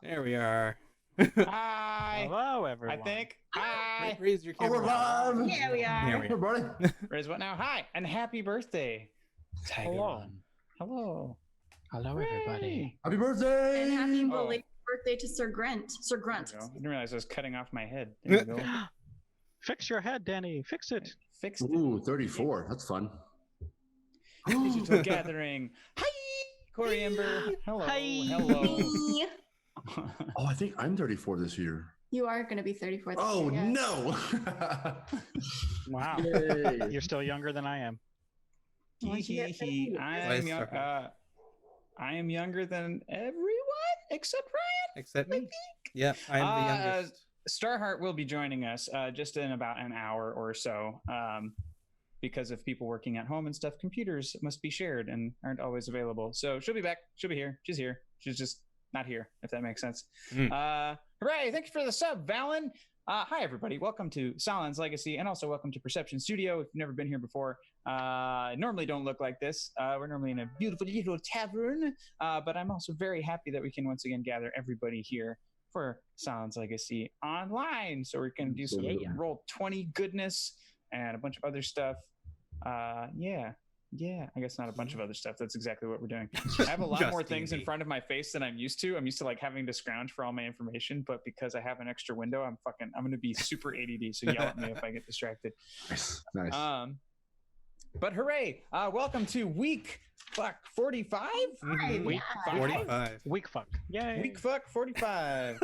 There we are. Hi. Hello, everyone. I think. Hi. Raise your Oh, we're camera. live. Yeah, we are. Here we Hey, are. buddy. Raise what now? Hi. And happy birthday, Tiger Hello. Run. Hello. Hello, Hooray. everybody. Happy birthday. And happy Oh. belated birthday to Sir Grunt. Sir There Grunt. we go. I didn't realize I was cutting off my head. There we go. Fix your head, Danny. Fix it. Fixed it. Ooh, 34. That's fun. Digital gathering. Hi. Corey Ember. Hello. Hi. Hello. Me. Oh, I think I'm 34 this year. You are going to be 34 this Oh, year, yes. no. Wow. Yay. You're still younger than I am. Once you get Hee. 50, I am younger than everyone except Ryan. Except me. Yeah, I am the youngest. Starheart will be joining us just in about an hour or so. Because of people working at home and stuff, computers must be shared and aren't always available. So she'll be back. She'll be here. She's here. She's just not here, if that makes sense. Hooray! Thank you for the sub, Valen. Hi, everybody. Welcome to Sahlen's Legacy, and also welcome to Perception Studio. If you've never been here before, I normally don't look like this. We're normally in a beautiful little tavern, but I'm also very happy that we can once again gather everybody here for Sahlen's Legacy online. So we can do some roll 20 goodness and a bunch of other stuff. Yeah, I guess not a bunch of other stuff. That's exactly what we're doing. I have a lot Just more things in D&D. front of my face than I'm used to. I'm used to like having to scrounge for all my information, but because I have an extra window, I'm going to be super ADD. So yell at me if I get distracted. Nice. But hooray! Welcome to week 45. Mhm. Week Yeah. 45. Weak fuck. Yay. Week 45.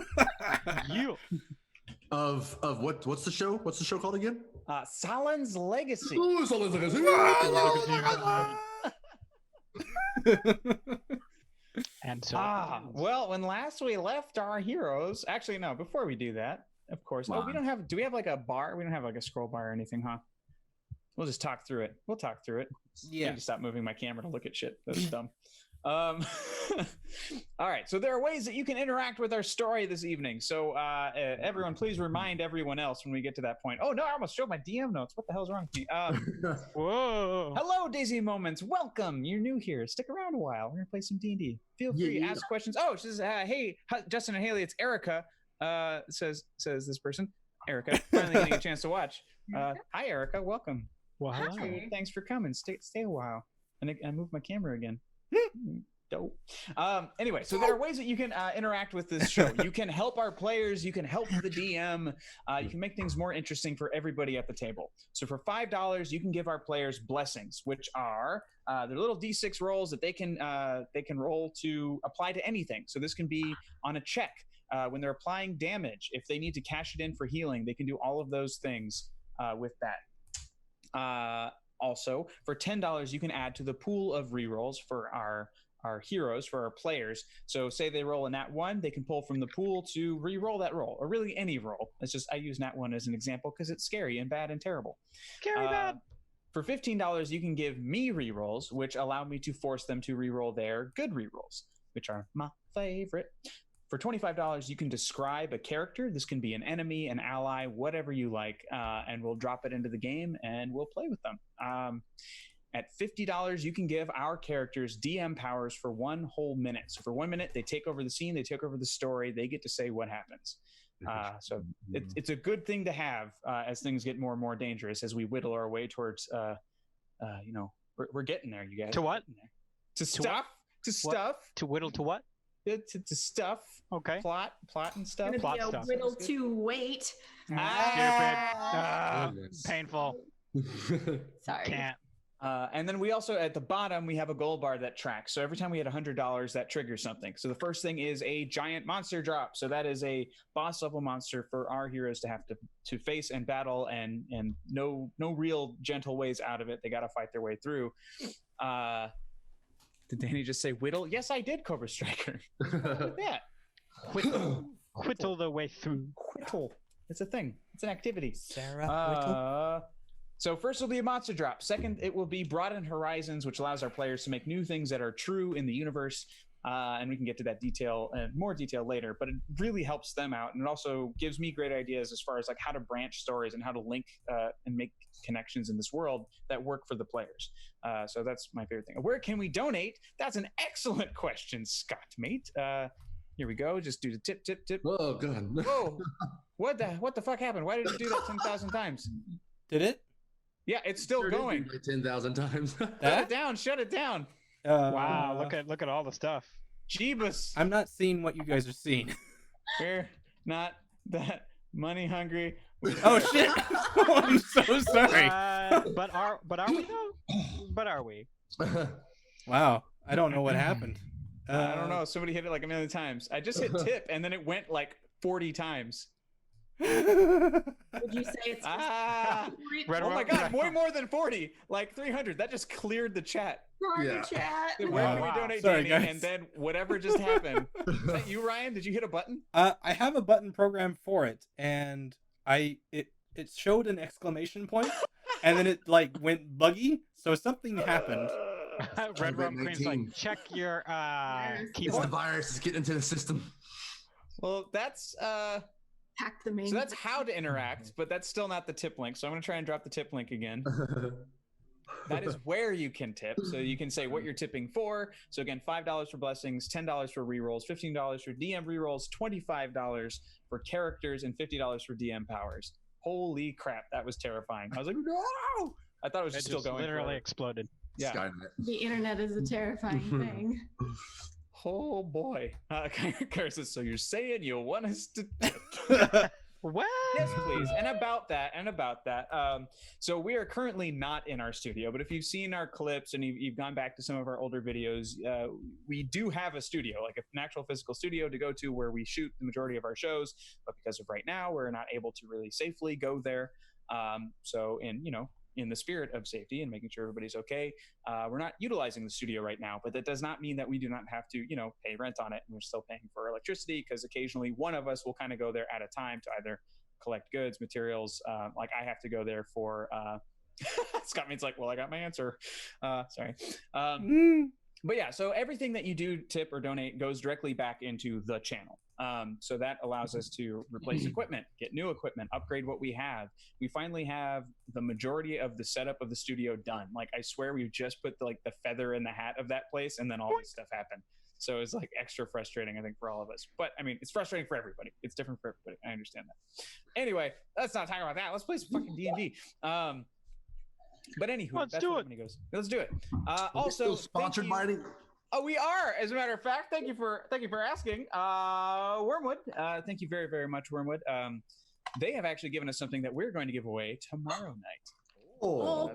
You. Of what's the show? What's the show called again? Sahlen's Legacy. Ooh, it's all like And so. Well, when last we left our heroes, actually no, before we do that, of course. Come Oh, on. we don't have. Do we have like a bar? We don't have like a scroll bar or anything, huh? We'll just talk through it. We'll talk through it. I Yeah. need to stop moving my camera to look at shit. That's dumb. All right. So there are ways that you can interact with our story this evening. So everyone, please remind everyone else when we get to that point. Oh no, I almost showed my DM notes. What the hell's wrong with me? Whoa. Hello, Daisy Moments. Welcome. You're new here. Stick around a while. We're gonna play some D&D. Feel free to Yeah. ask questions. Oh, she says, "Hey, Justin and Haley, it's Erica." Says this person, Erica. Finally getting a chance to watch. Hi, Erica. Welcome. Well, hello. Hi. Thanks for coming. Stay a while. And I moved my camera again. Dope. Anyway, so there are ways that you can interact with this show. You can help our players. You can help the DM. You can make things more interesting for everybody at the table. So for $5, you can give our players blessings, which are they're little D6 rolls that they can roll to apply to anything. So this can be on a check when they're applying damage. If they need to cash it in for healing, they can do all of those things with that. Also, for $10, you can add to the pool of rerolls for our heroes, for our players. So say they roll a nat 1, they can pull from the pool to re-roll that roll, or really any roll. It's just I use nat 1 as an example because it's scary and bad and terrible. Scary bad. For $15, you can give me rerolls, which allow me to force them to reroll their good rerolls, which are my favorite. For $25, you can describe a character. This can be an enemy, an ally, whatever you like, and we'll drop it into the game and we'll play with them. At $50, you can give our characters DM powers for 1 whole minute. So for 1 minute, they take over the scene, they take over the story, they get to say what happens. So it's a good thing to have as things get more and more dangerous as we whittle our way towards, we're getting there, you guys. To what? To stuff. To stuff. To whittle to what? To stuff. Okay. Plot and stuff. Gonna Plot be a stuff. whittle to wait. Goodness. Painful. Sorry. Can't. And then we also, at the bottom, we have a gold bar that tracks. So every time we hit $100, that triggers something. So the first thing is a giant monster drop. So that is a boss level monster for our heroes to have to face and battle, and no real gentle ways out of it. They got to fight their way through. Did Danny just say whittle? Yes, I did, Cobra Striker. Look at that. Whittle the way through. Whittle. It's a thing. It's an activity. Sarah. So first will be a monster drop. Second, it will be Broaden Horizons, which allows our players to make new things that are true in the universe. And we can get to that detail and more detail later, but it really helps them out. And it also gives me great ideas as far as like how to branch stories and how to link and make connections in this world that work for the players. So that's my favorite thing. Where can we donate? That's an excellent question, Scott, mate. Here we go. Just do the tip, tip, tip. Oh god. Whoa! What the fuck happened? Why did it do that 10,000 times? Did it? Yeah, it's still going. 10,000 times. Shut it down! Shut it down! Wow, look at all the stuff. Jeebus! I'm not seeing what you guys are seeing. We're not that money hungry. Oh shit! I'm so sorry. But are we though? But are we? Wow, I don't know what happened. I don't know. Somebody hit it like a million times. I just hit tip, and then it went like 40 times. Would you say it's Red Oh my Rock- god, way more than 40. Like 300. That just cleared the chat. Yeah. chat? Where can we Wow. donate, Sorry, Danny? guys. And then whatever just happened. Is that you, Ryan? Did you hit a button? I have a button program for it, and it showed an exclamation point, and then it like went buggy. So something happened. Red Rum Queen's 19. like, check your It's the keyboard. virus is getting into the system. Well, that's Hack the main. so that's how to interact, but that's still not the tip link. So I'm gonna try and drop the tip link again. That is where you can tip. So you can say what you're tipping for. So again, $5 for blessings, $10 for rerolls, $15 for DM rerolls, $25 for characters, and $50 for DM powers. Holy crap, that was terrifying. I was like, no! I thought it was It just still just going. literally forever. exploded. Yeah. Skynet. The internet is a terrifying thing. Oh boy. Kara says, so you're saying you want us to tip? What? Yes, please. And about that. So we are currently not in our studio, but if you've seen our clips and you've gone back to some of our older videos, we do have a studio, like an actual physical studio to go to where we shoot the majority of our shows. But because of right now, we're not able to really safely go there. So in the spirit of safety and making sure everybody's okay, we're not utilizing the studio right now, but that does not mean that we do not have to, pay rent on it. And we're still paying for electricity because occasionally one of us will kind of go there at a time to either collect goods, materials. Like I have to go there for, Scott means like, well, I got my answer. Sorry. But yeah, so everything that you do tip or donate goes directly back into the channel. So that allows us to replace equipment, get new equipment, upgrade what we have. We finally have the majority of the setup of the studio done. Like I swear we just put the feather in the hat of that place, and then all this stuff happened. So it's like extra frustrating, I think, for all of us. But I mean, it's frustrating for everybody. It's different for everybody. I understand that. Anyway, let's not talk about that. Let's play some fucking D&D. But anywho, Let's that's do where it. the money goes. Let's do it. Still Also, sponsored by any. Oh, we are. As a matter of fact, thank you for asking, Wormwood. Thank you very, very much, Wormwood. They have actually given us something that we're going to give away tomorrow night. Oh,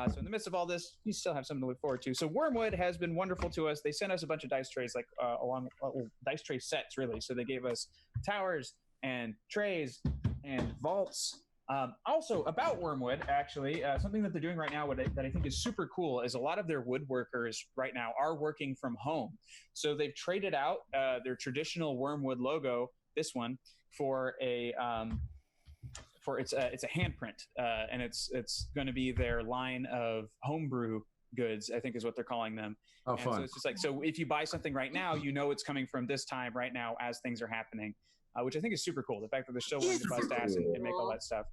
So in the midst of all this, you still have something to look forward to. So Wormwood has been wonderful to us. They sent us a bunch of dice trays, dice tray sets, really. So they gave us towers and trays and vaults. Also about Wormwood, actually, something that they're doing right now that I think is super cool is a lot of their woodworkers right now are working from home. So they've traded out their traditional Wormwood logo, this one, for a it's a handprint, and it's going to be their line of homebrew goods, I think is what they're calling them. oh, And so fun. it's just like, so if you buy something right now, it's coming from this time right now as things are happening, which I think is super cool. The fact that they're still willing to bust ass and make all that stuff.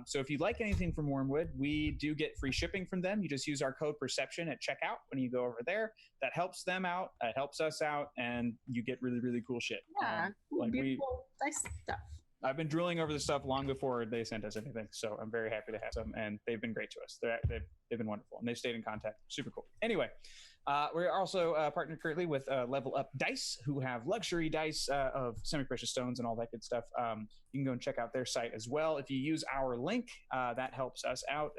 So if you'd like anything from Wormwood, we do get free shipping from them. You just use our code Perception at checkout when you go over there. That helps them out. It helps us out, and you get really, really cool shit. Yeah, like beautiful nice stuff. I've been drooling over this stuff long before they sent us anything, so I'm very happy to have them, and they've been great to us. They've been wonderful, and they've stayed in contact. Super cool. Anyway, we're also partnered currently with Level Up Dice, who have luxury dice of semi-precious stones and all that good stuff. You can go and check out their site as well. If you use our link, that helps us out.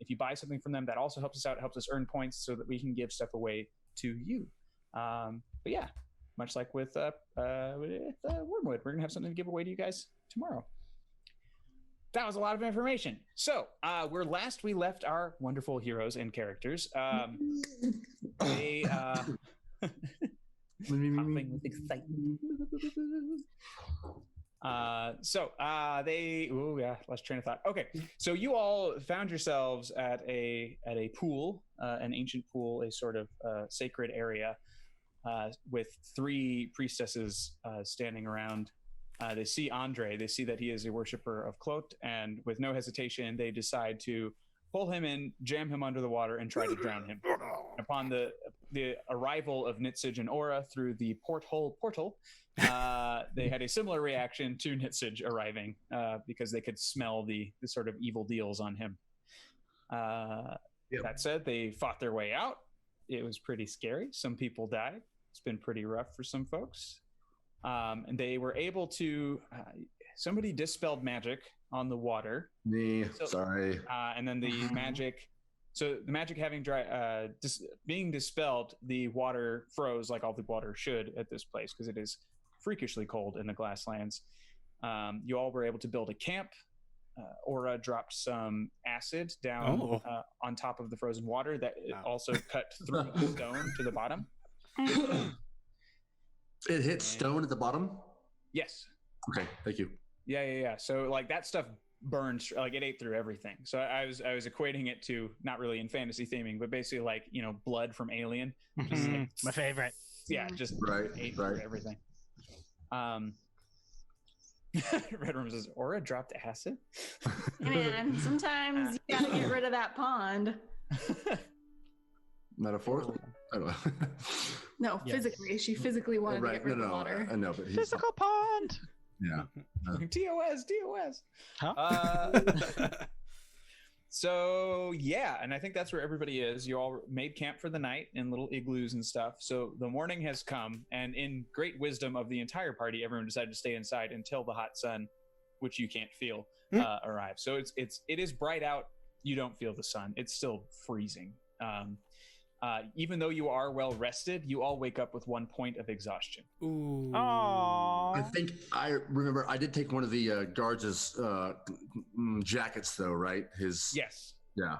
If you buy something from them, that also helps us out. It helps us earn points so that we can give stuff away to you. But yeah. Much like with Wormwood, we're going to have something to give away to you guys tomorrow. That was a lot of information. So, where last we left our wonderful heroes and characters, they hopping with excitement. Lost train of thought. Okay, so you all found yourselves at a pool, an ancient pool, a sort of sacred area. With three priestesses standing around. They see Andre. They see that he is a worshiper of Cloaked, and with no hesitation, they decide to pull him in, jam him under the water, and try to drown him. Upon the the arrival of Nitsage and Aura through the portal, they had a similar reaction to Nitsage arriving because they could smell the sort of evil deals on him. That said, they fought their way out. It was pretty scary. Some people died. It's been pretty rough for some folks. And they were able to, somebody dispelled magic on the water. Me, sorry. And then the magic, so the magic having being dispelled, the water froze like all the water should at this place because it is freakishly cold in the Glasslands. You all were able to build a camp. Aura dropped some acid down on top of the frozen water that also cut through the stone to the bottom. It hit stone at the bottom? Yes. Okay, thank you. Yeah. So like that stuff burned, like it ate through everything. So I was equating it to, not really in fantasy theming, but basically like, blood from Alien. Just like, my favorite. Yeah, just ate through everything. Red Room says, Aura dropped acid? Man, sometimes you gotta get rid of that pond. Metaphorically? I don't know. No, physically. She physically wanted to get rid of the water. I know, but he's Physical pond. Yeah. TOS. Huh? So yeah, and I think that's where everybody is. You all made camp for the night in little igloos and stuff. So the morning has come, and in great wisdom of the entire party, everyone decided to stay inside until the hot sun, which you can't feel, arrives. So it is bright out. You don't feel the sun. It's still freezing. Even though you are well rested, you all wake up with 1 point of exhaustion. Ooh. Aww. I think I remember I did take one of the guards' jackets, though, right? Yes. Yeah.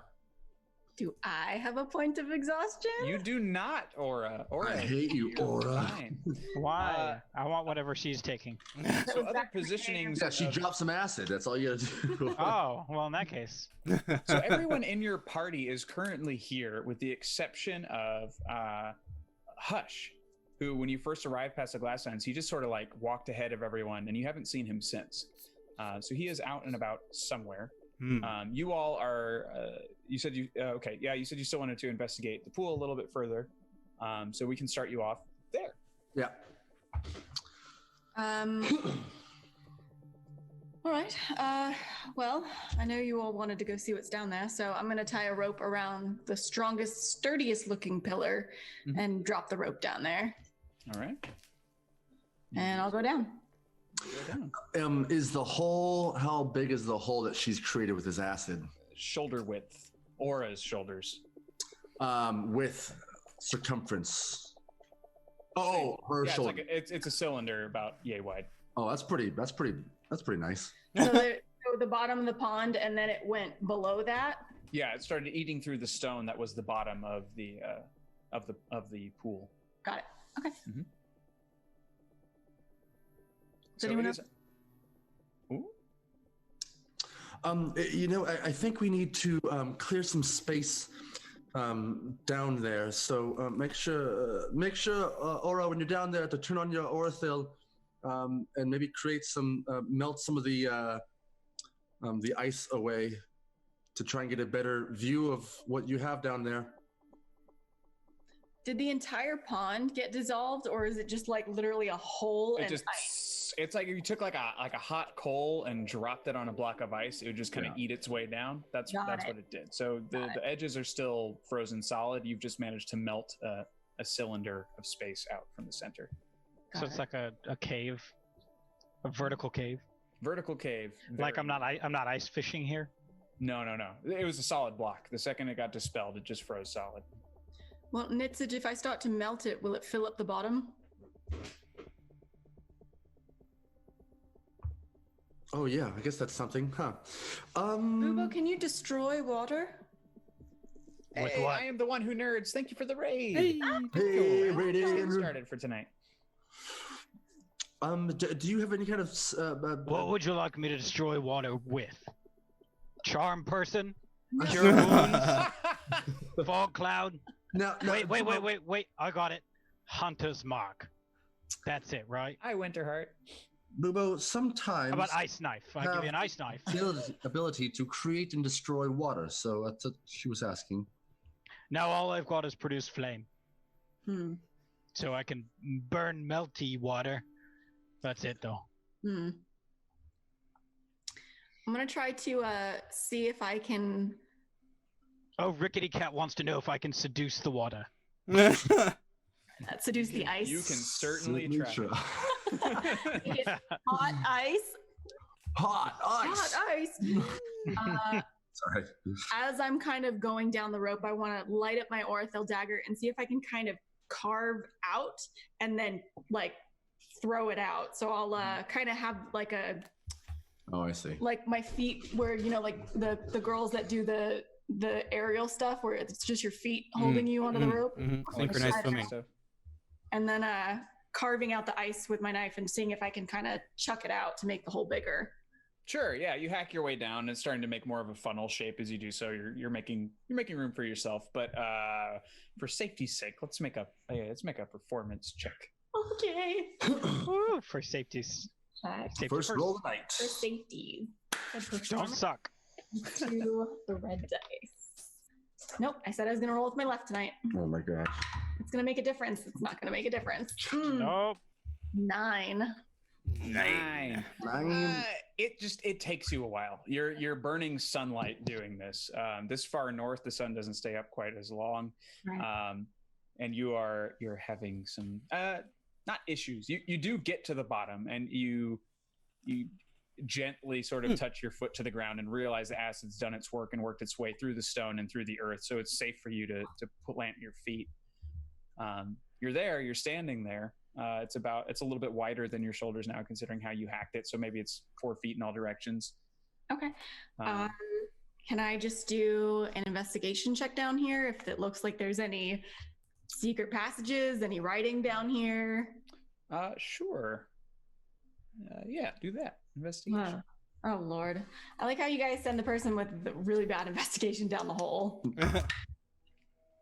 Do I have a point of exhaustion? You do not, Aura. I hate you, you're Aura. fine. Why? I want whatever she's taking. So other positionings. Yeah, she dropped some acid. That's all you gotta do. Oh, well, in that case. So everyone in your party is currently here, with the exception of Hush, who, when you first arrived past the Glasslands, he just sort of like walked ahead of everyone, and you haven't seen him since. So he is out and about somewhere. You all are. You said you okay? Yeah, you said you still wanted to investigate the pool a little bit further. So we can start you off there. Yeah. All right. Well, I know you all wanted to go see what's down there, so I'm going to tie a rope around the strongest, sturdiest looking pillar and drop the rope down there. All right. And I'll go down. Is the hole, how big is the hole that she's created with this acid? Shoulder width. Aura's shoulders. With circumference. Oh, her yeah, shoulder. It's a cylinder about yay wide. Oh, that's pretty nice. So the bottom of the pond, and then it went below that. Yeah, it started eating through the stone that was the bottom of the pool. Got it. Okay. Mm-hmm. Does anyone else? Ooh. I think we need to clear some space down there. So make sure, Aura, when you're down there, to turn on your Aurathil and maybe create some, melt some of the ice away to try and get a better view of what you have down there. Did the entire pond get dissolved, or is it just like literally a hole and ice? It's like if you took like a hot coal and dropped it on a block of ice, it would just kind of eat its way down. That's what it did. So the edges are still frozen solid. You've just managed to melt a cylinder of space out from the center. So it's like a cave, a vertical cave. Vertical cave. Like I'm not ice fishing here. No. It was a solid block. The second it got dispelled, it just froze solid. Well, Nitsage, if I start to melt it, will it fill up the bottom? Oh yeah, I guess that's something, huh? Bubo, can you destroy water? With hey, what? I am the one who nerds. Thank you for the raid. Hey, raid. Started for tonight. Do you have any kind of? What would you like me to destroy water with? Charm person? Cure wounds? Fog cloud? No. Wait. I got it. Hunter's mark. That's it, right? I Winterheart. Bubo, sometimes. How about ice knife? I'll give you an ice knife. Ability to create and destroy water. So that's what she was asking. Now all I've got is produce flame. Hmm. So I can burn melty water. That's it, though. Hmm. I'm gonna try to see if I can. Oh, Rickety Cat wants to know if I can seduce the water. Seduce the ice. You can certainly try. It's hot ice. Hot ice. Hot ice. Sorry. As I'm kind of going down the rope, I want to light up my Orthel dagger and see if I can kind of carve out and then like throw it out. So I'll kind of have like a Oh, I see. like my feet where like the girls that do the aerial stuff where it's just your feet holding you onto the rope. Synchronized Like, swimming. And then carving out the ice with my knife and seeing if I can kind of chuck it out to make the hole bigger. Sure, yeah, you hack your way down and it's starting to make more of a funnel shape as you do so. You're making room for yourself, but for safety's sake, let's make a performance check. Okay. Woo, for safety's. Safety First roll of the night. For safety. Don't suck. To the red dice. Nope, I said I was gonna roll with my left tonight. Oh my gosh. It's gonna make a difference. It's not gonna make a difference. Nope. 9. Nine. It takes you a while. You're burning sunlight doing this. This far north, the sun doesn't stay up quite as long, Right. and you're having some not issues. You do get to the bottom, and you gently sort of touch your foot to the ground and realize the acid's done its work and worked its way through the stone and through the earth, so it's safe for you to plant your feet. You're there. You're standing there. It's a little bit wider than your shoulders now, considering how you hacked it. So maybe it's 4 feet in all directions. Okay. Can I just do an investigation check down here if it looks like there's any secret passages, any writing down here? Sure. Yeah, do that. Investigation. Oh Lord. I like how you guys send the person with the really bad investigation down the hole.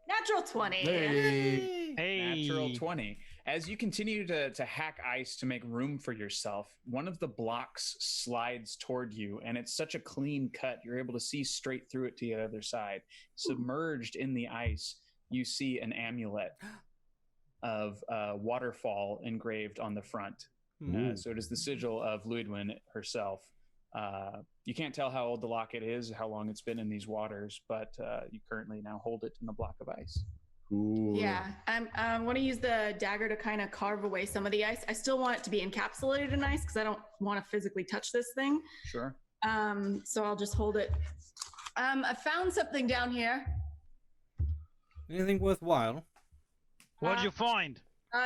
Natural 20. Hey. Natural 20. As you continue to hack ice to make room for yourself, one of the blocks slides toward you, and it's such a clean cut. You're able to see straight through it to the other side. Submerged in the ice, you see an amulet of a waterfall engraved on the front. So it is the sigil of Ludwin herself. You can't tell how old the locket is, how long it's been in these waters, but you currently now hold it in the block of ice. Ooh. Yeah, I want to use the dagger to kind of carve away some of the ice. I still want it to be encapsulated in ice because I don't want to physically touch this thing. Sure. So I'll just hold it. I found something down here. Anything worthwhile? What did you find?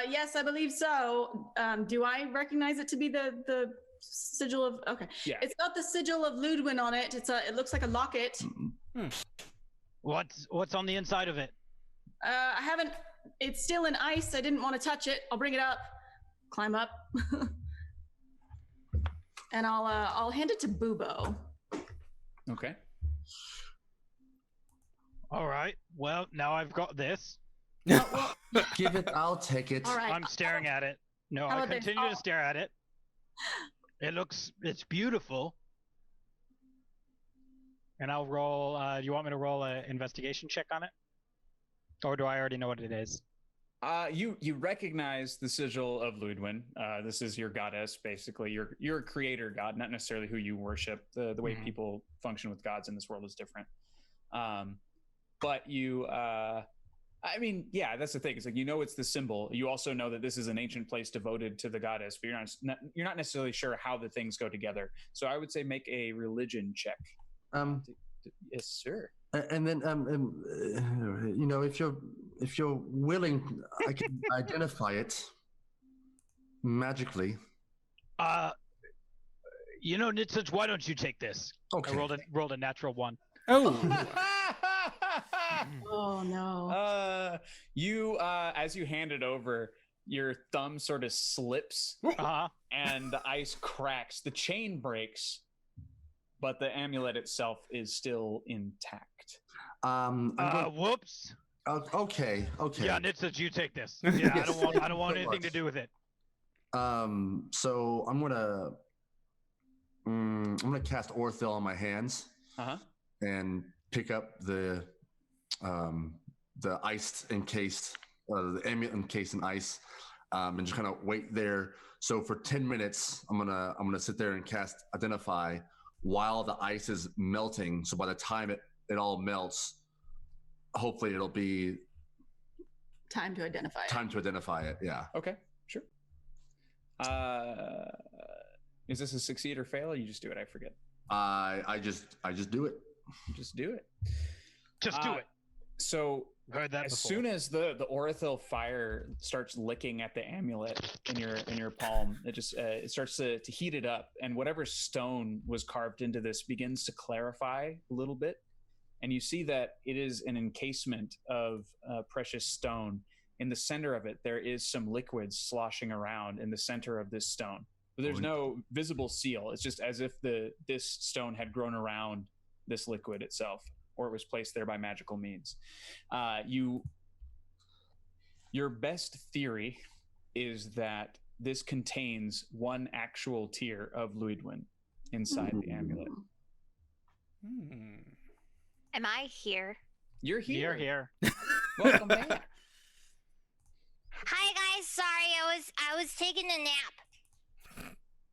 Yes, I believe so. Do I recognize it to be the sigil of? Okay. Yeah. It's got the sigil of Ludwin on it. It looks like a locket. What's on the inside of it? I haven't. It's still in ice. I didn't want to touch it. I'll bring it up. Climb up. And I'll hand it to Bubo. Okay. All right. Well, now I've got this. Give it, I'll take it. All right. I'm staring at it. No, How I about this? continue to stare at it. It's beautiful. And I'll roll, do you want me to roll an investigation check on it? Or do I already know what it is? You recognize the sigil of Ludwin. This is your goddess, basically. You're a creator god, not necessarily who you worship. The way people function with gods in this world is different. But you, I mean, yeah, that's the thing. It's like, it's the symbol. You also know that this is an ancient place devoted to the goddess, but you're not necessarily sure how the things go together. So I would say make a religion check. Yes, sir. And then, if you're willing, I can identify it magically. Nitsage, why don't you take this? Okay. I rolled a natural 1. Oh. Oh no. You as you hand it over, your thumb sort of slips and the ice cracks. The chain breaks, but the amulet itself is still intact. Whoops. Okay. Yeah, Nitsage, you take this. Yeah, Yes. I don't want anything to do with it. So I'm gonna cast Orthil on my hands and pick up the iced encased the amulet encased in ice, and just kind of wait there. So for 10 minutes, I'm gonna sit there and cast Identify while the ice is melting. So by the time it all melts, hopefully it'll be Time to identify time to identify it. Yeah. Okay, sure. Is this a succeed or fail? Or you just do it? I forget. I just do it. Just do it. Just do it. So Heard that as before. soon as the Orithil fire starts licking at the amulet in your palm, it just it starts to heat it up, and whatever stone was carved into this begins to clarify a little bit, and you see that it is an encasement of precious stone. In the center of it, there is some liquids sloshing around in the center of this stone. But there's no visible seal. It's just as if this stone had grown around this liquid itself, or it was placed there by magical means. Your best theory is that this contains one actual tear of Luidwin inside the amulet. Am I here? You're here. You're here. Welcome back. Hi guys, sorry, I was taking a nap.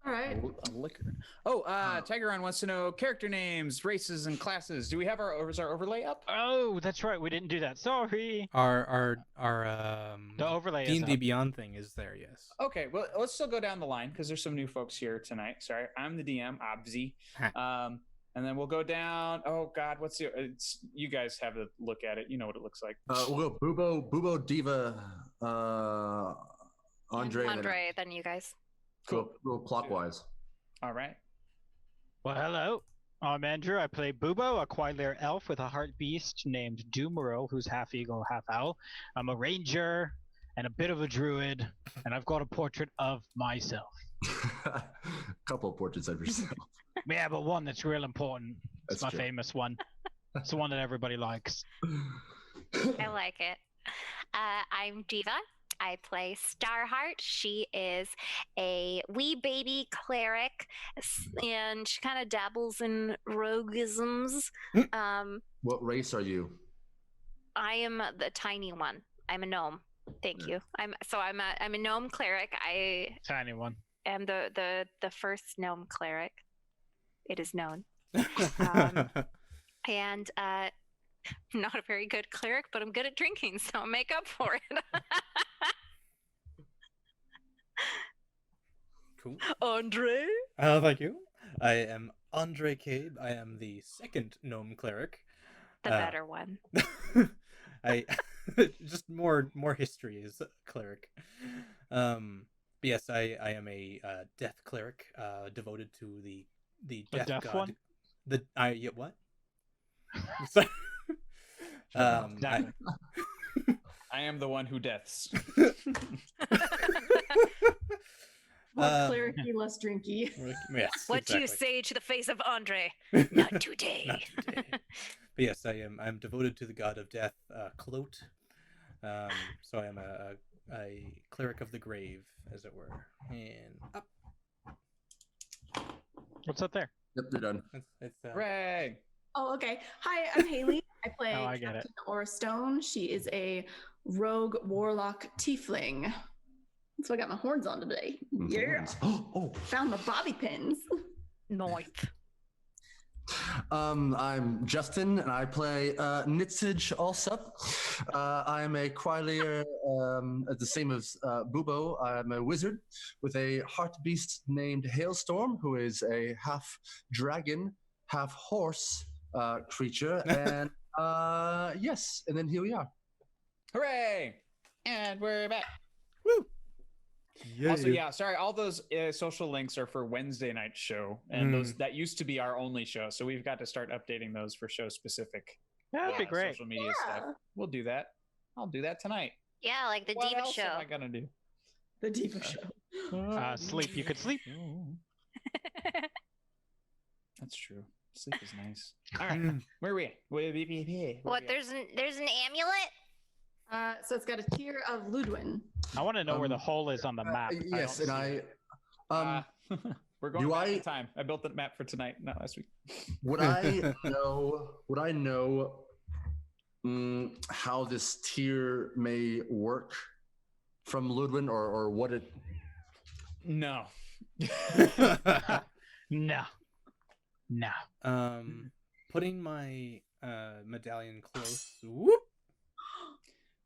All right. A liquor. Oh, Tigeron wants to know character names, races, and classes. Do we have our overlay up? Oh, that's right. We didn't do that. Sorry. Our The overlay is D&D up. Beyond thing is there, yes. Okay, well, let's still go down the line because there's some new folks here tonight. Sorry, I'm the DM, Abzi. And then we'll go down. Oh God, what's the? You guys have a look at it. You know what it looks like. We'll go Bubo, Diva, Andre. Andre, then you guys. Cool. Go clockwise. All right. Well, hello. I'm Andrew. I play Bubo, a Quailier elf with a heart beast named Doomero, who's half eagle, half owl. I'm a ranger and a bit of a druid, and I've got a portrait of myself. Couple of portraits of yourself. Yeah, but one that's real important. It's That's my true. famous one. It's the one that everybody likes. I like it. I'm Diva. I play Starheart. She is a wee baby cleric, and she kind of dabbles in roguisms. What race are you? I am the tiny one. I'm a gnome. Thank you. I'm a gnome cleric. I Tiny one. am the first gnome cleric. It is known. And I'm not a very good cleric, but I'm good at drinking, so I'll make up for it. Cool. Andre? Thank you. I am Andre Cabe. I am the second gnome cleric. The better one. I just more history as cleric. But yes, I am a death cleric, devoted to the death deaf god. one? What? Sorry. Exactly. I am the one who deaths. More clericy, less drinky. Yes. What do you exactly. say to the face of Andre? Not today. Not today. But yes, I'm devoted to the god of death, Clote. So I am a cleric of the grave, as it were. And up. What's up there? Yep, you're done. It's Hooray! Oh, okay. Hi, I'm Haley. I play Oh, I get it. Captain Aura Stone. She is a rogue warlock tiefling. So I got my horns on today. Yeah. Oh. Found my bobby pins. Nice. I'm Justin, and I play Nitzig also. I am a Quailier, the same as Bubo. I'm a wizard with a heart beast named Hailstorm, who is a half dragon, half horse creature. And yes, and then here we are. Hooray! And we're back. Woo! Also, yeah, sorry, all those social links are for Wednesday night show, and those that used to be our only show, so we've got to start updating those for show specific. That'd be great. Social media stuff. We'll do that. I'll do that tonight. Yeah, like the What Diva else show. am I gonna do? The Diva Show. Sleep. You could sleep. That's true. Sleep is nice. All right, where are we? What? There's an amulet? So it's got a tier of Ludwin. I want to know where the hole is on the map. Yes, don't and see I. it. We're going do back I- in time. I built the map for tonight, not last week. Would I know? how this tier may work from Ludwin, or what it? No. No. Putting my medallion close. Whoop.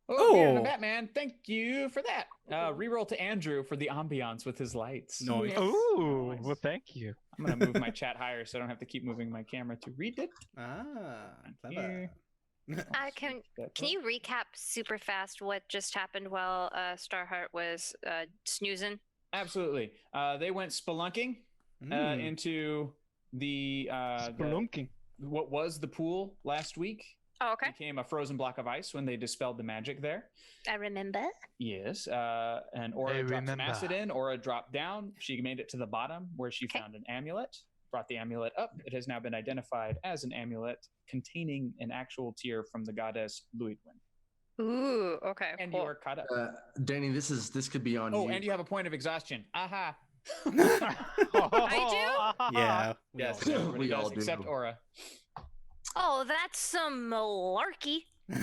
Oh, Beard and the Oh. Batman, thank you for that. Reroll to Andrew for the ambiance with his lights. Nice. Yes. Ooh, Nice. well, thank you. I'm going to move my chat higher so I don't have to keep moving my camera to read it. Clever. Can you recap super fast what just happened while Starheart was snoozing? Absolutely. They went spelunking into the Spelunking. what was the pool last week. Oh, okay. Became a frozen block of ice when they dispelled the magic there. I remember. Yes. And Aura I dropped some remember. acid in. Aura dropped down. She made it to the bottom where she found an amulet. Brought the amulet up. It has now been identified as an amulet containing an actual tear from the goddess Luidwin. Ooh, okay. And cool. you are caught up. Danny, this could be on you. Oh, and you have a point of exhaustion. Aha. I Yeah. Yes, we all everybody We does all do. except Aura. Oh, that's some malarkey. do.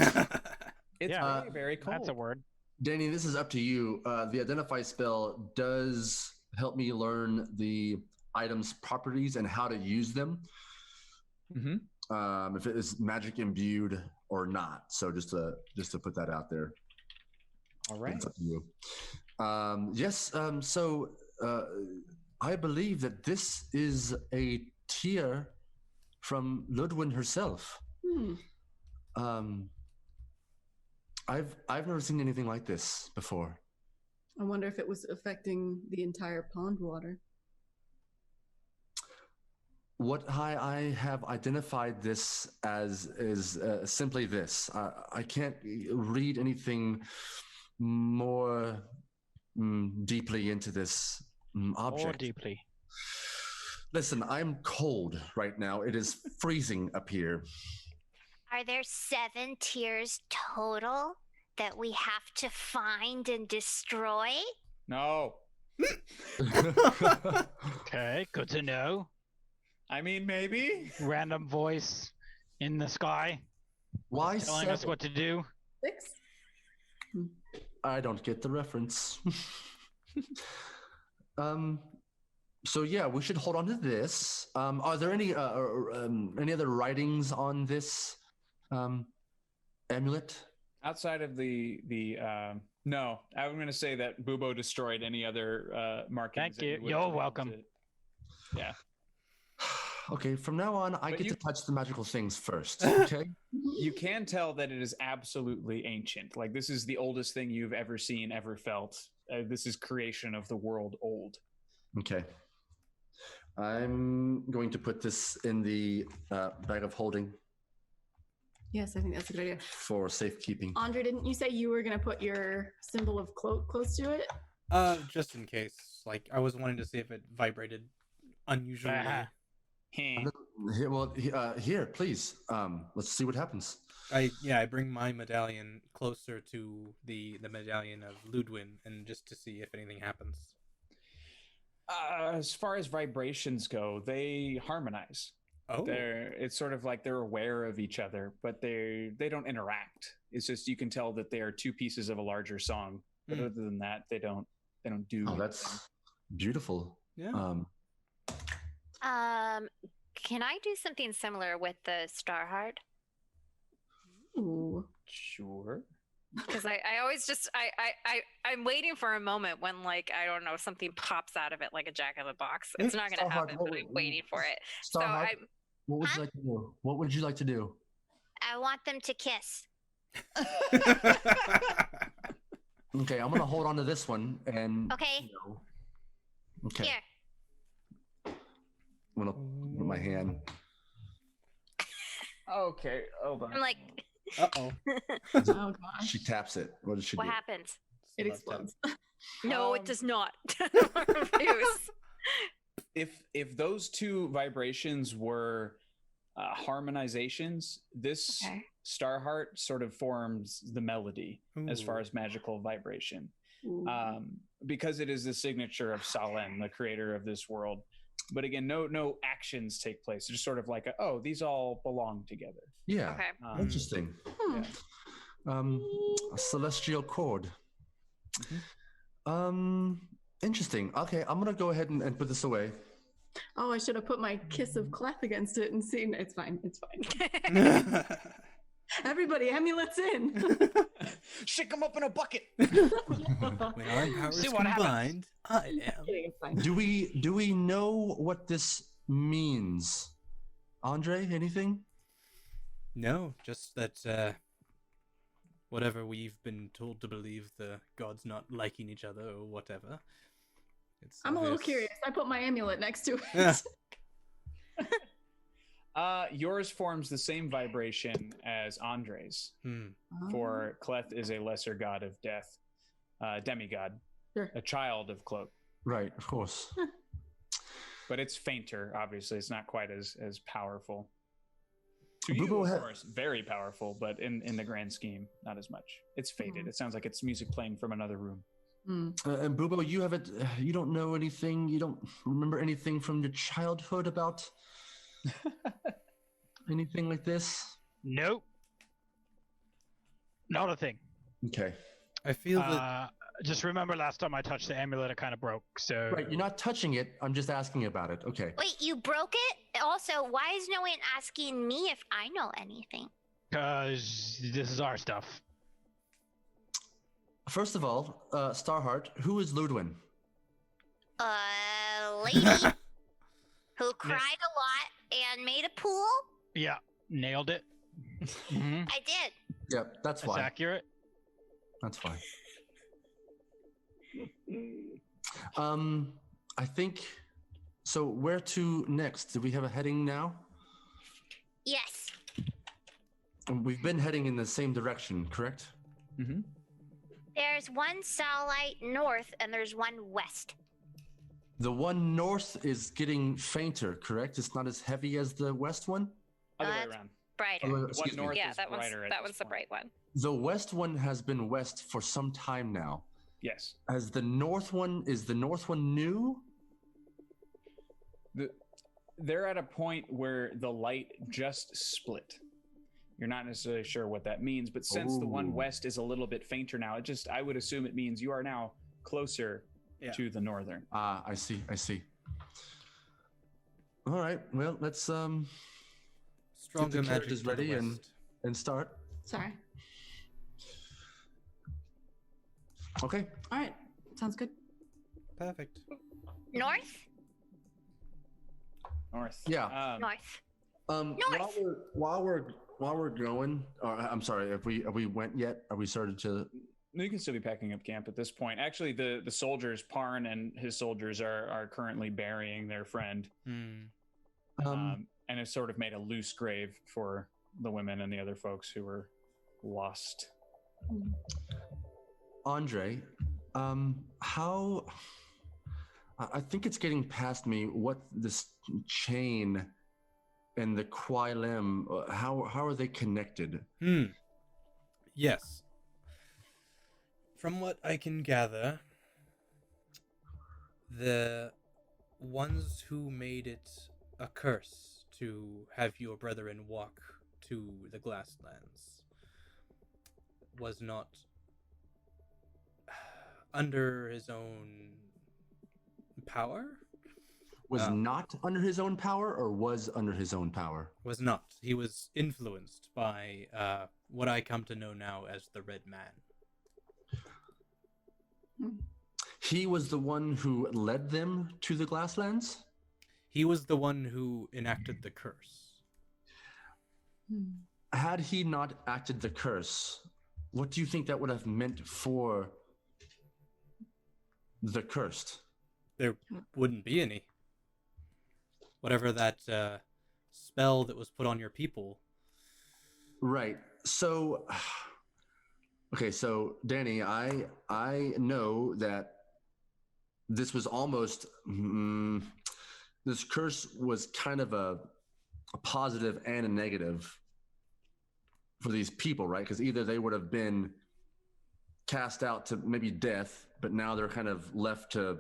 It's Yeah. very, very cold. That's a word. Danny, this is up to you. The identify spell does help me learn the items' properties and how to use them. Mm-hmm. If it is magic imbued or not. So just to put that out there. All right. It's up to you. Yes. So I believe that this is a tear from Ludwin herself. I've never seen anything like this before. I wonder if it was affecting the entire pond water. What I have identified this as is simply this. I can't read anything more deeply into this object. More deeply. Listen, I'm cold right now. It is freezing up here. Are there 7 tiers total that we have to find and destroy? No. Okay, good to know. I mean, maybe. Random voice in the sky Why telling us 7? what to do. 6? I don't get the reference. So yeah, we should hold on to this. Are there any other writings on this amulet? Outside of the no, I'm going to say that Bubo destroyed any other markings. Thank that you. would've You're been able welcome. to- Yeah. Okay, from now on, I But get you- to touch the magical things first. Okay. You can tell that it is absolutely ancient. Like, this is the oldest thing you've ever seen, ever felt. This is creation of the world old. Okay. I'm going to put this in the bag of holding Yes, I think that's a good idea. for safekeeping. Andre, didn't you say you were going to put your symbol of cloak close to it? Just in case. Like, I was wanting to see if it vibrated unusually. Heh. Here, well, here, please. Let's see what happens. I bring my medallion closer to the medallion of Ludwin, and just to see if anything happens. As far as vibrations go, they harmonize. Oh, It's sort of like they're aware of each other, but they don't interact. It's just you can tell that they are two pieces of a larger song. But other than that, they don't do. Oh, that's beautiful. yeah. Can I do something similar with the Starheart? Ooh. Sure. Because I always just I'm waiting for a moment when, like, I don't know, something pops out of it like a jack in the box. It's not going to Starheart, happen, but I'm waiting for it. Starheart, So what would you like to do? What would you like to do? I want them to kiss. Okay, I'm gonna hold on to this one and. Okay. Okay. Here. I'm gonna put my hand. Okay. Hold on. I'm like, Uh-oh. Oh, gosh. She taps it. What does she what do? happens? It explodes. No, it Um, does not. I refuse. If those two vibrations were harmonizations, this Okay. Starheart sort of forms the melody as far Ooh. as magical vibration. Ooh. Because it is the signature of Sahlen, the creator of this world. But again, no actions take place. It's just sort of like, these all belong together. Yeah. Okay. Interesting. Hmm. A celestial chord. Interesting. Okay, I'm gonna go ahead and put this away. Oh, I should have put my kiss of Clef against it and seen. It's fine. It's fine. Everybody, amulets in. Shake them up in a bucket. When our powers See what combined, I am. It's fine. Do we know what this means? Andre, anything? No, just that whatever we've been told to believe, the gods not liking each other or whatever. I'm a little curious. I put my amulet next to it. Yeah. Yours forms the same vibration as Andre's. For Cleth is a lesser god of death, demigod, Sure. a child of Cloak. Right, of course. But it's fainter, obviously. It's not quite as powerful. To Bubo you, of ha- course, very powerful, but in the grand scheme, not as much. It's faded. It sounds like it's music playing from another room. And Bubo, you haven't. You don't know anything. You don't remember anything from your childhood about anything like this. Nope. Not a thing. Okay. I feel that Just remember last time I touched the amulet, it kind of broke. So Right, you're not touching it. I'm just asking about it. Okay. Wait, you broke it? Also, why is no one asking me if I know anything? because this is our stuff. First of all, Starheart, who is Ludwin? Lady who cried a lot and made a pool? Yeah, nailed it. Mhm. I did. Yep, that's That's fine. accurate. That's fine. I think. So where to next? Do we have a heading now? Yes. We've been heading in the same direction, correct? Mm-hmm. There's one satellite north and there's one west. The one north is getting fainter, correct? It's not as heavy as the west one? Other way That's around. brighter. Oh, The one excuse me. north Yeah, is that one's brighter at that this one's the point. bright one. The west one has been west for some time now. Yes. As the north one, is the north one new? They're at a point where the light just split. You're not necessarily sure what that means, but since the one Ooh. west is a little bit fainter now, I would assume it means you are now closer Yeah. to the northern. Ah, I see. All right. Well, let's stronger the magic characters to the ready and- west. start. Sorry. Okay. All right. Sounds good. Perfect. North? North. Yeah. North. North. While we're going, or I'm sorry, have we went yet? Are we started to? You can still be packing up camp at this point. Actually, the soldiers, Parn and his soldiers, are currently burying their friend, and have sort of made a loose grave for the women and the other folks who were lost. Andre, how? I think it's getting past me what this chain and the Quilem, how are they connected? Yes. From what I can gather, the ones who made it a curse to have your brethren walk to the Glasslands was not under his own power? Was not under his own power, or was under his own power? Was not. He was influenced by what I come to know now as the Red Man. He was the one who led them to the Glasslands? He was the one who enacted the curse. Had he not acted the curse, what do you think that would have meant for the cursed? There wouldn't be any. Whatever that spell that was put on your people. Right. So, okay. So, Danny, I know that this was almost this curse was kind of a positive and a negative for these people, right? Because either they would have been cast out to maybe death, but now they're kind of left to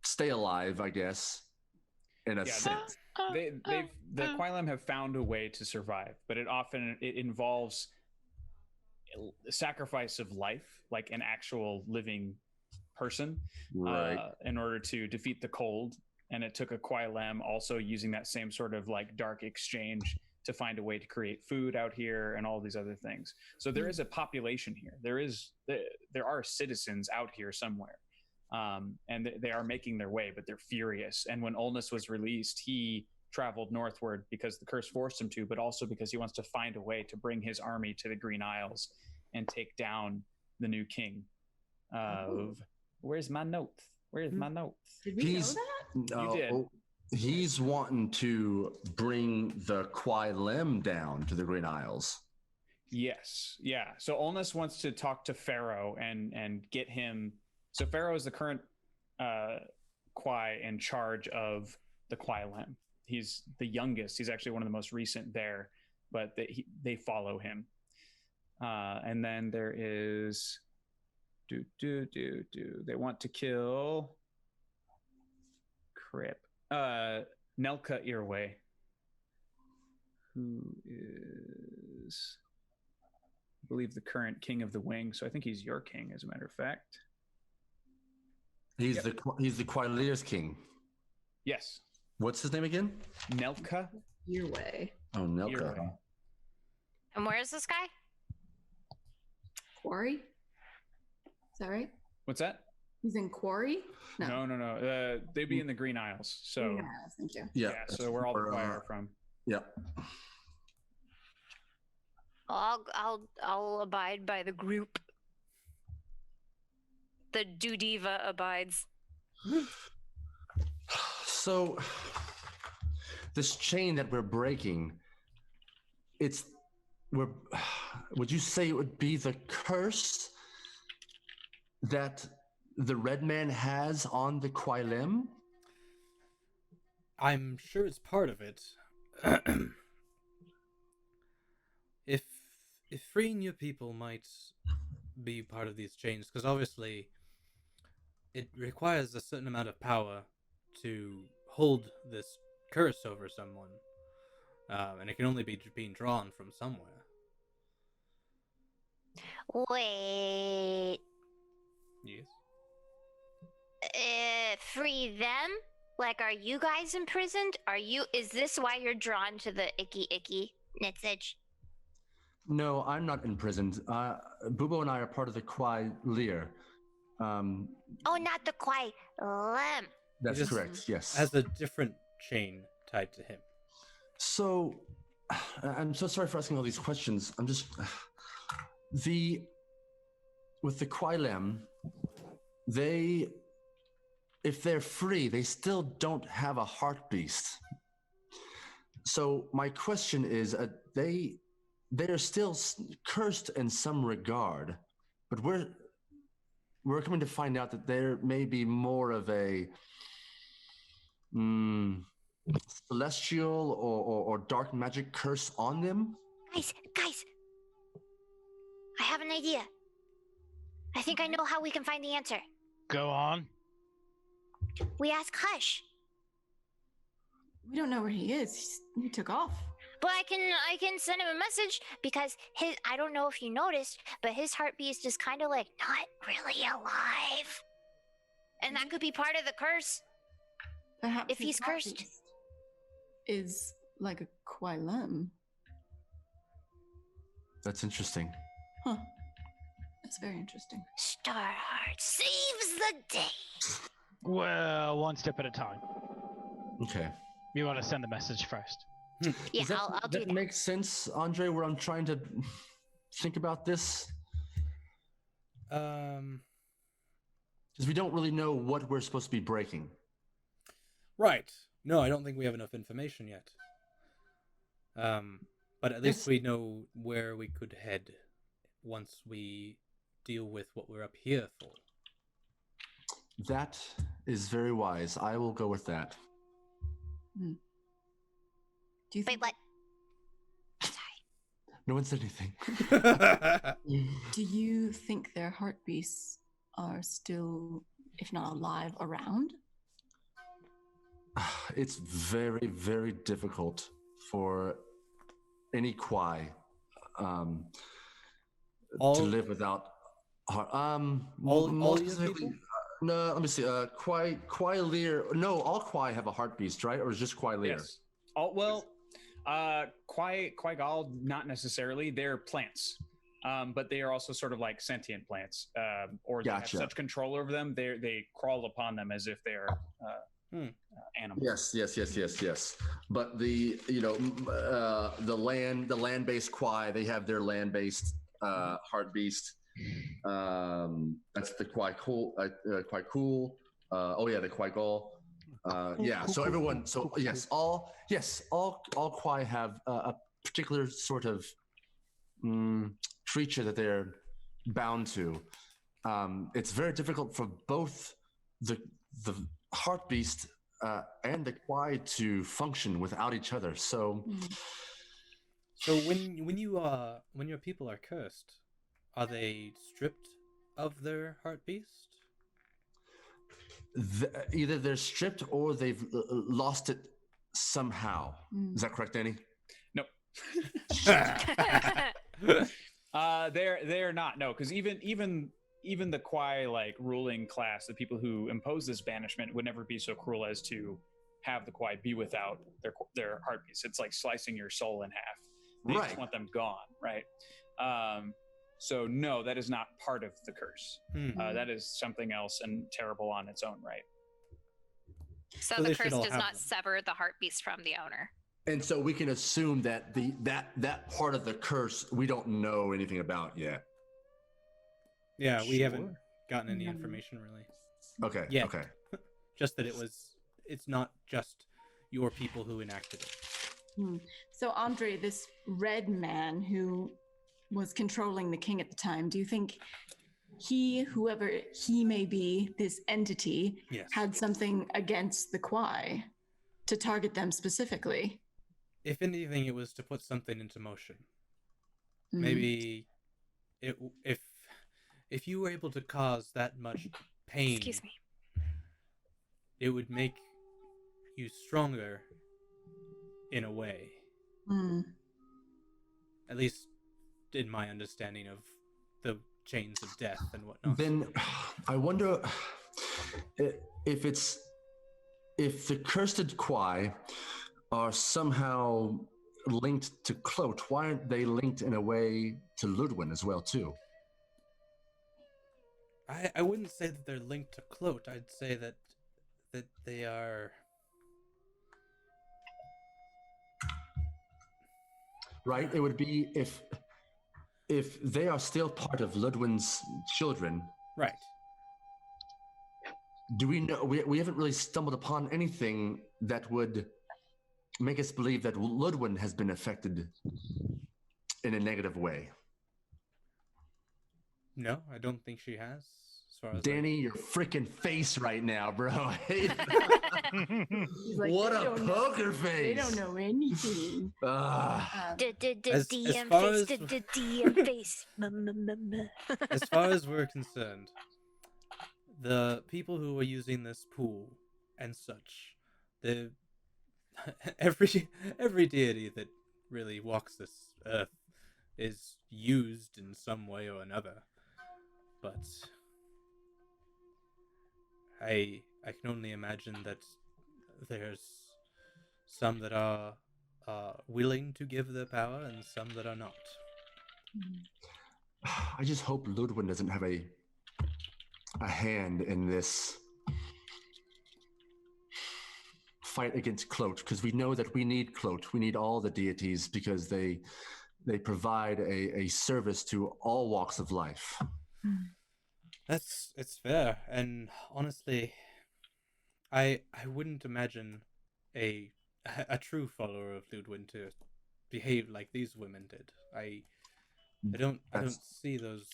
stay alive, I guess. in a Yeah, sense. The Quilem have found a way to survive, but it involves sacrifice of life, like an actual living person, Right. in order to defeat the cold. And it took a Quilem also using that same sort of like dark exchange to find a way to create food out here and all these other things. So there is a population here. There are citizens out here somewhere. And they are making their way, but they're furious. And when Olnus was released, he traveled northward because the curse forced him to, but also because he wants to find a way to bring his army to the Green Isles and take down the new king of... Where's my notes? Where's my notes? Did we know that? You did. He's wanting to bring the Quilem down to the Green Isles. Yes. Yeah. So Olnus wants to talk to Pharaoh and get him. So Pharaoh is the current Quai in charge of the Quilem. He's the youngest. He's actually one of the most recent there, but they follow him. And then there is they want to kill Nelka Earway, who is, I believe, the current king of the wing. So I think he's your king, as a matter of fact. He's the Quailier's king. Yes. What's his name again? Nelka. Your way. Oh, Nelka. Earway. And where is this guy? Quarry? Is that right? What's that? He's in Quarry? No. They'd be in the Green Isles. So Yeah, thank you. Yeah. so where all the Quai are from. Yeah. I'll abide by the group. The Dudiva abides. So this chain that we're breaking, would you say it would be the curse that the red man has on the Quilem? I'm sure it's part of it. if freeing your people might be part of these chains, because obviously it requires a certain amount of power to hold this curse over someone, and it can only be being drawn from somewhere. Wait. Yes. Free them? Like, are you guys imprisoned? Is this why you're drawn to the icky Nitsage? No, I'm not imprisoned. Bubo and I are part of the Quailier. Oh, not the Quai Lem. That's correct, yes. Has a different chain tied to him. So, I'm so sorry for asking all these questions. I'm just... With the Quilem, if they're free, they still don't have a heart beast. So my question is, they are still cursed in some regard, but we're coming to find out that there may be more of a celestial or dark magic curse on them. Guys, I have an idea. I think I know how we can find the answer. Go on. We ask Hush. We don't know where he is. He took off. But I can send him a message because I don't know if you noticed, but his heart beast is kind of like not really alive. And that could be part of the curse. Perhaps if he's cursed. Is like a Quilem. That's interesting. Huh. That's very interesting. Starheart saves the day. Well, one step at a time. Okay. You want to send the message first. Yeah, I'll do that. That makes sense, Andre, where I'm trying to think about this? Because we don't really know what we're supposed to be breaking. Right. No, I don't think we have enough information yet. But at least we know where we could head once we deal with what we're up here for. That is very wise. I will go with that. Do you think? Wait, what? Sorry. No one said anything. Do you think their heart beasts are still, if not alive, around? It's very, very difficult for any Kwai to live without. All Most your specifically, people? no. Let me see. Kwai Lear. No, all Kwai have a heart beast, right? Or is just Kwai Lear? Yes. Kwai Gal, not necessarily. They're plants. But they are also sort of like sentient plants, or they have such control over them. They crawl upon them as if they're animals. Yes. But the land-based Kwai, they have their land-based heart beast. That's the Kwai cool. Quite cool. The Kwai Gal. So everyone. So yes, all Kwai have a particular sort of creature that they're bound to. It's very difficult for both the heart beast and the Kwai to function without each other. So when your people are cursed, are they stripped of their heart beast? Either they're stripped or they've lost it somehow. Is that correct, Danny? Nope. They're not, no, because even the Kwai like ruling class, the people who impose this banishment would never be so cruel as to have the Kwai be without their heart piece. It's like slicing your soul in half. They just want them gone, right? So no, that is not part of the curse. That is something else and terrible on its own right. So the curse does not sever the heart beast from the owner. And so we can assume that that part of the curse we don't know anything about yet. Yeah, we haven't gotten any information really. Okay. Yet. Okay. Just that it's not just your people who enacted it. So Andre, this red man who was controlling the king at the time, do you think whoever he may be, this entity, had something against the Kwai to target them specifically? If anything, it was to put something into motion. Maybe if you were able to cause that much pain, excuse me, it would make you stronger in a way. At least in my understanding of the chains of death and whatnot. Then I wonder if the cursed Kwai are somehow linked to Clote. Why aren't they linked in a way to Ludwin as well too? I wouldn't say that they're linked to Clote. I'd say that they are. Right. It would be if they are still part of Ludwin's children. Right. Do we know? We haven't really stumbled upon anything that would make us believe that Ludwin has been affected in a negative way. No, I don't think she has. As far as Danny, your freaking face right now, bro. Like, what a poker face. They don't know anything. DM face, DM face. As far as we're concerned, the people who are using this pool and such, every deity that really walks this earth is used in some way or another. But I can only imagine that there's some that are willing to give their power and some that are not. I just hope Ludwin doesn't have a hand in this fight against Clote, because we know that we need Clote. We need all the deities because they provide a service to all walks of life. It's fair, and honestly, I wouldn't imagine a true follower of Ludwin to behave like these women did. I don't see those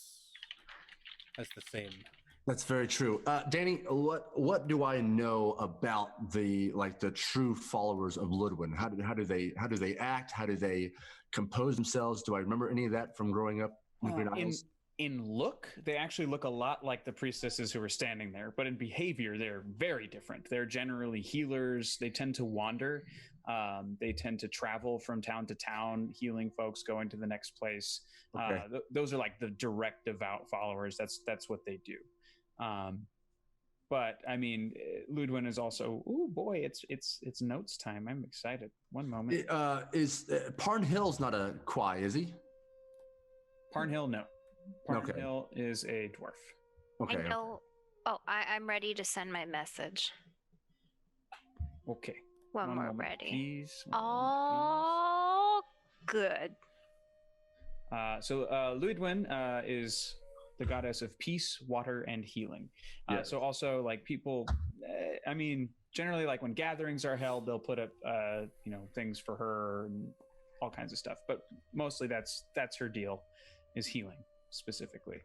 as the same. That's very true. Danny, what do I know about the true followers of Ludwin? How do they act? How do they compose themselves? Do I remember any of that from growing up in Green Isles? in look, they actually look a lot like the priestesses who are standing there, but in behavior, they're very different. They're generally healers. They tend to wander. They tend to travel from town to town, healing folks, going to the next place. Okay. Those are like the direct devout followers. That's what they do. But I mean, Ludwin is also. Oh boy, it's notes time. I'm excited. One moment. Is Parn Hill's not a Quai, is he? Parnhill, no. Parnhill Okay. is a dwarf. Okay. I know. Oh, I'm ready to send my message. Okay. When One we're moment, ready. please. Oh, good. So Ludwin is the goddess of peace, water, and healing. Yes. So also like people, I mean, generally like when gatherings are held, they'll put up, things for her and all kinds of stuff. But mostly that's her deal, is healing specifically.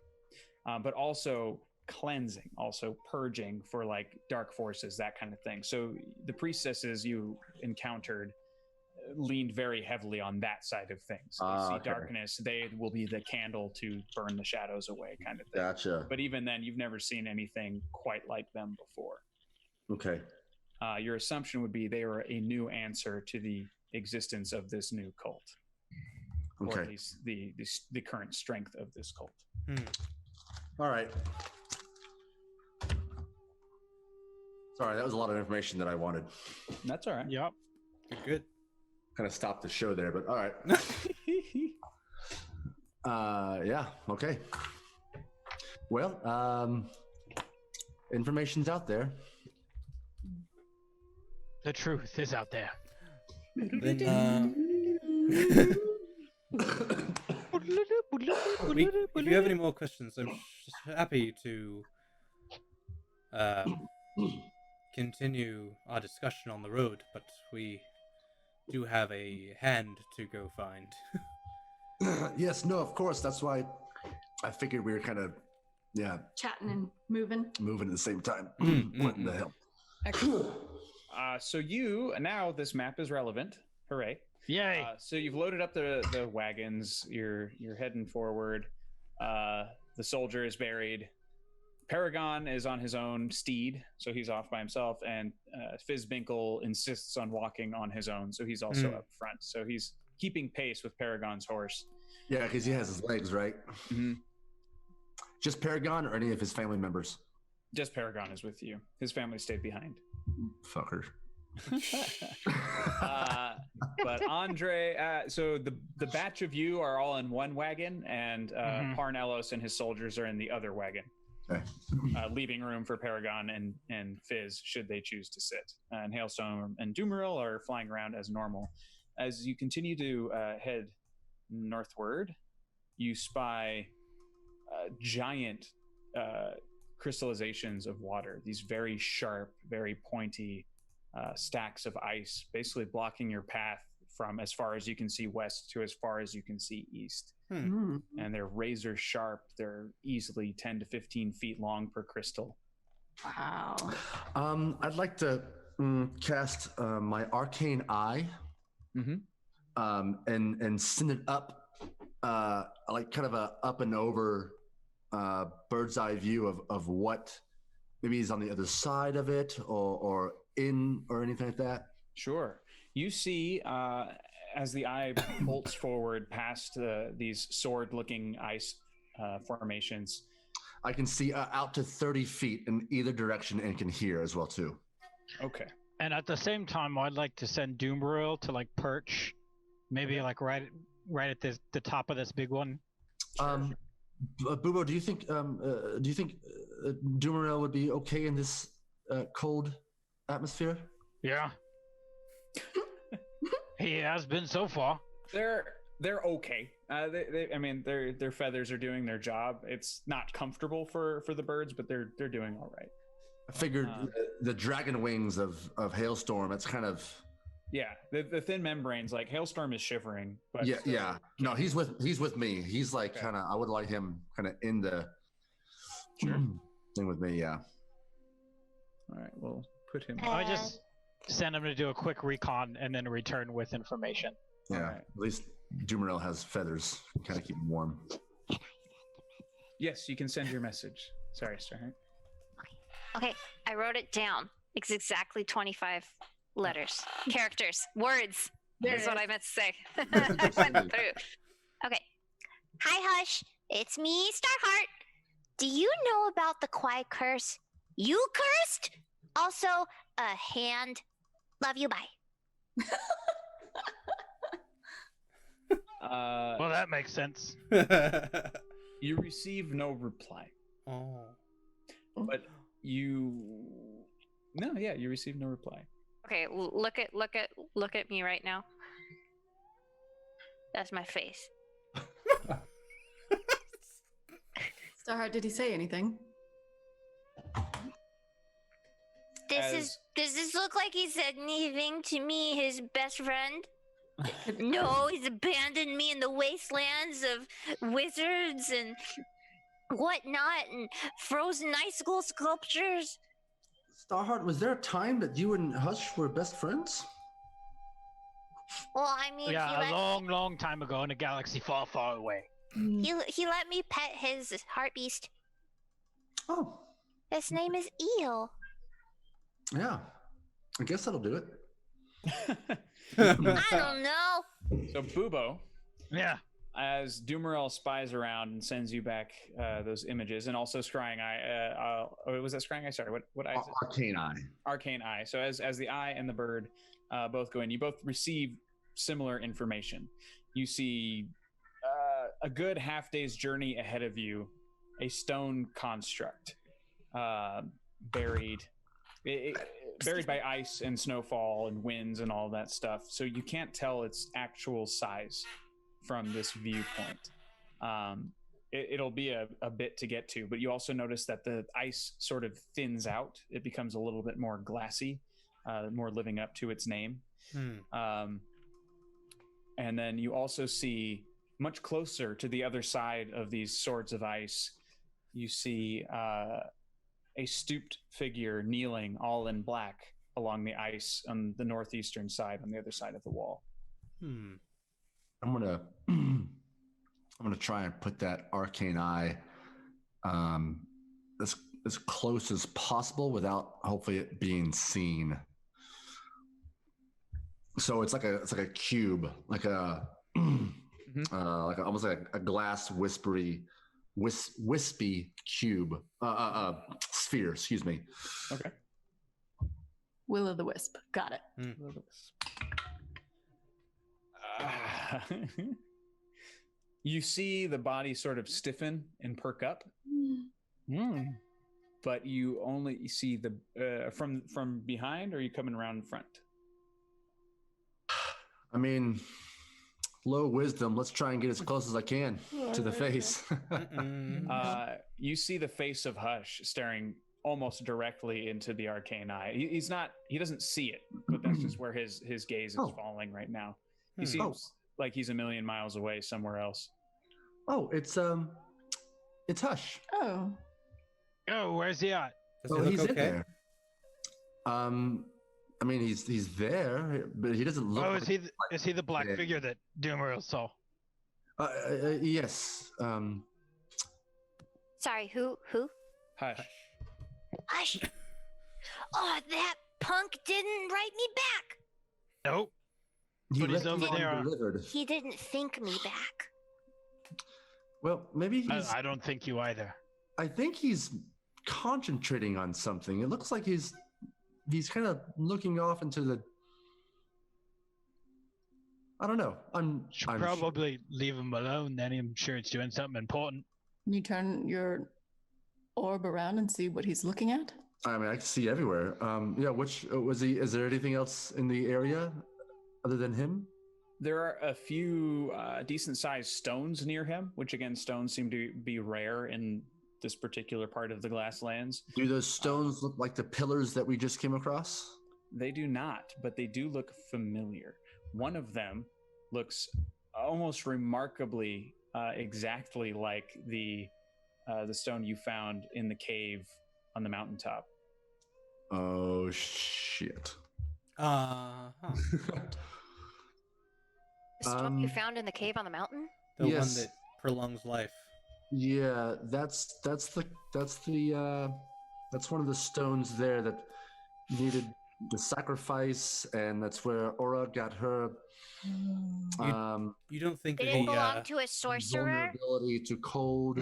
But also cleansing, also purging for like dark forces, that kind of thing. So the priestesses you encountered leaned very heavily on that side of things. They see darkness, they will be the candle to burn the shadows away, kind of thing. Gotcha. But even then, you've never seen anything quite like them before. Okay. Your assumption would be they are a new answer to the existence of this new cult. Okay. Or at least the current strength of this cult. All right. Sorry, that was a lot of information that I wanted. That's all right. Yep. Good. Kind of stopped the show there, but all right. Yeah. Okay. Well, information's out there. The truth is out there. Then, if you have any more questions, I'm happy to continue our discussion on the road, but we do have a hand to go find. Yes, no, of course. That's why I figured we were kind of, Chatting and moving. moving at the same time. What in the hell? Excellent. So now this map is relevant. Hooray. Yay. So you've loaded up the wagons. You're heading forward. The soldier is buried. Paragon is on his own steed, so he's off by himself, and Fizzbinkle insists on walking on his own, so he's also up front. So he's keeping pace with Paragon's horse. Yeah, because he has his legs, right? Mm-hmm. Just Paragon or any of his family members? Just Paragon is with you. His family stayed behind. Fucker. But Andre, so the batch of you are all in one wagon, and Parnellos and his soldiers are in the other wagon. Okay. Leaving room for Paragon and Fizz should they choose to sit. And Hailstorm and Doomeril are flying around as normal. As you continue to head northward, you spy giant crystallizations of water. These very sharp, very pointy stacks of ice, basically blocking your path from as far as you can see west to as far as you can see east. And they're razor sharp. They're easily 10 to 15 feet long per crystal. Wow. I'd like to cast my arcane eye and send it up, like kind of a up and over bird's eye view of what maybe is on the other side of it or in or anything like that. Sure. You see, as the eye bolts forward past these sword-looking ice formations, I can see out to 30 feet in either direction and can hear as well too. Okay. And at the same time, I'd like to send Doombrill to like perch, maybe like right at the top of this big one. Bubo, do you think Doomeril would be okay in this cold atmosphere? Yeah. He has been so far. They're okay. I mean, their feathers are doing their job. It's not comfortable for the birds, but they're doing all right. I figured the dragon wings of Hailstorm. It's kind of the thin membranes. Like Hailstorm is shivering. But yeah. No, he's with me. He's like kind of. I would like him kind of in the thing with me. Yeah. All right. We'll put him. I just send him to do a quick recon and then return with information. Yeah. Right. At least Doomeril has feathers. Kind of keep him warm. Yes, you can send your message. Sorry, Starheart. Okay, I wrote it down. It's exactly 25 letters, characters, words. That's what I meant to say. I went through. Okay. Hi, Hush. It's me, Starheart. Do you know about the quiet curse? You cursed? Also, a hand. Love you, bye. Well, that makes sense. You receive no reply. Oh. But you receive no reply. Okay, look at me right now. That's my face. Starheart, did he say anything? Does this look like he said anything to me, his best friend? No, he's abandoned me in the wastelands of wizards and whatnot and frozen icicle sculptures. Starheart, was there a time that you and Hush were best friends? Well, I mean, Yeah, a long time ago in a galaxy far, far away. he let me pet his heart beast. Oh, His name is Eel. yeah. I guess that'll do it. I don't know. So Bubo, Yeah. as Dumarel spies around and sends you back those images, and also Scrying Eye. Was that Scrying Eye? Sorry, what eye is it? Arcane Eye. Arcane Eye. So as the eye and the bird both go in, you both receive similar information. You see a good half day's journey ahead of you, a stone construct buried by ice and snowfall and winds and all that stuff. So you can't tell its actual size from this viewpoint. It'll be a bit to get to, but you also notice that the ice sort of thins out. It becomes a little bit more glassy, more living up to its name. And then you also see much closer to the other side of these swords of ice, you see a stooped figure kneeling all in black along the ice on the northeastern side, on the other side of the wall. I'm gonna try and put that arcane eye as close as possible without hopefully it being seen. So it's like a cube, like a almost like a glass wispy cube, sphere. Excuse me. Okay. Will o' the Wisp. Got it. You see the body sort of stiffen and perk up, but you only see the from behind. Or are you coming around in front? I mean, low wisdom. Let's try and get as close as I can to the face. You see the face of Hush staring almost directly into the arcane eye. He doesn't see it, but that's just where his gaze is falling right now. He seems like he's a million miles away somewhere else. Oh, it's Hush. Oh, Where's he at? He's in there. I mean, he's there, but he doesn't look. Oh, is he the black figure that Doomer saw? Yes. Sorry, who? Hush. Hush. Oh, that punk didn't write me back. Nope. But he's over there. He didn't think me back. Well, maybe he's. I don't think you either. I think he's concentrating on something. It looks like he's kind of looking off into the. I don't know. I'm probably leave him alone. Then I'm sure it's doing something important. Can you turn your orb around and see what he's looking at? I mean, I can see everywhere. Yeah. Which was he? Is there anything else in the area other than him? There are a few decent-sized stones near him, which again, stones seem to be rare in this particular part of the Glasslands. Do those stones look like the pillars that we just came across? They do not, but they do look familiar. One of them looks almost remarkably exactly like the stone you found in the cave on the mountaintop. Oh shit! The stone you found in the cave on the mountain? The one that prolongs life. Yeah, that's one of the stones there that needed the sacrifice, and that's where Aura got her You don't think Did that it he belong to a sorcerer? vulnerability to cold.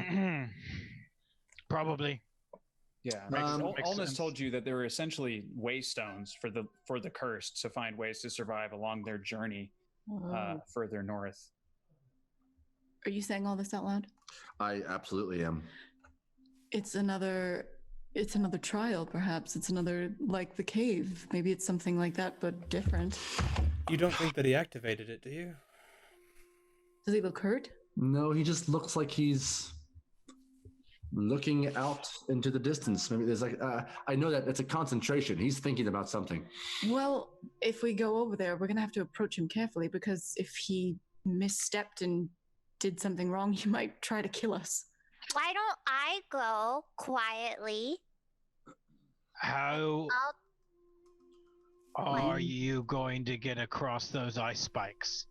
Probably. Yeah, Makes Ulnus sense. told you that they were essentially waystones for the cursed to find ways to survive along their journey further north. Are you saying all this out loud? I absolutely am. It's another trial, perhaps. It's another, like the cave. Maybe it's something like that, but different. You don't think that he activated it, do you? Does he look hurt? No, he just looks like he's looking out into the distance. Maybe there's like I know that it's a concentration. He's thinking about something. Well, if we go over there, we're gonna have to approach him carefully, because if he misstepped and did something wrong, he might try to kill us. Why don't I go quietly? How are you going to get across those ice spikes?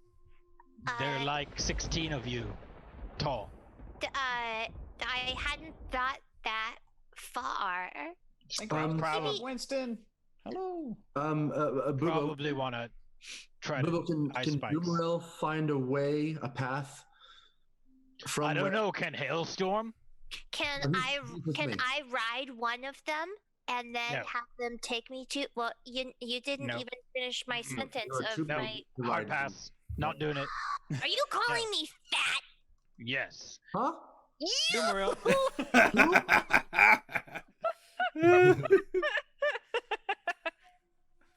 They're like 16 of you tall. I hadn't thought that far. Winston. Hello. Bubo, Probably want to try Bubo, to ice can spikes. Dumarel find a way, a path? From I don't know. Can Hailstorm? Can I ride one of them and then have them take me to? Well, you didn't even finish my sentence of my hard pass. Not doing it. Are you calling me fat? Yes. Huh? Dumarel.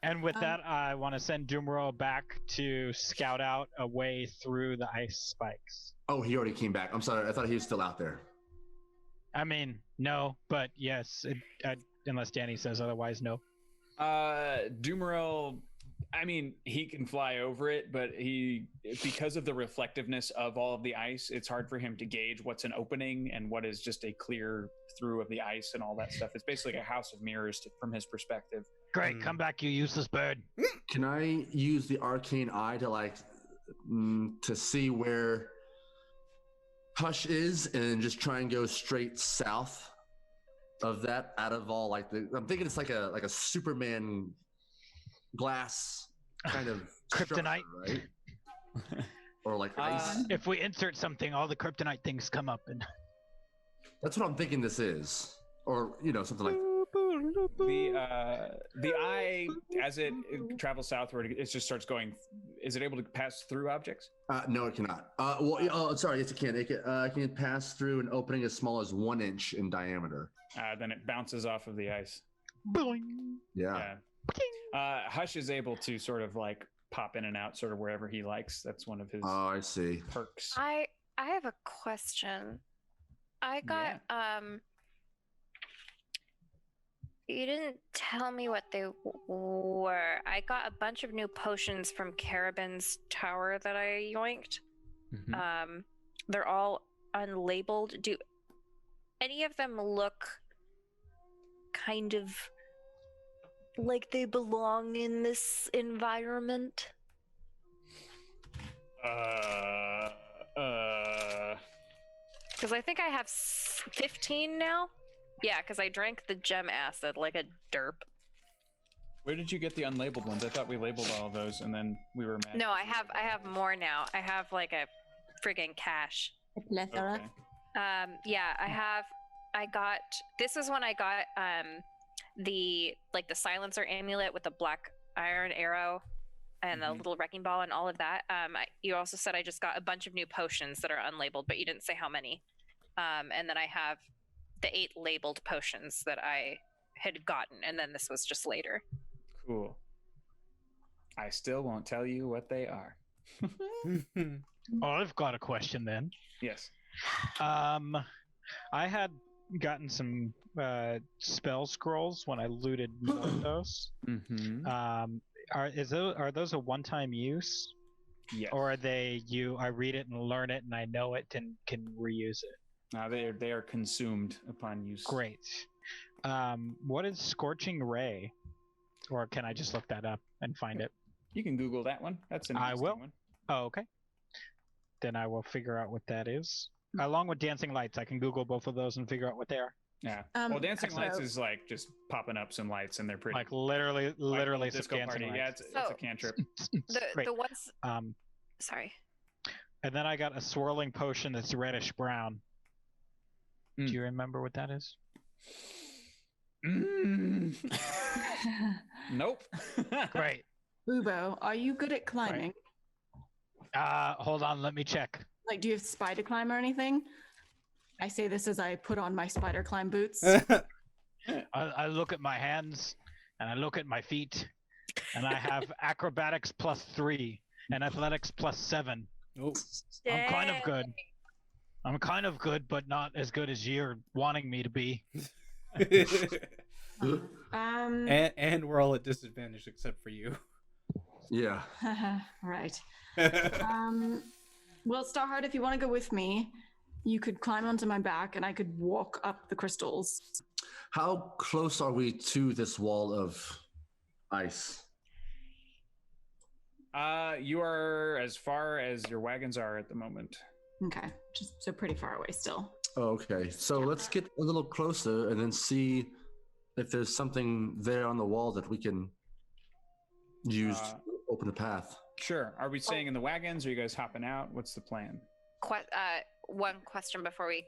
And with that, I want to send Dumarel back to scout out a way through the ice spikes. Oh, he already came back. I'm sorry. I thought he was still out there. I mean, no, but yes, unless Danny says otherwise, no. Dumarel, I mean, he can fly over it, but because of the reflectiveness of all of the ice, it's hard for him to gauge what's an opening and what is just a clear through of the ice and all that stuff. It's basically like a house of mirrors from his perspective. Great, come back, you useless bird. Can I use the arcane eye to to see where Hush is, and just try and go straight south of that? Out of all I'm thinking it's like a Superman glass kind of kryptonite, right? Or like ice. If we insert something, all the kryptonite things come up, and that's what I'm thinking this is, or something like. The eye, as it travels southward, it just starts going. Is it able to pass through objects? No, it cannot. Sorry, yes, it can. It can pass through an opening as small as 1 inch in diameter. Then it bounces off of the ice. Yeah. Hush is able to sort of pop in and out sort of wherever he likes. That's one of his I see. perks. I have a question. I got you didn't tell me what they were. I got a bunch of new potions from Carabin's tower that I yoinked. Mm-hmm. They're all unlabeled. Do any of them look kind of like they belong in this environment? Because I think I have 15 now. Yeah, because I drank the gem acid like a derp. Where did you get the unlabeled ones? I thought we labeled all of those and then we were mad. No, I have more now. I have like a friggin' cache. A plethora. Okay. Yeah, I got this is when I got the silencer amulet with the black iron arrow and the little wrecking ball and all of that. You also said I just got a bunch of new potions that are unlabeled, but you didn't say how many. And then I have the 8 labeled potions that I had gotten, and then this was just later. Cool. I still won't tell you what they are. I've got a question then. Yes. I had gotten some spell scrolls when I looted Morthos. Mm-hmm. Are those a one-time use? Yes. Or are they I read it and learn it and I know it and can reuse it? They are consumed upon use. Great. What is Scorching Ray? Or can I just look that up and find it? You can Google that one. That's an interesting one. Oh, okay. Then I will figure out what that is. along with dancing lights, I can Google both of those and figure out what they are. Yeah. Well, dancing so- lights is like just popping up some lights, and they're pretty. Like literally little some disco dancing party. Yeah, lights. it's a cantrip. Great. The ones. Um, Sorry. and then I got a swirling potion that's reddish brown. Do you remember what that is? Nope. Great. Bubo, are you good at climbing? Hold on, let me check. Like, do you have spider climb or anything? I say this as I put on my spider climb boots. I look at my hands and I look at my feet, and I have acrobatics +3 and athletics +7. Oh. I'm kind of good. I'm kind of good, but not as good as you're wanting me to be. and we're all at disadvantage except for you. Yeah. Right. Well, Starheart, if you want to go with me, you could climb onto my back and I could walk up the crystals. How close are we to this wall of ice? You are as far as your wagons are at the moment. Okay, just so pretty far away still. Okay, so let's get a little closer and then see if there's something there on the wall that we can use to open a path. Sure. Are we staying in the wagons? Or are you guys hopping out? What's the plan? One question before we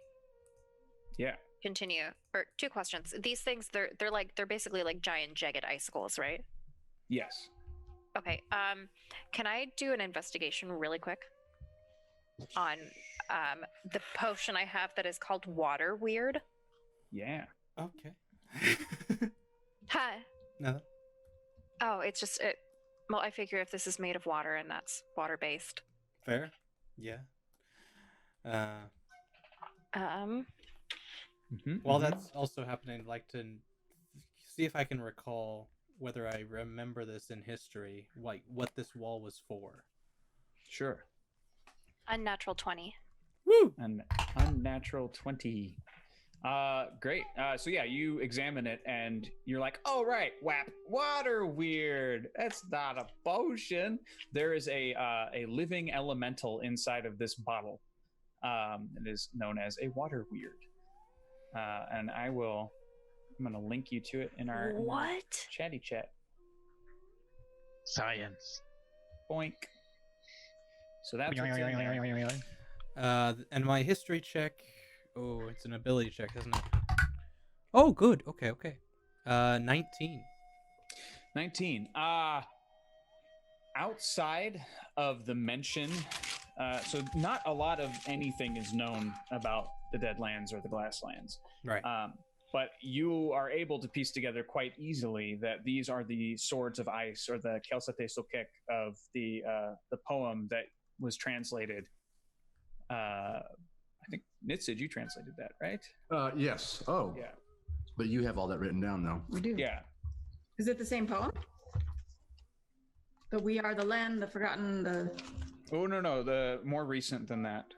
continue, or two questions. These things, they're basically like giant jagged icicles, right? Yes. Okay. Can I do an investigation really quick on the potion I have that is called Water Weird? Yeah. Okay. Hi. No. Oh, it's just it. Well, I figure if this is made of water and that's water based. Fair. Yeah. While that's also happening, I'd like to see if I can recall whether I remember this in history, like what this wall was for. Sure. Unnatural 20. Woo! An unnatural 20. Great. So yeah, you examine it and you're like, oh right, whap, water weird. That's not a potion. There is a living elemental inside of this bottle. It is known as a water weird. And I'm gonna link you to it in our chatty chat. Science. Boink. So that's what's in there. And my history check. Oh, it's an ability check, isn't it? Oh, good. Okay. 19. 19. Outside of the mention, so not a lot of anything is known about the Deadlands or the Glasslands. Right. But you are able to piece together quite easily that these are the Swords of Ice, or the Kelsate Sokek of the poem that was translated. I think Nitsid, you translated that, right? Yes. Oh. Yeah. But you have all that written down now. We do. Yeah. Is it the same poem? The We Are the Land, the Forgotten, the... Oh, no. The more recent than that.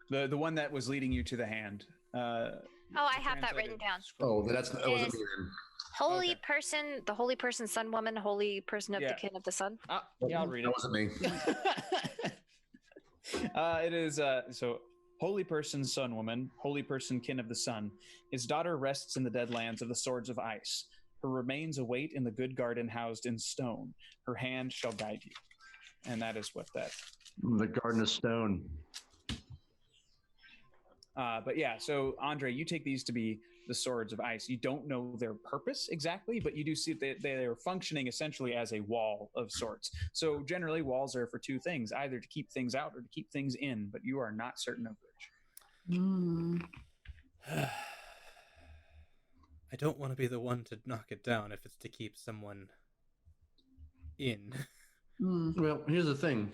The one that was leading you to the hand. I have that written down. Oh, that wasn't me then. Holy person, the holy person, sun woman, holy person of the kin of the sun. Yeah, I'll read it. That wasn't me. It is so holy person, sun woman, holy person, kin of the sun. His daughter rests in the Deadlands of the Swords of Ice. Her remains await in the good garden housed in stone. Her hand shall guide you. And that is what that. The Garden of Stone. But yeah, so Andre, you take these to be the Swords of Ice. You don't know their purpose exactly, but you do see that they are functioning essentially as a wall of sorts. So generally, walls are for two things, either to keep things out or to keep things in, but you are not certain of which. I don't want to be the one to knock it down if it's to keep someone in. Well, here's the thing.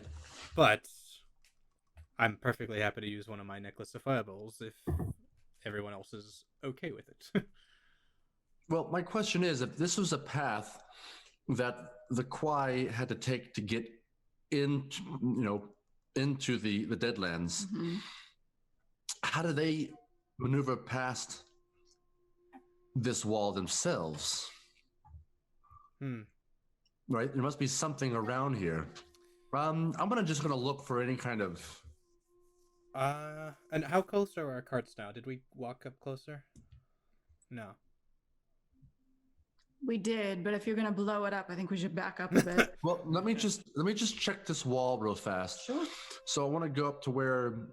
But I'm perfectly happy to use one of my Necklace of Fireballs if everyone else is okay with it. Well, my question is, if this was a path that the Kwai had to take to get into the Deadlands, how do they maneuver past this wall themselves? Right? There must be something around here. I'm just gonna look for any kind of And how close are our carts now? Did we walk up closer? No. We did, but if you're gonna blow it up, I think we should back up a bit. Well, let me just check this wall real fast. Sure. So I want to go up to where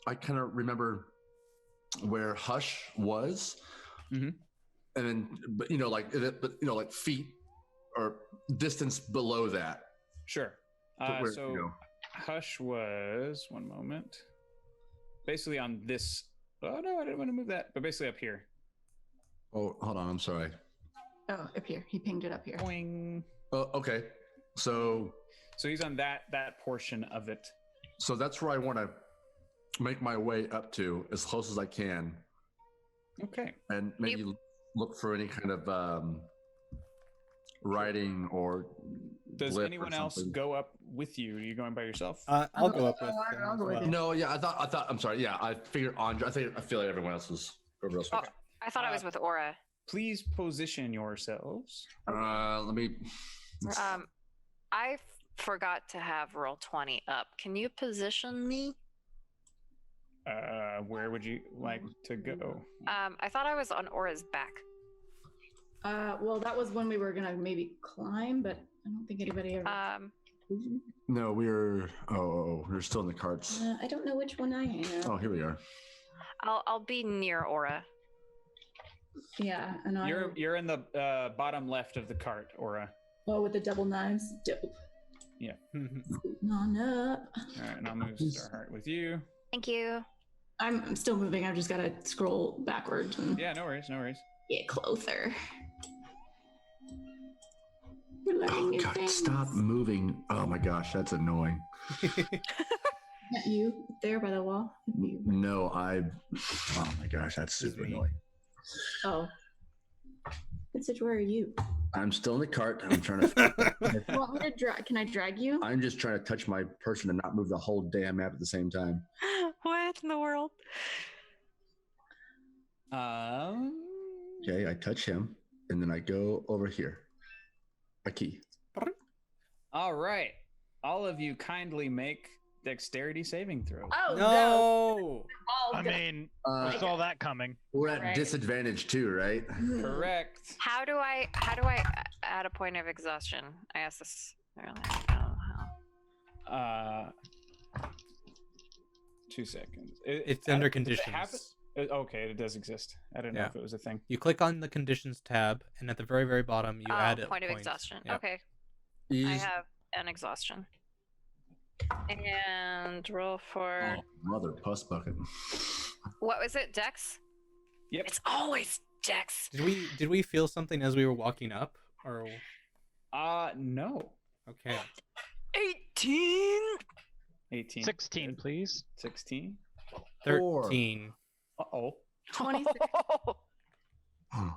I kind of remember where Hush was, Mhm. and then like feet or distance below that. Sure. Where So you go. Hush was 1 moment. Basically on this. Oh no, I didn't want to move that, but basically up here. Oh, hold on. I'm sorry. Oh, up here. He pinged it up here. Boing. Oh, okay. So he's on that portion of it. So that's where I want to make my way up to as close as I can, Okay. and maybe look for any kind of writing or. Does blip or anyone else something. go up with you? Are you going by yourself? I'll go up with I'll him go as with well. you. No, yeah, I thought. I'm sorry. Yeah, I figured Andre. I feel like everyone else was. Everyone else was. Oh, I thought I was with Aura. Please position yourselves. Let me. I forgot to have roll 20 up. Can you position me? Where would you like to go? I thought I was on Aura's back. Well, that was when we were gonna maybe climb, but I don't think anybody ever. No, we're. Oh, we're still in the carts. I don't know which one I am. Oh, here we are. I'll be near Aura. Yeah, and You're in the bottom left of the cart, Aura. Oh, with the double knives, dope. Yeah. Scooting on up. All right, and I'll move Starheart with you. Thank you. I'm still moving. I've just got to scroll backwards and Yeah, no worries, no worries. get closer. We're learning Oh new God! things. Stop moving. Oh my gosh, that's annoying. Not you there by the wall. You. No, I. Oh my gosh, that's super me. annoying. Oh. Message, where are you? I'm still in the cart. I'm trying to. You want me to drag? Can I drag you? I'm just trying to touch my person and not move the whole damn map at the same time. What in the world? Okay, I touch him, and then I go over here. A key. All right. All of you kindly make dexterity saving throws. Oh No. I mean, I saw that coming. We're at Right. disadvantage too, right? Correct. How do I add a point of exhaustion? I asked this earlier. I don't know how. 2 seconds. It's under does it conditions. happen? Okay, it does exist. I didn't know Yeah. if it was a thing. You click on the conditions tab, and at the very, very bottom, you add a point of exhaustion. Yeah. Okay, I Is have an exhaustion. And roll for oh, mother puss bucket. what was it? Dex? Yep. It's always Dex. Did we feel something as we were walking up, or No. okay? 18. 18. 16, please. 16. 13. Uh-oh. 26.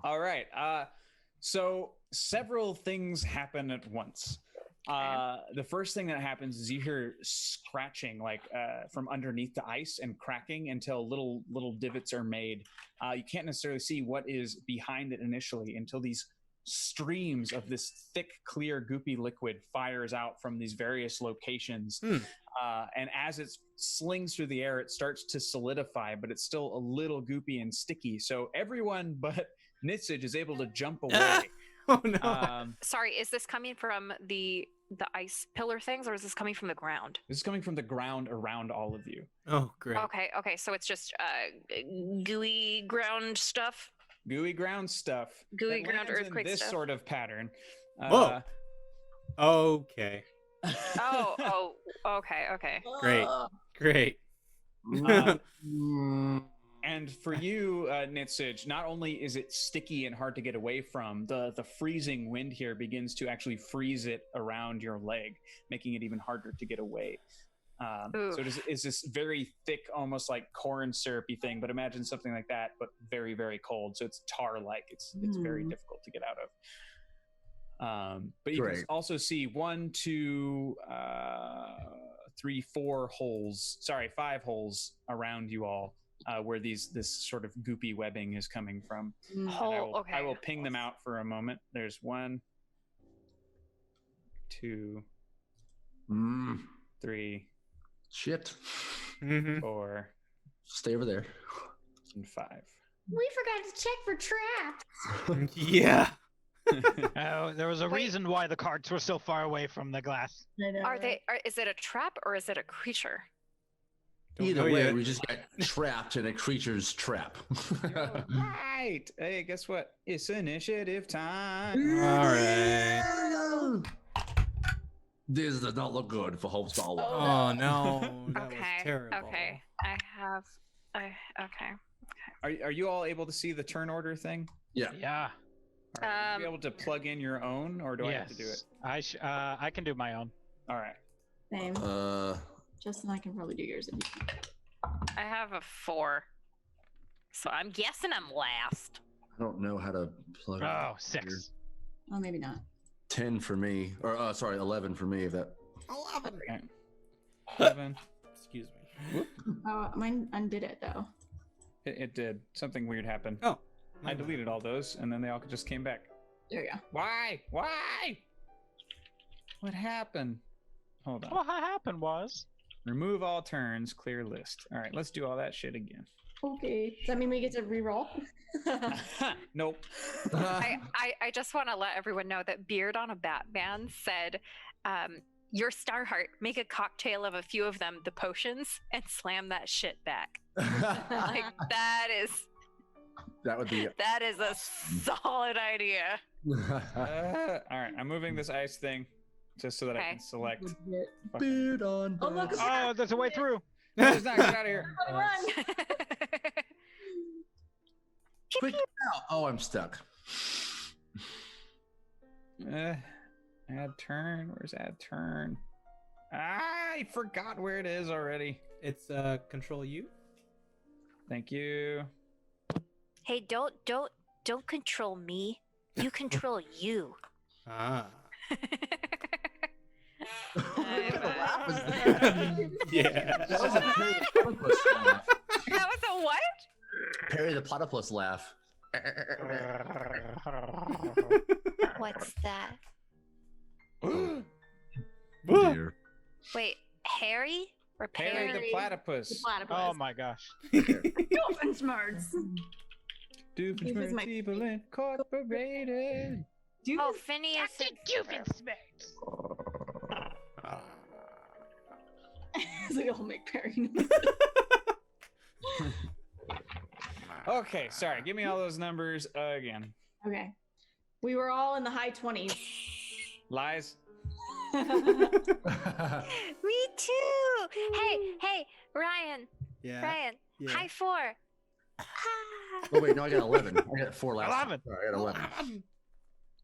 All right. So several things happen at once. The first thing that happens is you hear scratching, like from underneath the ice and cracking until little divots are made. You can't necessarily see what is behind it initially until these streams of this thick, clear, goopy liquid fires out from these various locations. And as it slings through the air, it starts to solidify, but it's still a little goopy and sticky. So everyone but Nitsage is able to jump away. Oh no! Sorry, is this coming from the ice pillar things, or is this coming from the ground? This is coming from the ground around all of you. Oh great! Okay, so it's just gooey ground stuff. Gooey ground stuff. Gooey that ground lands in earthquake this stuff. sort of pattern. Whoa. Okay. Oh, okay. Great. And for you, Nitsage, not only is it sticky and hard to get away from, the freezing wind here begins to actually freeze it around your leg, making it even harder to get away. So it is this very thick, almost like corn syrupy thing, but imagine something like that, but very, very cold. So it's tar-like. It's very difficult to get out of. But you can also see 1, 2, 3, 4 holes. Sorry, 5 holes around you all. Where this sort of goopy webbing is coming from. I will ping them out for a moment. There's 1, 2, 3. Shit. Mhm. 4, Stay over there. and 5. We forgot to check for traps. Yeah. There was a Wait. reason why the carts were so far away from the glass. Is it a trap or is it a creature? Don't Either know way, yet. we just got trapped in a creature's trap. Right. Hey, guess what? It's initiative time. All right. This does not look good for Homestar One. Oh no, that was Okay. terrible. Okay. Okay. Are you all able to see the turn order thing? Yeah. Yeah. All right. Will you be able to plug in your own, or do I have to do it? I can do my own. All right. Same. Justin, I can probably do yours if you can. I have a 4. So I'm guessing I'm last. I don't know how to plug. Oh, 6. Oh, maybe not. 10 for me, or sorry, 11 for me. If that. 11. Okay. 11. Excuse me. Oh, mine undid it though. It did. Something weird happened. Oh, I deleted all those, and then they all just came back. There you go. Why? Why? What happened? Hold on. What happened was Remove all turns, clear list. All right, let's do all that shit again. Okay. Does that mean we get to reroll? Nope. I just want to let everyone know that Beard on a Batman said, your Starheart, make a cocktail of a few of them, the potions, and slam that shit back. Like, that is a solid idea. All right, I'm moving this ice thing just so that I Okay. can select. Beard on. Oh, look, Oh, there's a way through. It's not, get out of here. Run! Quick out. Oh, I'm stuck. Add turn. Where's add turn? I forgot where it is already. It's Control U. Thank you. Hey, don't control me. You control you. Ah. Yeah. That was a Perry the Platypus laugh. That was a what? Perry the Platypus laugh. What's that? Dear. Wait, Harry or Perry Perry? the platypus. Platypus. Oh my gosh. Dolphin smarts. He was my- People Incorporated. Oh, Phineas and So you'll make Perry. Okay, sorry. Give me all those numbers again. Okay. We were all in the high 20s. Lies. Me too. Hey, Ryan. Yeah. Ryan. Yeah. High 4. Oh wait, no, I got 11. I got 4 last. 11. Sorry, I got 11.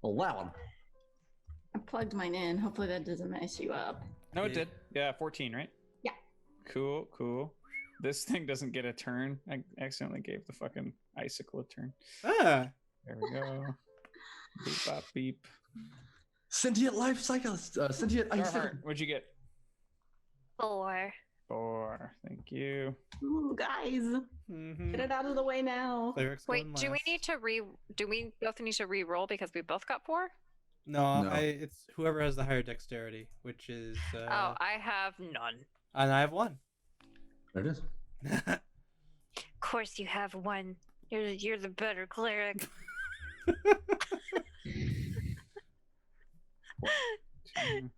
11. I plugged mine in. Hopefully that doesn't mess you up. No, it Yeah. did. Yeah, 14, right? Yeah. Cool. This thing doesn't get a turn. I accidentally gave the fucking icicle a turn. Ah. There we go. Beep, bop, beep. Sentient life cycle. Sentient ice. Starheart, what'd you get? 4. 4. Thank you. Ooh, guys. Mm-hmm. Get it out of the way now. Cleric's Wait, going do we last. need to do we both need to re-roll because we both got 4? No, No. it's whoever has the higher dexterity, which is. Oh, I have none. And I have 1. There it is. Of course you have 1. You're the better cleric. Two.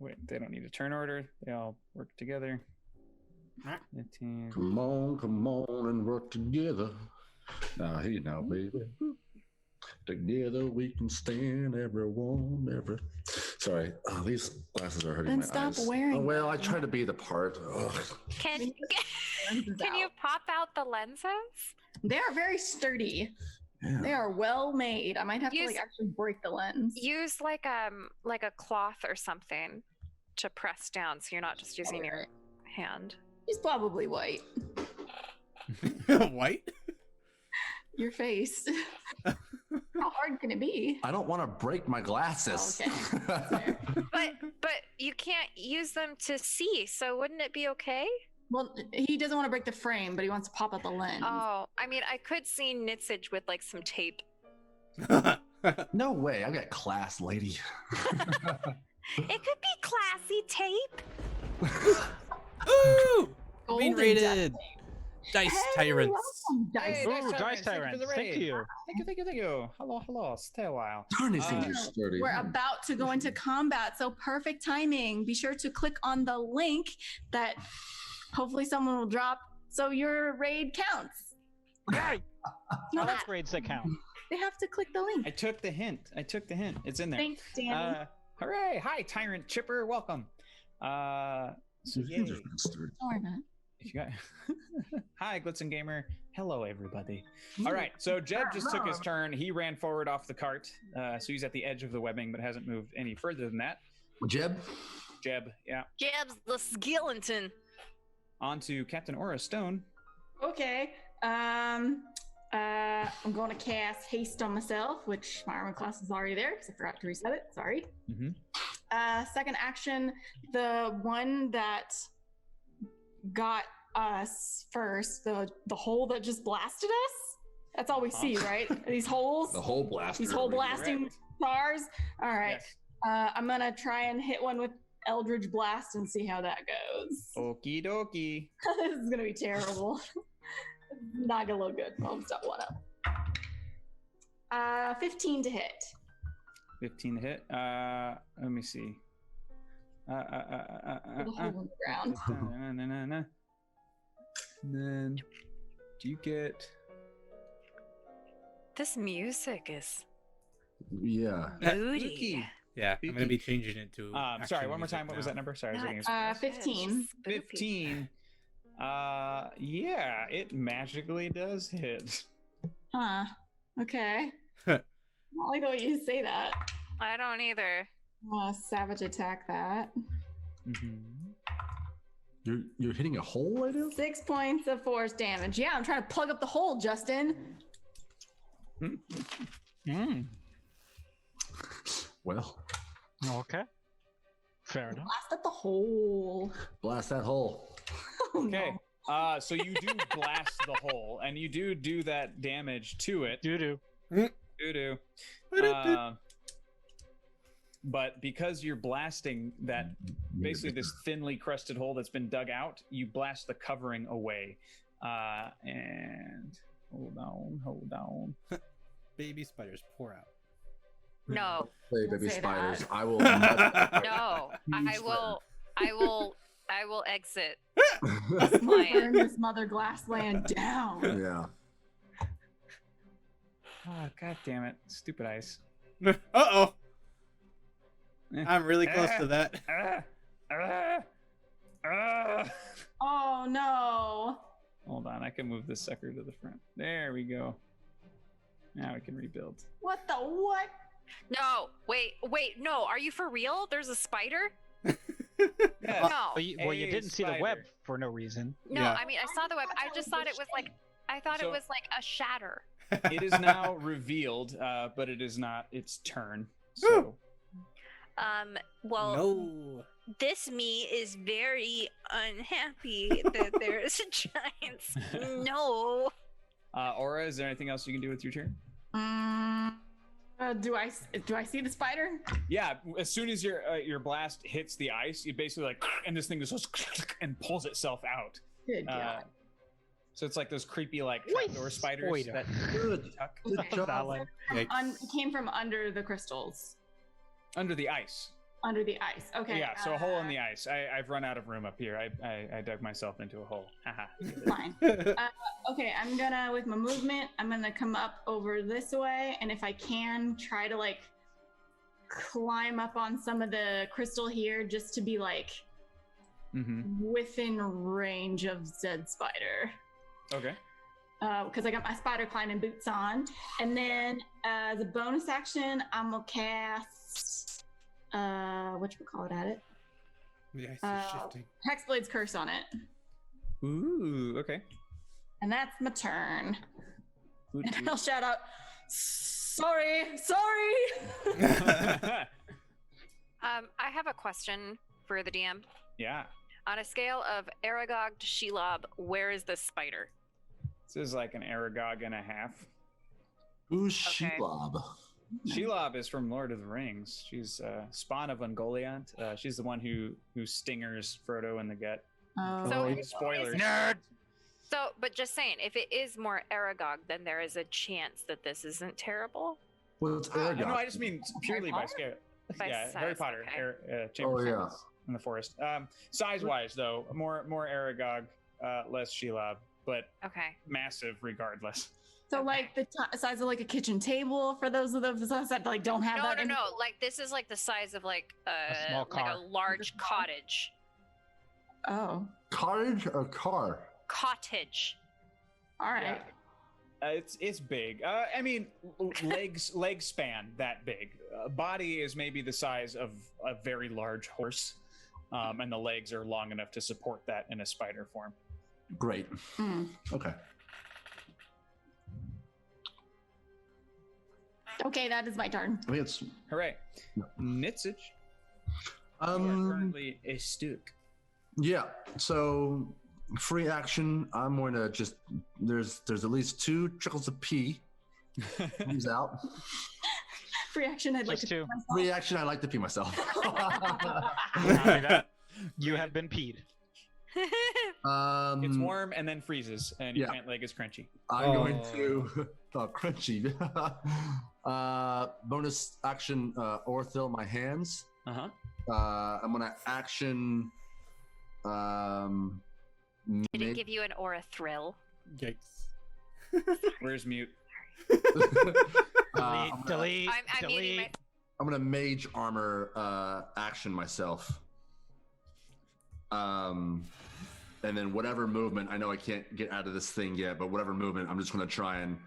Wait, they don't need a turn order. They all work together. 15. Come on, and work together. Now, you know, baby. Together we can stand everyone. Sorry, these glasses are hurting Then my stop eyes. wearing Oh, well, I them. try to be the part. Ugh. Can Lenses can you out. pop out the lenses? They are very sturdy. Yeah. They are well made. I might have to Use- like actually break the lens. Use like a cloth or something to press down, so you're not just using your hand. He's probably white. White? Your face. How hard can it be? I don't want to break my glasses. Oh, okay. That's fair. But you can't use them to see, so wouldn't it be okay? Well, he doesn't want to break the frame, but he wants to pop out the lens. Oh, I mean, I could see Nitsage with like some tape. No way. I got class, lady. It could be classy tape. Ooh! Golden Being rated. Dice Hey, Tyrants. welcome, Dice. Hey, Ooh, Dice Thank you for Tyrants. the Thank raid. you. Thank you. Hello. Stay a while. Darn, these things Uh, are sturdy. We're about to go into combat, so perfect timing. Be sure to click on the link that hopefully someone will drop so your raid counts. Yay! You I have like raids that count. They have to click the I link. took the hint. It's in there. Thanks, Danny. Hooray! Hi, Tyrant Chipper. Welcome. So These things yay. are sturdy. Don't worry about it. If you got Hi, Blitzen Gamer. Hello, everybody. All right, so Jeb just took his turn. He ran forward off the cart, so he's at the edge of the webbing, but hasn't moved any further than that. Jeb? Jeb, yeah. Jeb's the skeleton. On to Captain Aura Stone. Okay. I'm going to cast haste on myself, which my armor class is already there because I forgot to reset it. Sorry. Mhm. Second action, the one that got us first, the hole that just blasted us. That's all we see, right? These holes. The whole blaster. These whole right here. blasting Correct. stars. All right. Yes. I'm gonna try and hit one with Eldritch Blast and see how that goes. Okie dokie. This is gonna be terrible. Not gonna look good. I'll stop one up. 15 to hit. 15 to hit. Let me see. For the hole in the ground. And then do you get This music is Yeah. moody. Yeah, I'm gonna be changing it to. sorry, action one more music time. What was now. that number? Sorry, I was looking at 15. 15. Yeah, it magically does hit. Huh. Okay. Not like the way you say that. I don't either. Savage attack that. You're hitting a hole right now? 6 points of force damage. Yeah, I'm trying to plug up the hole, Justin. Well, Okay. Fair enough. Blast up the hole. blast that hole. Oh, Okay. no. So you do blast the hole, and you do that damage to it. Doo-doo. Doo-doo. But because you're blasting that, basically this thinly crusted hole that's been dug out, you blast the covering away. And hold on. Baby spiders pour out. No, Hey, Don't baby say spiders. that. I will. no. I will exit. Burn this mother glassland down. Yeah. Oh, God damn it. Stupid ice. Uh-oh. Eh. I'm really close to that. Oh no. Hold on, I can move this sucker to the front. There we go. Now we can rebuild. What the what? No, wait, no. Are you for real? There's a spider? Yes. No. Well, you A didn't see the web spider. for no reason. No, Yeah. I mean, I saw the web. I just thought it was like, I thought So- it was like a shatter. It is now revealed, but it is not its turn. So Well, No. this me is very unhappy that there's giants. No. Aura, is there anything else you can do with your turn? Do I see the spider? Yeah, as soon as your blast hits the ice, you basically like, and this thing just goes and pulls itself out. Good God. So it's like those creepy like Wait, trapdoor spiders spoiler. that Good. tuck Good job. Sahlen. Yikes. It came from under the crystals. under the ice. Under the ice. Okay. Yeah, so a hole in the ice. I've run out of room up here. I dug myself into a hole. Haha. Fine. Okay, I'm gonna, with my movement, I'm gonna come up over this way, and if I can, try to like climb up on some of the crystal here just to be like within range of Zed Spider. Okay. Because I got my spider climbing boots on. And then as a bonus action, I'm gonna cast whatchamacallit at it? The ice is shifting. Hexblade's Curse on it. Ooh. Okay. And that's my turn. Ooh, And ooh. I'll shout out, sorry. I have a question for the DM. Yeah. On a scale of Aragog to Shelob, where is this spider? This is like an Aragog and a half. Who's Okay. Shelob? Shelob is from Lord of the Rings. She's spawn of Ungoliant. She's the one who stingers Frodo in the gut. Oh. So- Spoilers. Nerd. So, but just saying, if it is more Aragog, then there is a chance that this isn't terrible. Well, it's No, Aragog. I just mean purely by Potter? scale. By Yeah, size, Harry Potter. okay. Chamber Oh, of yeah. Secrets in the forest. Size-wise, though, more Aragog, less Shelob, but Okay. massive regardless. So like the size of like a kitchen table for those of us that like don't have No, that. no, in- no. Like this is like the size of like small like car. a large cottage. Oh, Cottage or car? Cottage. all right. It's big. I mean, legs span that big. Body is maybe the size of a very large horse, and the legs are long enough to support that in a spider form. Great. Hmm. Okay. Okay, that is my turn. I think it's Hooray! No. Nitsich, you are um currently a Stook. yeah. So free action. I'm going to just there's at least 2 trickles of pee comes out. Free action. I'd like Just to. two. Free action. I like to pee myself. Copy that. You have been peed. It's warm and then freezes, and your Yeah. pant leg is crunchy. I'm going Oh. to crunchy. Bonus action orthil my hands. Uh-huh. I'm gonna action Did it give you an aura thrill? Yikes. Where's mute? Delete. I'm muting my. I'm gonna mage armor action myself. And then whatever movement, I know I can't get out of this thing yet, but whatever movement, I'm just gonna try and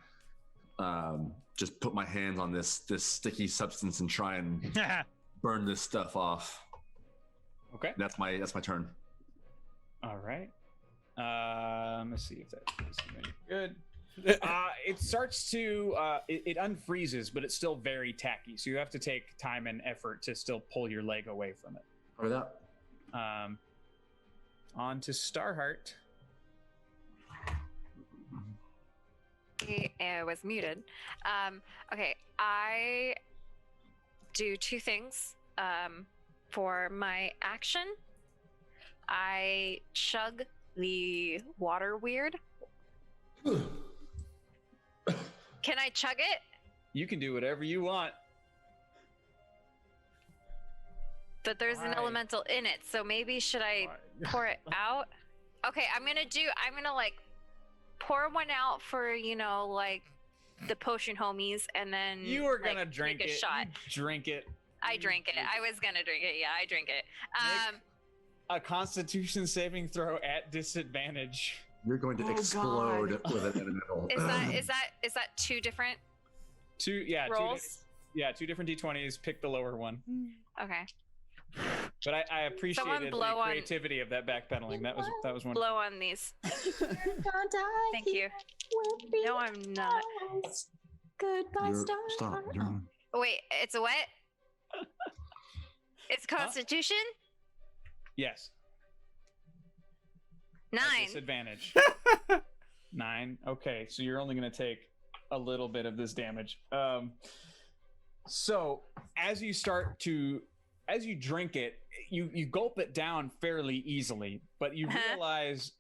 just put my hands on this sticky substance and try and burn this stuff off. Okay. That's my turn. All right. Let's see if that is any good. It starts to it unfreezes, but it's still very tacky. So you have to take time and effort to still pull your leg away from it. Or that. On to Starheart. I was muted. Okay, I do 2 things. For my action, I chug the water weird. Can I chug it? You can do whatever you want. But there's an Why? elemental in it, so maybe should I pour it out? Okay, I'm gonna like pour one out for, like the potion homies, and then You are like, gonna drink take a it. shot. You drink it. I drink it. I was gonna drink it. Yeah, I drink it. Make a Constitution saving throw at disadvantage. You're going to Oh, explode God. with it in the middle. Is that 2 different Two rolls? two different d20s. Pick the lower one. Okay. But I appreciated the blow on- creativity of that backpedaling. That was one. Blow on these. Thank you. No, I'm not. Goodbye, You're- star. Stop. You're- Wait, it's a what? It's Constitution? Yes. At 9. disadvantage. 9. Okay, so you're only going to take a little bit of this damage. So as you drink it, you gulp it down fairly easily, but you realize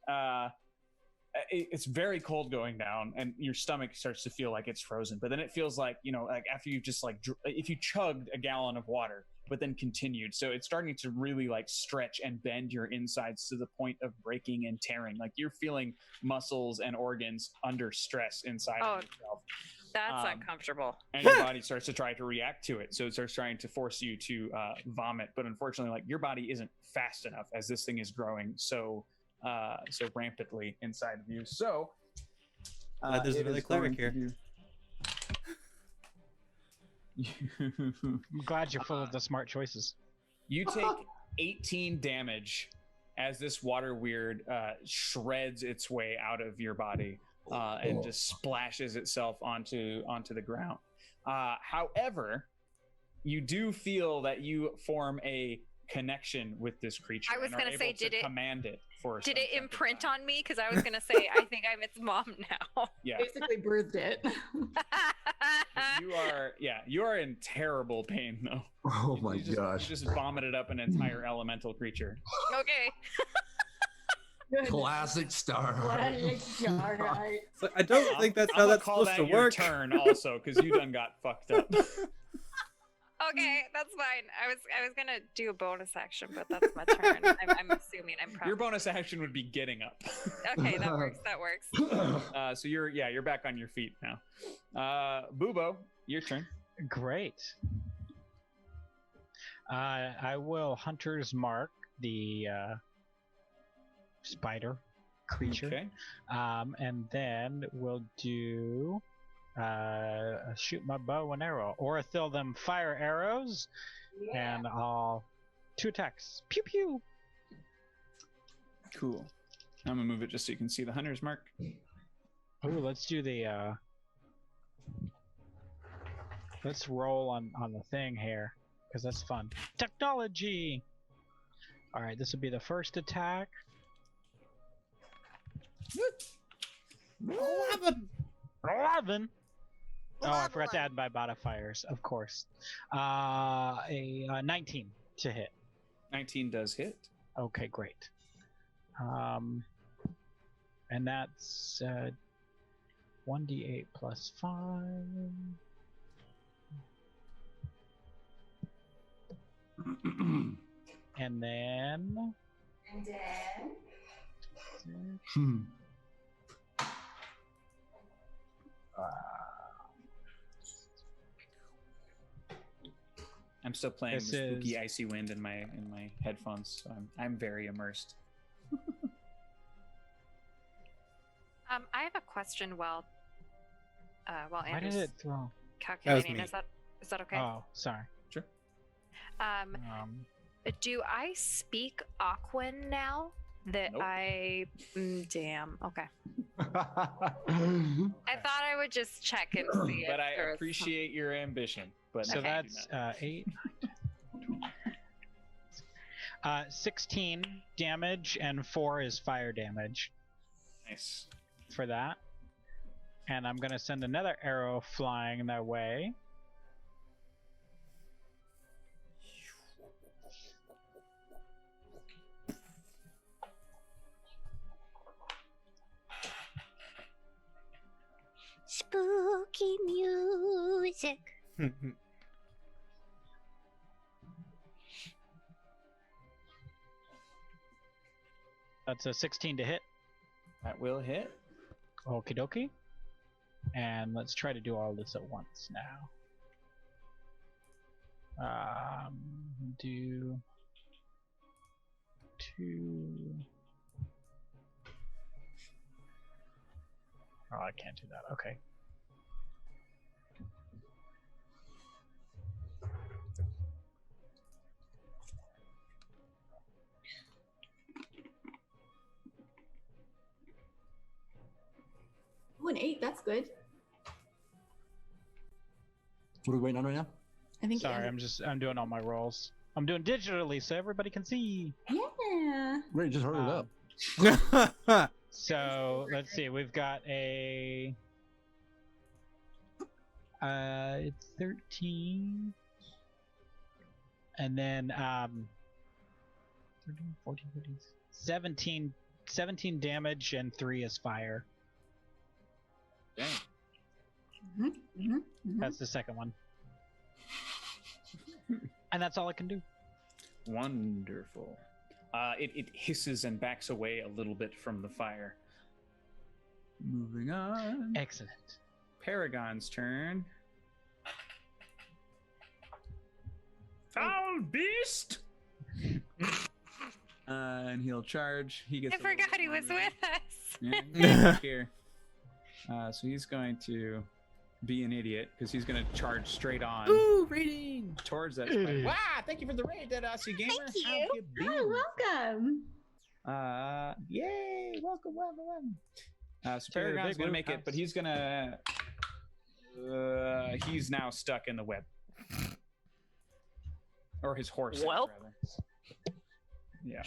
it's very cold going down, and your stomach starts to feel like it's frozen. But then it feels like, like after you've just if you chugged a gallon of water, but then continued. So it's starting to really like stretch and bend your insides to the point of breaking and tearing. Like you're feeling muscles and organs under stress inside of yourself. That's uncomfortable. And your body starts to try to react to it. So it starts trying to force you to vomit. But unfortunately, like your body isn't fast enough as this thing is growing so rampantly inside of you. So There's it another is cleric going here. I'm glad you're full of the smart choices. You take 18 damage as this water weird shreds its way out of your body and just splashes itself onto the ground. However, you do feel that you form a connection with this creature. I was and are gonna say, able to did it- command it for? Did some it second imprint time. on me? Because I was going to say, I think I'm its mom now. Yeah. Basically birthed it. you are in terrible pain though. Oh my gosh. You just vomited up an entire elemental creature. Okay. Classic Star. So I don't think that's how that's supposed to work. Turn also, because you done got fucked up. Okay, that's fine. I was gonna do a bonus action, but that's my turn. I'm assuming I'm probably. Your bonus action would be getting up. Okay, that works. That works. So you're back on your feet now. Bubo, your turn. Great. I will Hunter's Mark the spider creature. Okay. And then we'll do shoot my bow and arrow, or throw them fire arrows, and I'll 2 attacks. Pew pew. Cool. I'm gonna move it just so you can see the Hunter's Mark. Oh, let's do the let's roll on the thing here, because that's fun. Technology. All right, this will be the first attack. 11. Oh, I forgot to add my modifiers, of course. A 19 to hit. 19 does hit. Okay, great. And that's 1d8 plus 5. And then. I'm still playing the spooky icy wind in my headphones, so I'm very immersed. I have a question while Why Andrew's did it throw? calculating. me. Is that okay? Oh, sorry. Sure. Do I speak Aquan now? That Nope. damn. Okay. I thought I would just check and see. But if I there was appreciate your ambition. But So I do that's not. 8. 16 damage, and 4 is fire damage Nice. for that. And I'm going to send another arrow flying their way. spooky music. That's a 16 to hit. That will hit. Okie dokie. And let's try to do all this at once now. Do 2. Oh, I can't do that. Okay. Ooh, an 8. That's good. What are we waiting on right now? I think. Sorry, I'm doing all my rolls. I'm doing digitally so everybody can see. Yeah. Wait, just hurry it up. So let's see. We've got a 13, and then 13, 14, 15, 17 damage, and 3 is fire. Dang. That's the second one. And that's all I can do. Wonderful. It hisses and backs away a little bit from the fire. Moving on. Excellent. Paragon's turn. Foul beast! And he'll charge. He gets. I forgot he was with us. Yeah, here. So he's going to be an idiot because he's going to charge straight on. Ooh, rating! Towards that. Spider. Wow! Thank you for the raid, Dead Aussie Gamer. Thank you. How you been? Oh, welcome. Yay! Welcome. So To the Paragon's big gonna blue make it, but house. he's gonna. He's now stuck in the web. Or his horse. is, Welp. rather. Yeah.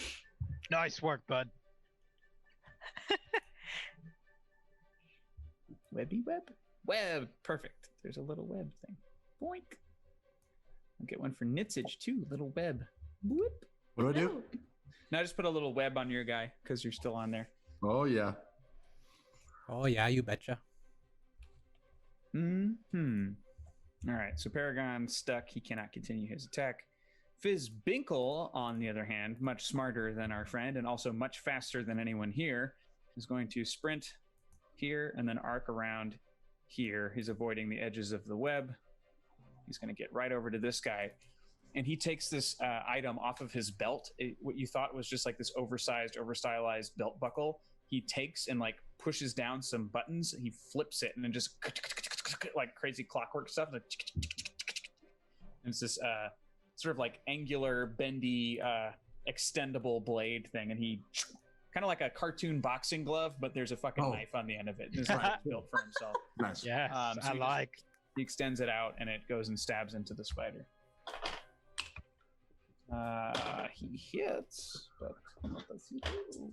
Nice work, bud. Webby web. Web. Perfect. There's a little web thing. Boink. I'll get one for Nitsage too. Little web. Whoop. What do I do? Now just put a little web on your guy because you're still on there. Oh yeah. Oh yeah, you betcha. All right, so Paragon stuck. He cannot continue his attack. Fizzbinkle, on the other hand, much smarter than our friend and also much faster than anyone here, is going to sprint here and then arc around here. He's avoiding the edges of the web. He's going to get right over to this guy. And he takes this item off of his belt. What you thought was just like this oversized, overstylized belt buckle. He takes and like pushes down some buttons. He flips it and then just like crazy clockwork stuff. And it's this sort of like angular, bendy, extendable blade thing. And he kind of like a cartoon boxing glove, but there's a fucking knife on the end of it. This is built for himself. Nice. Yes, So he extends it out and it goes and stabs into the spider. He hits, but what does he do?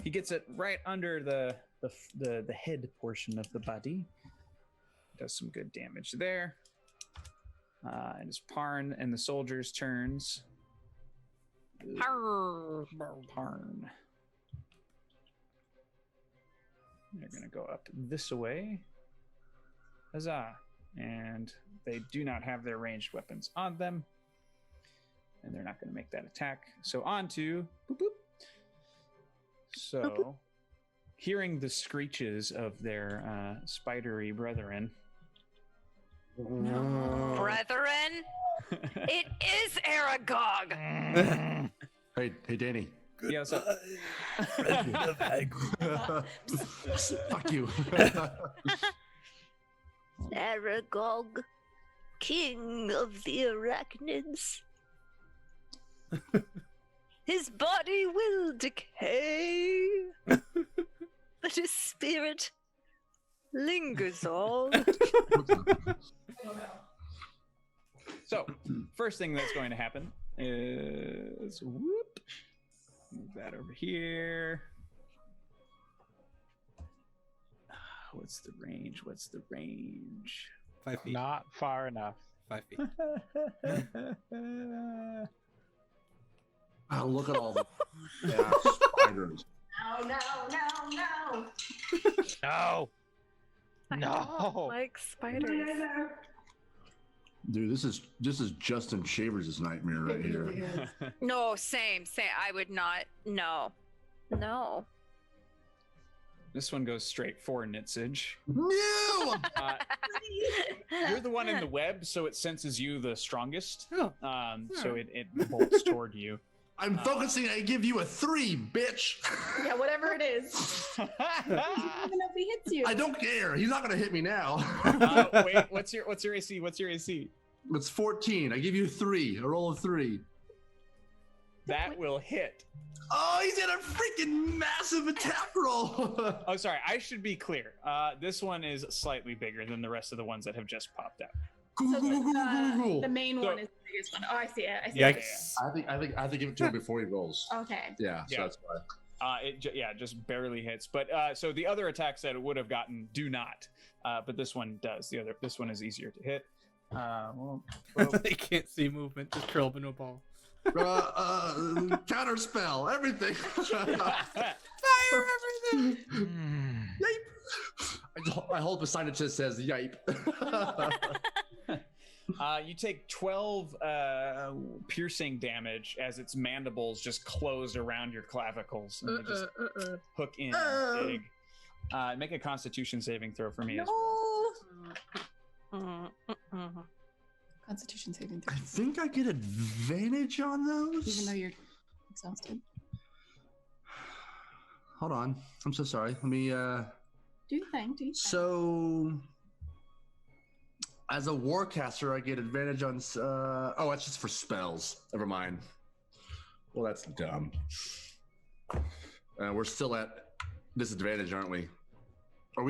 He gets it right under the head portion of the body. Does some good damage there. And it's Parn and the soldiers' turns. Parn. They're gonna go up this way. Huzzah! And they do not have their ranged weapons on them. And they're not going to make that attack. So on to... Boop, boop. So, hearing the screeches of their spidery brethren... Brethren? It is Aragog! Hey, Danny. Yeah, so... Fuck you. Aragog, king of the arachnids. His body will decay, but his spirit lingers on. So, first thing that's going to happen is... Whoop. Move that over here. What's the range? 5 feet. Not far enough. 5 feet. Oh, look at all the spiders. No. No. I don't like spiders. Dude, this is Justin Shavers' nightmare right here. No, same. I would not. No. This one goes straight for Nitsage. No! You're the one in the web, so it senses you the strongest. Oh. So it bolts toward you. I'm focusing. I give you a 3, bitch. Yeah, whatever it is. Even if he hits you. I don't care. He's not gonna hit me now. Wait, what's your AC? What's your AC? It's 14. I give you 3. A roll of 3. That will hit. Oh, he's in a freaking massive attack roll. Oh, sorry. I should be clear. This one is slightly bigger than the rest of the ones that have just popped out. Cool. The main one is the biggest one. Oh, I see it. Yikes. I have to give it to him before he rolls. Okay. Yeah, so Yeah. that's why. It just barely hits. But so the other attacks that it would have gotten do not. But this one does. This one is easier to hit. They can't see movement. Just curl up into a ball. Counter spell, everything. Fire everything. Yipe. I hold beside it just says yipe. You take 12 piercing damage as its mandibles just close around your clavicles and they just hook in big. Make a Constitution saving throw for me as well. Constitution saving I throw. think I get advantage on those. Even though you're exhausted. Hold on. I'm so sorry. Let me Do you think? So as a warcaster, I get advantage on oh, that's just for spells. Never mind. Well, that's dumb. We're still at disadvantage, aren't we?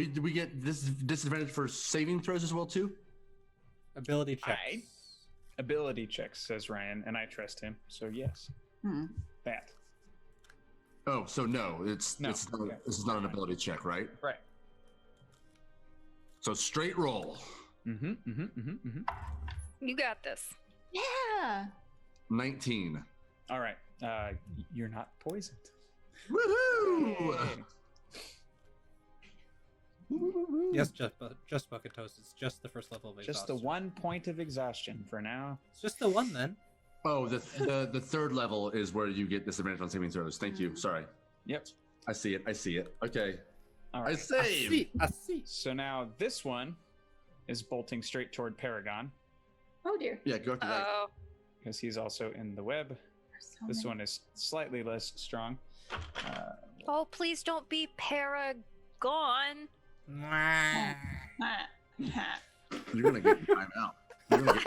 Do we get this disadvantage for saving throws as well too? Ability checks. Ability checks, says Ryan, and I trust him. So yes. That. Oh, so no, No, this is not an ability check, right? Right. So straight roll. You got this. Yeah. 19. All right. You're not poisoned. Woohoo! Yes, just bucket toast. It's just the first level of exhaustion. Just the 1 point of exhaustion for now. It's just the one then. Oh, the third level is where you get disadvantage on saving throws. Thank you. Sorry. Yep. I see it. Okay. All I right. save. I see. So now this one is bolting straight toward Paragon Oh dear. Yeah, go after that. Oh, because he's also in the web. There's so This many. one is slightly less strong. oh, please don't be Paragon. Ah. You're gonna get time out. You're gonna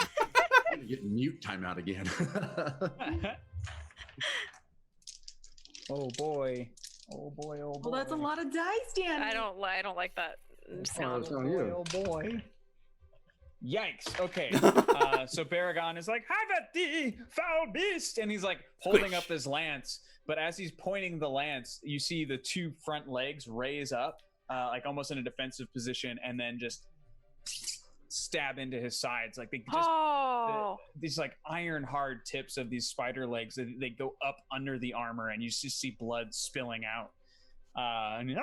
get mute timeout again. Oh boy. Oh boy. Oh boy. Well, that's a lot of dice, Dan. I don't like that sound. it's on you. Oh boy. Yikes. Okay. So Baragon is like, "Have at thee, foul beast!" And he's like holding up his lance. But as he's pointing the lance, you see the two front legs raise up, like almost in a defensive position, and then just stab into his sides. Like they just these like iron hard tips of these spider legs. They go up under the armor, and you just see blood spilling out. And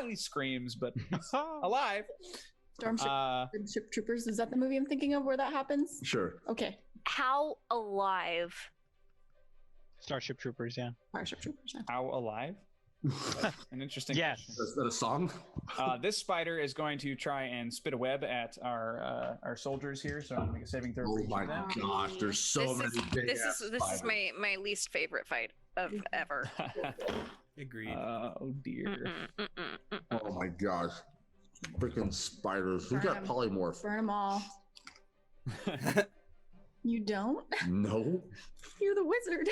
he screams, but he's alive. Starship Troopers. Is that the movie I'm thinking of where that happens? Sure. Okay. How alive? Starship Troopers, yeah. Starship Troopers. Yeah. How alive? That's an interesting Yes. question. Is that a song? This spider is going to try and spit a web at our soldiers here, so I'm gonna make a saving throw. Oh for each my of them. gosh, there's so many big This ass is spiders. my least favorite fight of ever. Agreed. Oh dear. Oh my gosh. Freaking spiders. Who got polymorph? Burn them all. You don't? No. You're the wizard.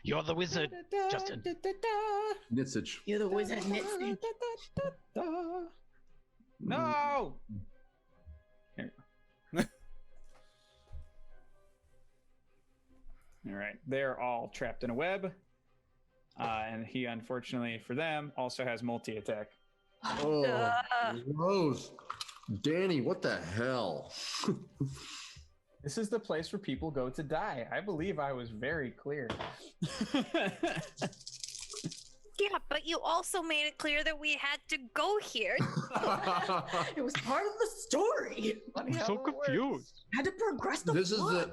You're the wizard, Justin. Nitsage. You're the wizard. Nitsy. No. Here. All right, they're all trapped in a web, and he, unfortunately for them, also has multi-attack. Oh, gross. Danny, what the hell? This is the place where people go to die. I believe I was very clear. Yeah, but you also made it clear that we had to go here. It was part of the story. I'm so confused. Had to progress the This is plot.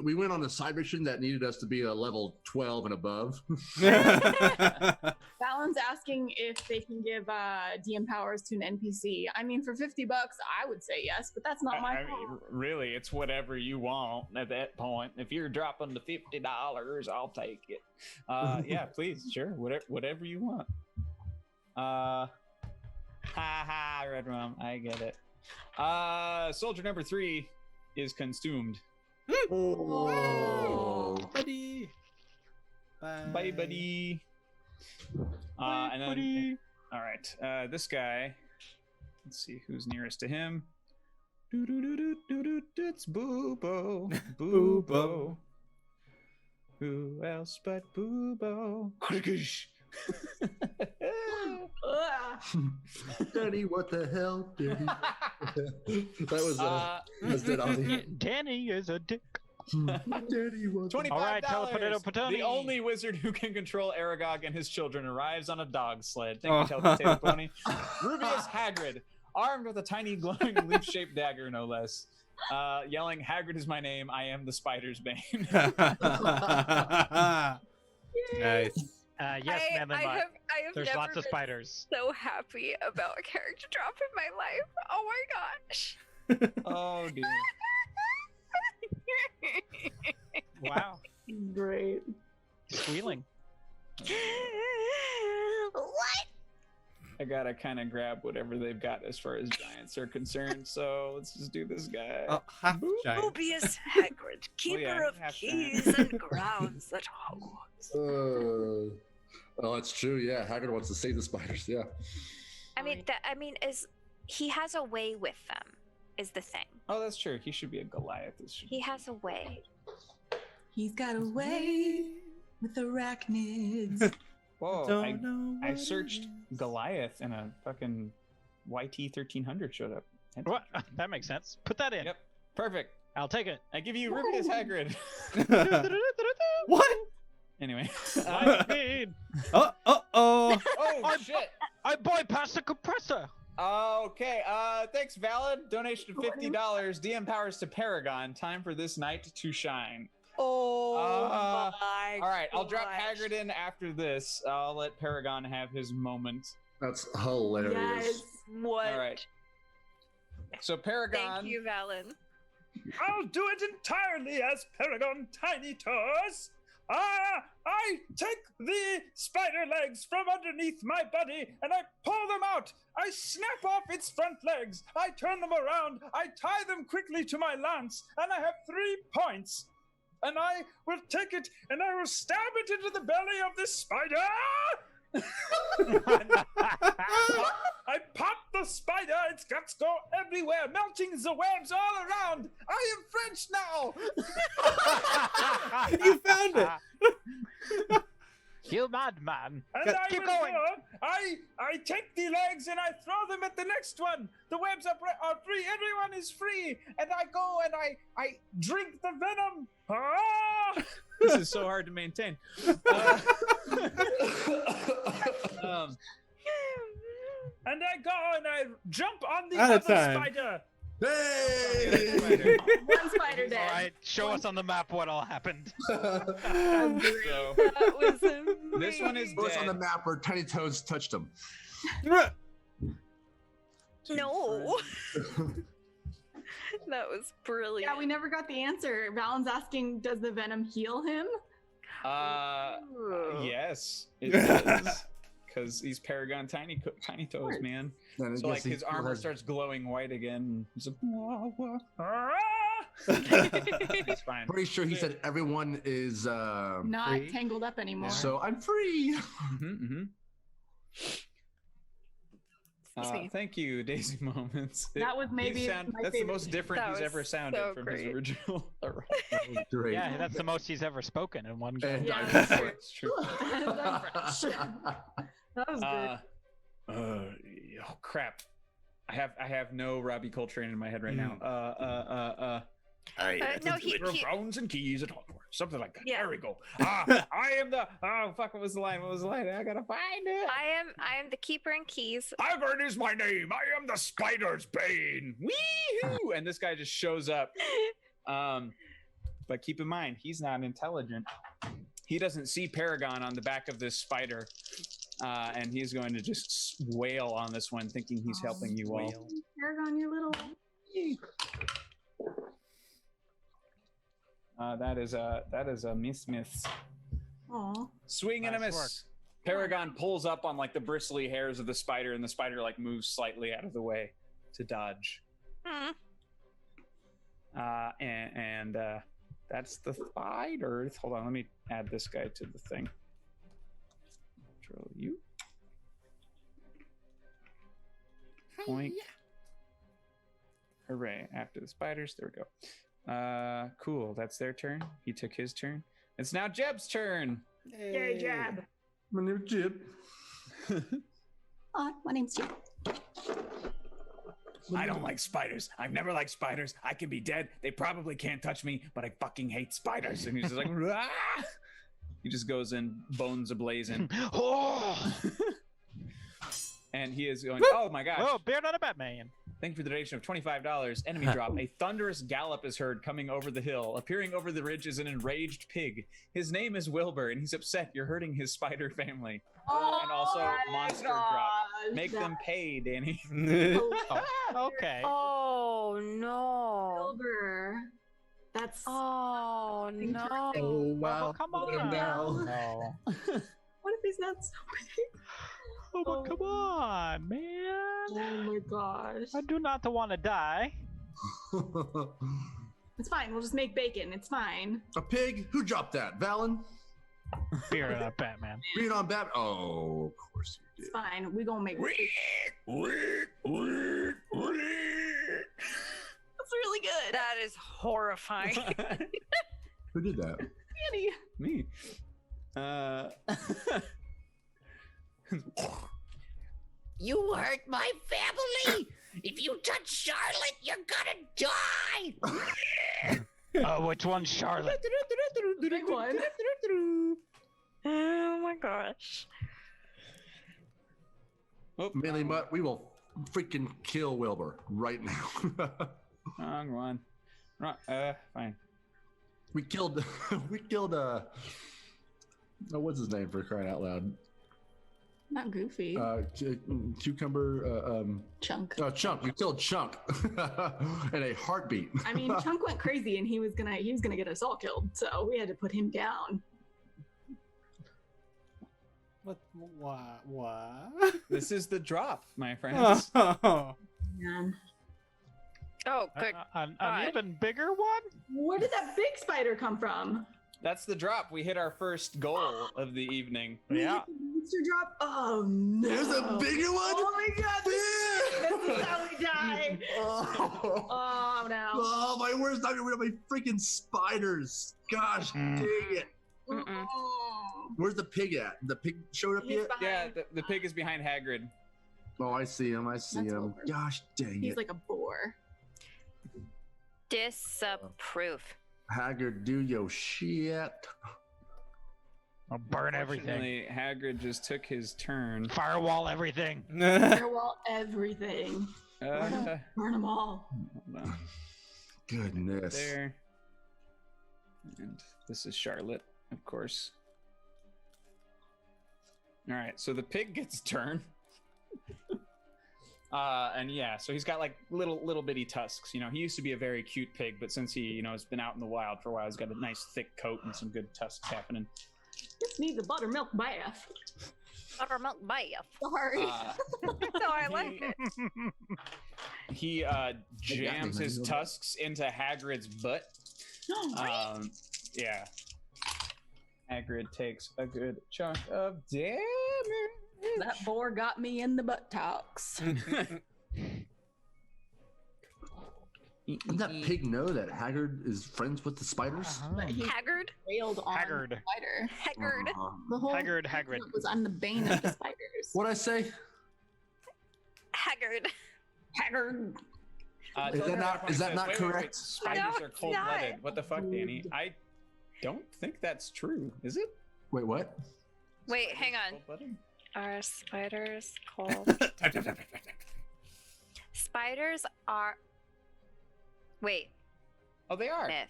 we went on a side mission that needed us to be a level 12 and above. Fallon's asking if they can give DM powers to an NPC. I mean, for $50, I would say yes, but that's not my I fault. mean, really, it's whatever you want at that point. If you're dropping the $50, I'll take it. Yeah, please, sure, whatever you want. Ha ha, Red Rum, I get it. Soldier number 3 is consumed. Oh. Buddy. Bye. Bye, buddy. And then, all right, this guy. Let's see who's nearest to him. It's Boobo. Boobo. Who else but Boobo? Danny, what the hell? Danny? That's dead Ozzy. Danny is a dick. Danny, what the $25. All right, Telepotato Potoni. The only wizard who can control Aragog and his children arrives on a dog sled. Thank you, Telepotato Pony. Rubius Hagrid, armed with a tiny glowing leaf-shaped dagger, no less. Yelling, "Hagrid is my name. I am the spider's bane." Nice. Yes, ma'am, I have there's never lots of been spiders. so happy about a character drop in my life. Oh my gosh. Oh dear. Wow. Great. Squealing. What? I gotta kind of grab whatever they've got as far as giants are concerned. So let's just do this guy. Oh, half giant. Rubius Hagrid, keeper yeah, of half keys giant. and grounds at Hogwarts. Oh, it's true. Yeah, Hagrid wants to save the spiders. Yeah. I mean, is he has a way with them? Is the thing. Oh, that's true. He should be a Goliath. He has a way. He's got a way. with arachnids. Whoa! I searched Goliath and a fucking YT 1300 showed up. What? That makes sense. Put that in. Yep. Perfect. I'll take it. I give you Rubius Hagrid. What? Anyway. I mean, Oh shit. I bypassed the compressor. Okay. Thanks, Valid. Donation of $50. DM powers to Paragon. Time for this night to shine. Oh my! All right, I'll drop gosh. Hagrid in after this. I'll let Paragon have his moment. That's hilarious. Yes. What? All right. So Paragon. Thank you, Valen. I'll do it entirely as Paragon Tiny Toes. I take the spider legs from underneath my body and I pull them out. I snap off its front legs. I turn them around. I tie them quickly to my lance and I have 3 points. And I will take it and I will stab it into the belly of this spider. I pop the spider, its guts go everywhere, melting the webs all around. I am French now. You found it. You madman. And I Keep will going. go. I take the legs and I throw them at the next one. The webs are free. Everyone is free. And I go and I drink the venom. Ah! This is so hard to maintain. And I go and I jump on the Out of other time. spider. Hey! One spider dead. All right, show us on the map what all happened. So, That was amazing. this one is What's on the dead. map where Tiny Toes touched him? No. That was brilliant. Yeah, we never got the answer. Valen's asking, does the venom heal him? Yes, it does. Because he's Paragon Tiny Toes, course. man. And I So guess like he his still armor has- starts glowing white again. He's like, Ah! it's fine. Pretty sure he said everyone is. Not free. tangled up anymore. So I'm free. Thank you, Daisy Moments. That was maybe my that's the favorite most different That he's was ever sounded so from great. his original. That was great. Yeah, that's the most he's ever spoken in one go. And Yeah, I- that's true. It's true. That was good. Oh crap! I have no Robbie Coltrane in my head right now. No, he Phones and keys at Hogwarts. Something like that. Yeah. There we go. I am the. Oh fuck! What was the line? I gotta find it. I am the keeper and keys. Ivern is my name. I am the spider's bane. Wee-hoo! And this guy just shows up. But keep in mind, he's not intelligent. He doesn't see Paragon on the back of this spider. And he's going to just wail on this one, thinking he's helping you all. Paragon, you little. That is a miss. Aw. Swing and a Nice miss. Paragon pulls up on like the bristly hairs of the spider, and the spider like moves slightly out of the way to dodge. Hmm. And that's the spider. Hold on, let me add this guy to the thing. Control U. Point. Hooray! After the spiders, there we go. Cool. That's their turn. He took his turn. It's now Jeb's turn. Yay, Jab. My name is Jib. Hi, my name's Jim. I don't like spiders. I've never liked spiders. I can be dead. They probably can't touch me, but I fucking hate spiders. And he's just like, "Rah!" He just goes in, bones ablazing, Oh, and he is going. Oh my gosh! oh, bear not a Batman. Thank you for the donation of $25. Enemy drop. A thunderous gallop is heard coming over the hill. Appearing over the ridge is an enraged pig. His name is Wilbur, and he's upset you're hurting his spider family. And also monster drop. Make them pay, Danny. Oh, okay. Oh no. Wilbur. That's. Oh no. Oh wow! Oh, come Let him on. down. No. What if he's not so big? Oh, but come on, man. Oh my gosh. I do not want to die. It's fine. We'll just make bacon. It's fine. A pig? Who dropped that? Valen? Beer not Batman. Being on Bat? Oh, of course you It's did. fine. We gonna make bacon. That's really good. That is horrifying. Who did that? Annie. Me. You hurt my family. If you touch Charlotte, you're gonna die. Oh, which one's Charlotte? Big one. Oh my gosh. Melee Mutt, we will freaking kill Wilbur right now. Wrong one. Fine. we killed, oh, what's his name, for crying out loud? Not Goofy. Cucumber, Chunk. Chunk. We killed Chunk in a heartbeat. I mean, Chunk went crazy and he was gonna get us all killed, so we had to put him down. What? This is the drop, my friends. Oh. Man. Oh, good. An God. even bigger one? Where did that big spider come from? That's the drop. We hit our first goal of the evening. Yeah. Monster drop? Oh no. There's a bigger one? Oh my god, this is how we die. Oh. Oh no. Oh, my worst nightmare with my freaking spiders. Gosh, dang it. Mm-mm. Where's the pig at? The pig showed up He's yet? Yeah, behind. the pig is behind Hagrid. Oh, I see him. I see That's him. over. Gosh, dang He's it. like a boar. Disapprove. Haggard, do your shit. I'll burn everything. Unfortunately, Hagrid just took his turn. Firewall everything. Firewall everything. Uh, Burn them all. hold on. Goodness. There. And this is Charlotte, of course. All right, so the pig gets turn. And yeah, so he's got like little bitty tusks. You know, he used to be a very cute pig, but since he, has been out in the wild for a while, he's got a nice thick coat and some good tusks happening. Just needs a buttermilk bath. Buttermilk bath. Sorry. So I like it. He jams his tusks into Hagrid's butt. Yeah. Hagrid takes a good chunk of damage. That boar got me in the buttocks. Doesn't that pig know that Haggard is friends with the spiders? But he Haggard. railed on Haggard. the spider. Haggard. The whole Hagrid. was on the bane of the spiders. What'd I say? Haggard. Haggard. Is that not Wait, correct? Spiders No, are it's cold-blooded. not. What the fuck, Danny? I don't think that's true. Is it? Wait, what? Wait, hang on. Cold-blooded? Are spiders cold? Spiders are. Wait, Oh, they are. myth.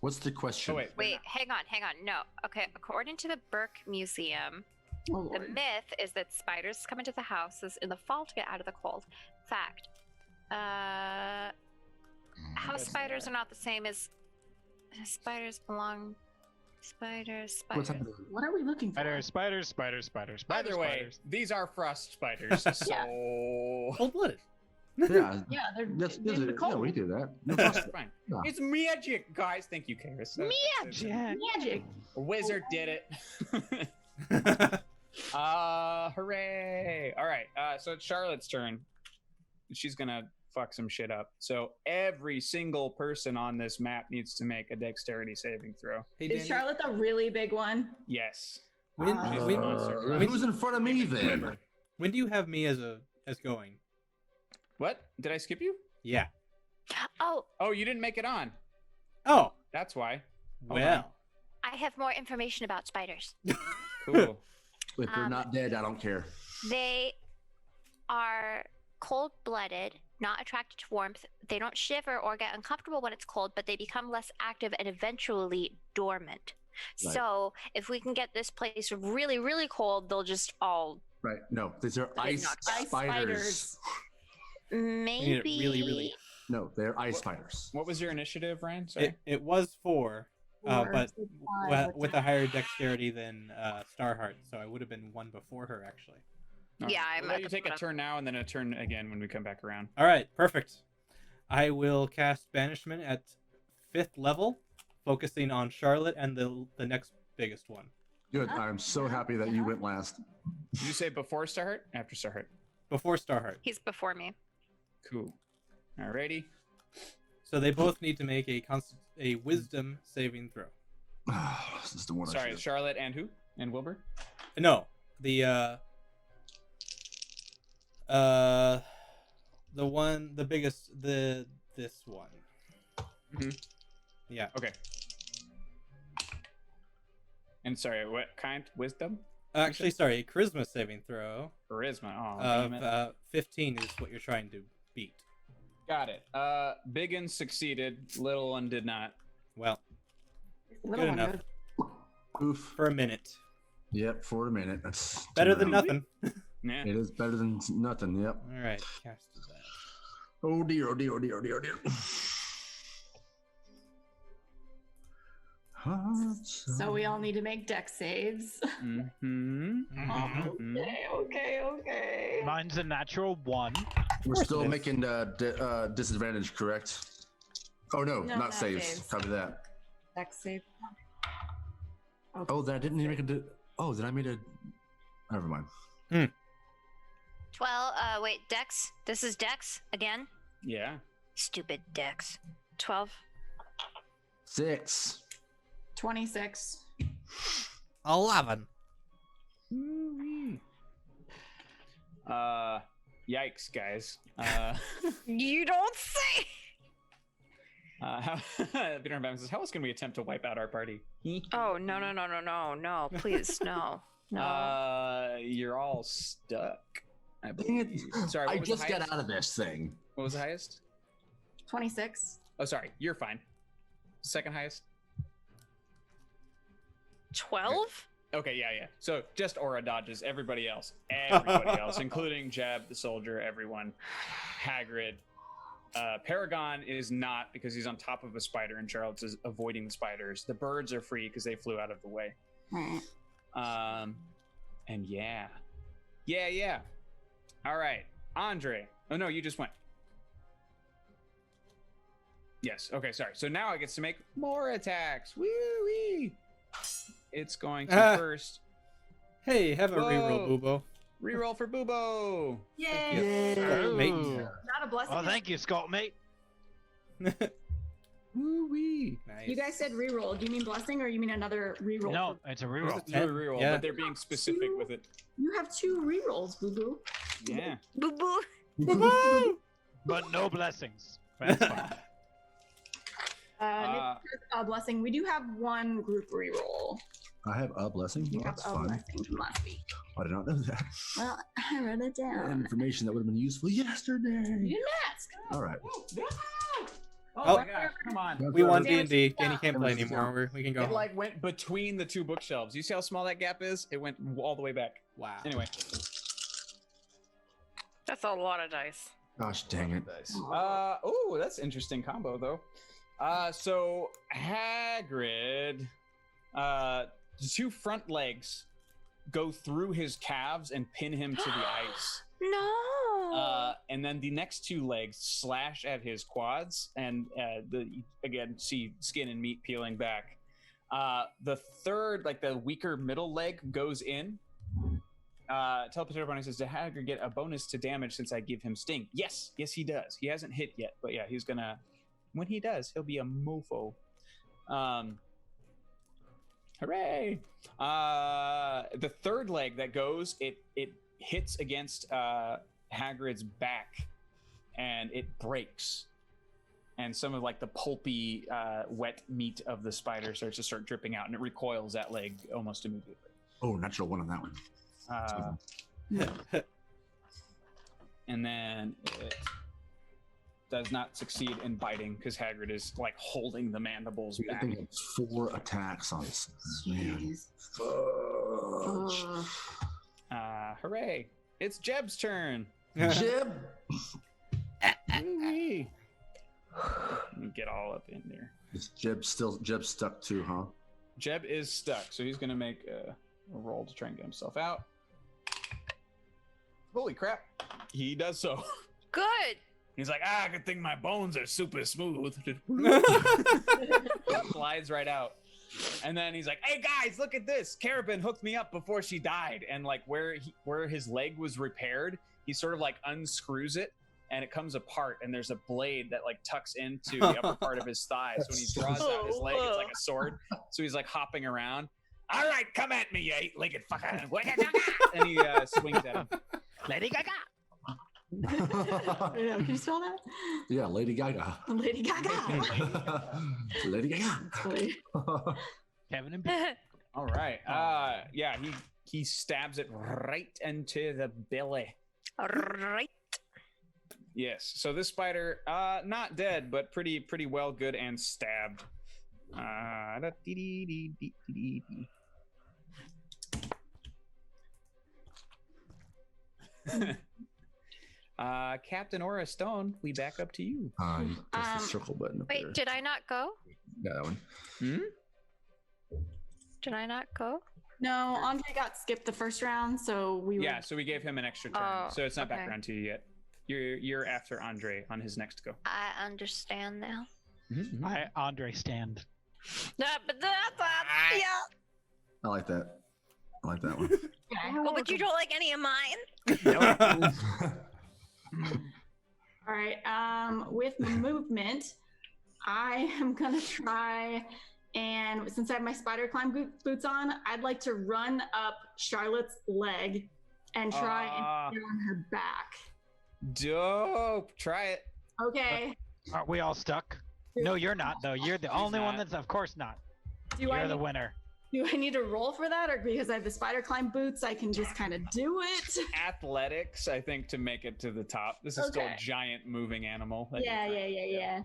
What's the question? Oh, wait. Wait, hang on. No. Okay, according to the Burke Museum, Oh, the Lord. myth is that spiders come into the houses in the fall to get out of the cold. Fact. How Yes, they spiders are. are not the same as spiders belong. Spiders. What's happening? What are we looking for? Spiders. Either way, these are frost spiders. So Cold-blooded. Yeah, Yeah, they're that's in the yeah, cold. we do that. No, it's fine. Yeah. It's magic, guys. Thank you, Karis. Magic. A wizard did it. Hooray! All right, so it's Charlotte's turn. She's gonna fuck some shit up. So every single person on this map needs to make a dexterity saving throw. Hey, Is Daniel, Charlotte the really big one? Yes. when, Uh, when, Who's in front of me then? when do you have me as going? What? Did I skip you? Yeah. Oh, Oh, you didn't make it on. Oh, That's why. Hold well. I have more information about spiders. Cool. If they're not dead, I don't care. They are cold-blooded, not attracted to warmth. They don't shiver or get uncomfortable when it's cold, but they become less active and eventually dormant. Right. So if we can get this place really, really cold, they'll just all Right? No, these are ice Ice spiders. maybe. it really, really- No, they're ice spiders. What was your initiative, Ryan? Sorry. It was 4, Or but is it five? with a higher dexterity than Starheart, so I would have been 1 before her, actually. All right. Yeah, I'm We'll let at you the take a bottom. turn now and then a turn again when we come back around. All right, perfect. I will cast Banishment at 5th level, focusing on Charlotte and the next biggest one. Good. I'm so happy that you went last. Did you say before Starheart? After Starheart. Before Starheart. He's before me. Cool. Alrighty. So they both need to make a Wisdom saving throw. This is the one. I Sorry, should- Charlotte and who? And Wilbur? No, the biggest, this one. Mm-hmm. Yeah. Okay. And sorry, what kind? Wisdom? Actually, sorry, charisma saving throw. Charisma. Oh, damn it. 15 is what you're trying to beat. Got it. Big one succeeded. Little one did not. Well, Little good one enough. Oof. For a minute. Yep, for a minute. That's Better than nothing. Yeah. It is better than nothing. Yep. All right, casted that. Oh dear. Oh dear. Oh dear. Oh dear. Oh dear. So we all need to make deck saves. Mm-hmm. Okay. Mine's a natural 1. We're still making disadvantage, correct? Oh no, not saves. Copy that. Deck save. Oh, that didn't even make a. Oh, then I made a. Never mind. 12. Wait, Dex. This is Dex again. Yeah. Stupid Dex. 12. 6. 26. 11. Yikes, guys. You don't say. Peter and Batman says, how else can we attempt to wipe out our party? Oh, no, please, no. You're all stuck. I Dang believe. it. Sorry, I what was just the got highest? out of this thing. What was the highest? 26. Oh, sorry. You're fine. Second highest? 12? Okay, yeah. So just Aura dodges everybody else, including Jeb, the soldier, everyone. Hagrid. Paragon is not, because he's on top of a spider, and Charles is avoiding the spiders. The birds are free because they flew out of the way. And yeah. All right, Andre. Oh no, you just went. Yes. Okay. Sorry. So now I get to make more attacks. Woo-wee. It's going to first. Hey, have a reroll, Boobo. Reroll for Boobo. Yay! Mate. Not a blessing. Oh, thank you, Scott, mate. Woo-wee. Nice. You guys said reroll. Do you mean blessing or you mean another reroll? No, it's a reroll. It's a reroll, Yeah. but they're being specific with it. You have 2 rerolls, boo boo. Yeah. Boo boo. But no blessings. That's fine. Nick says, blessing. We do have 1 group reroll. I have a blessing. You Well, have that's a fun. blessing from last week. I did not know that. Well, I wrote it down. Information that would have been useful yesterday. You didn't ask. All right. Oh my gosh! Come on. We won Damn it. D&D. Danny can't play anymore. We can go It home. like went between the 2 bookshelves. You see how small that gap is? It went all the way back. Wow. Anyway. That's a lot of dice. Gosh dang it. Oh, that's interesting combo though. So Hagrid, the 2 front legs go through his calves and pin him to the ice. No. And then the next 2 legs slash at his quads, and again see skin and meat peeling back. The third, like the weaker middle leg, goes in. Teleporter Bunny says, "Did Hagrid get a bonus to damage since I give him sting?" Yes, he does. He hasn't hit yet, but yeah, he's gonna. When he does, he'll be a mofo. Hooray! The third leg that goes, it hits against Hagrid's back, and it breaks. And some of like the pulpy, wet meat of the spider starts to dripping out, and it recoils that leg almost immediately. Oh, natural 1 on that one. And then it does not succeed in biting because Hagrid is like holding the mandibles I back. think it's 4 attacks on this. Man. Jeez. Hooray! It's Jeb's turn. Jib. Woo-wee. Let me get all up in there. Is Jib stuck too, huh? Jeb is stuck, so he's gonna make a roll to try and get himself out. Holy crap! He does so. Good. He's like, good thing my bones are super smooth. Slides right out. And then he's like, hey guys, look at this. Carabin hooked me up before she died. And like where his leg was repaired, he sort of like unscrews it and it comes apart. And there's a blade that like tucks into the upper part of his thigh. So when he draws out his leg, it's like a sword. So he's like hopping around. All right, come at me, you eight-legged fucker. And he swings at him. Lady Gaga. Yeah, can you spell that? Yeah, Lady Gaga. Lady Gaga. Lady Gaga. That's funny. Kevin and Bill. All right. Yeah, he stabs it right into the belly. Right. Yes. So this spider, not dead, but pretty well good and stabbed. Captain Aura Stone, we back up to you. You press the circle button up Wait, there. did I not go? Yeah, that one. Did I not go? No, Andre got skipped the first round, so we Yeah, so we gave him an extra turn. Oh, So it's not back okay. around to you yet. You're after Andre on his next go. I understand now. Andre stand. No, but that's yeah. I like that. I like that one. Oh, but you don't like any of mine. All right. With my movement, I am gonna try, and since I have my spider climb boots on, I'd like to run up Charlotte's leg and try and get on her back. Dope. Try it. Okay. Aren't we all stuck? No, you're not, though. You're the only one that's, of course not. You're the winner. Do I need to roll for that, or because I have the spider climb boots, I can just kind of do it? Athletics, I think, to make it to the top. This is still a giant moving animal. Yeah.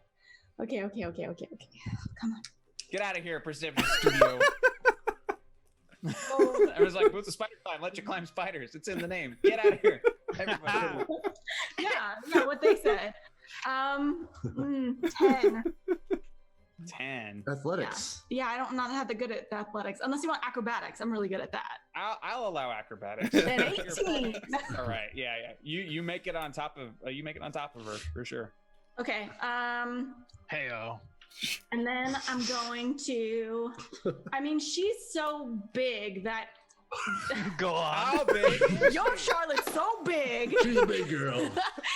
Okay. Come on. Get out of here, Persephone Studio. I was like, boots of spider climb. Let you climb spiders. It's in the name. Get out of here. Everybody. Yeah, what they said. 10. 10. Athletics. Yeah, I'm not that good at athletics. Unless you want acrobatics. I'm really good at that. I'll allow acrobatics. Then 18. All right. Yeah. You make it on top of her for sure. Okay. Heyo. And then I'm going to. I mean, she's so big that. Go on. How big? Yo, Charlotte's so big. She's a big girl.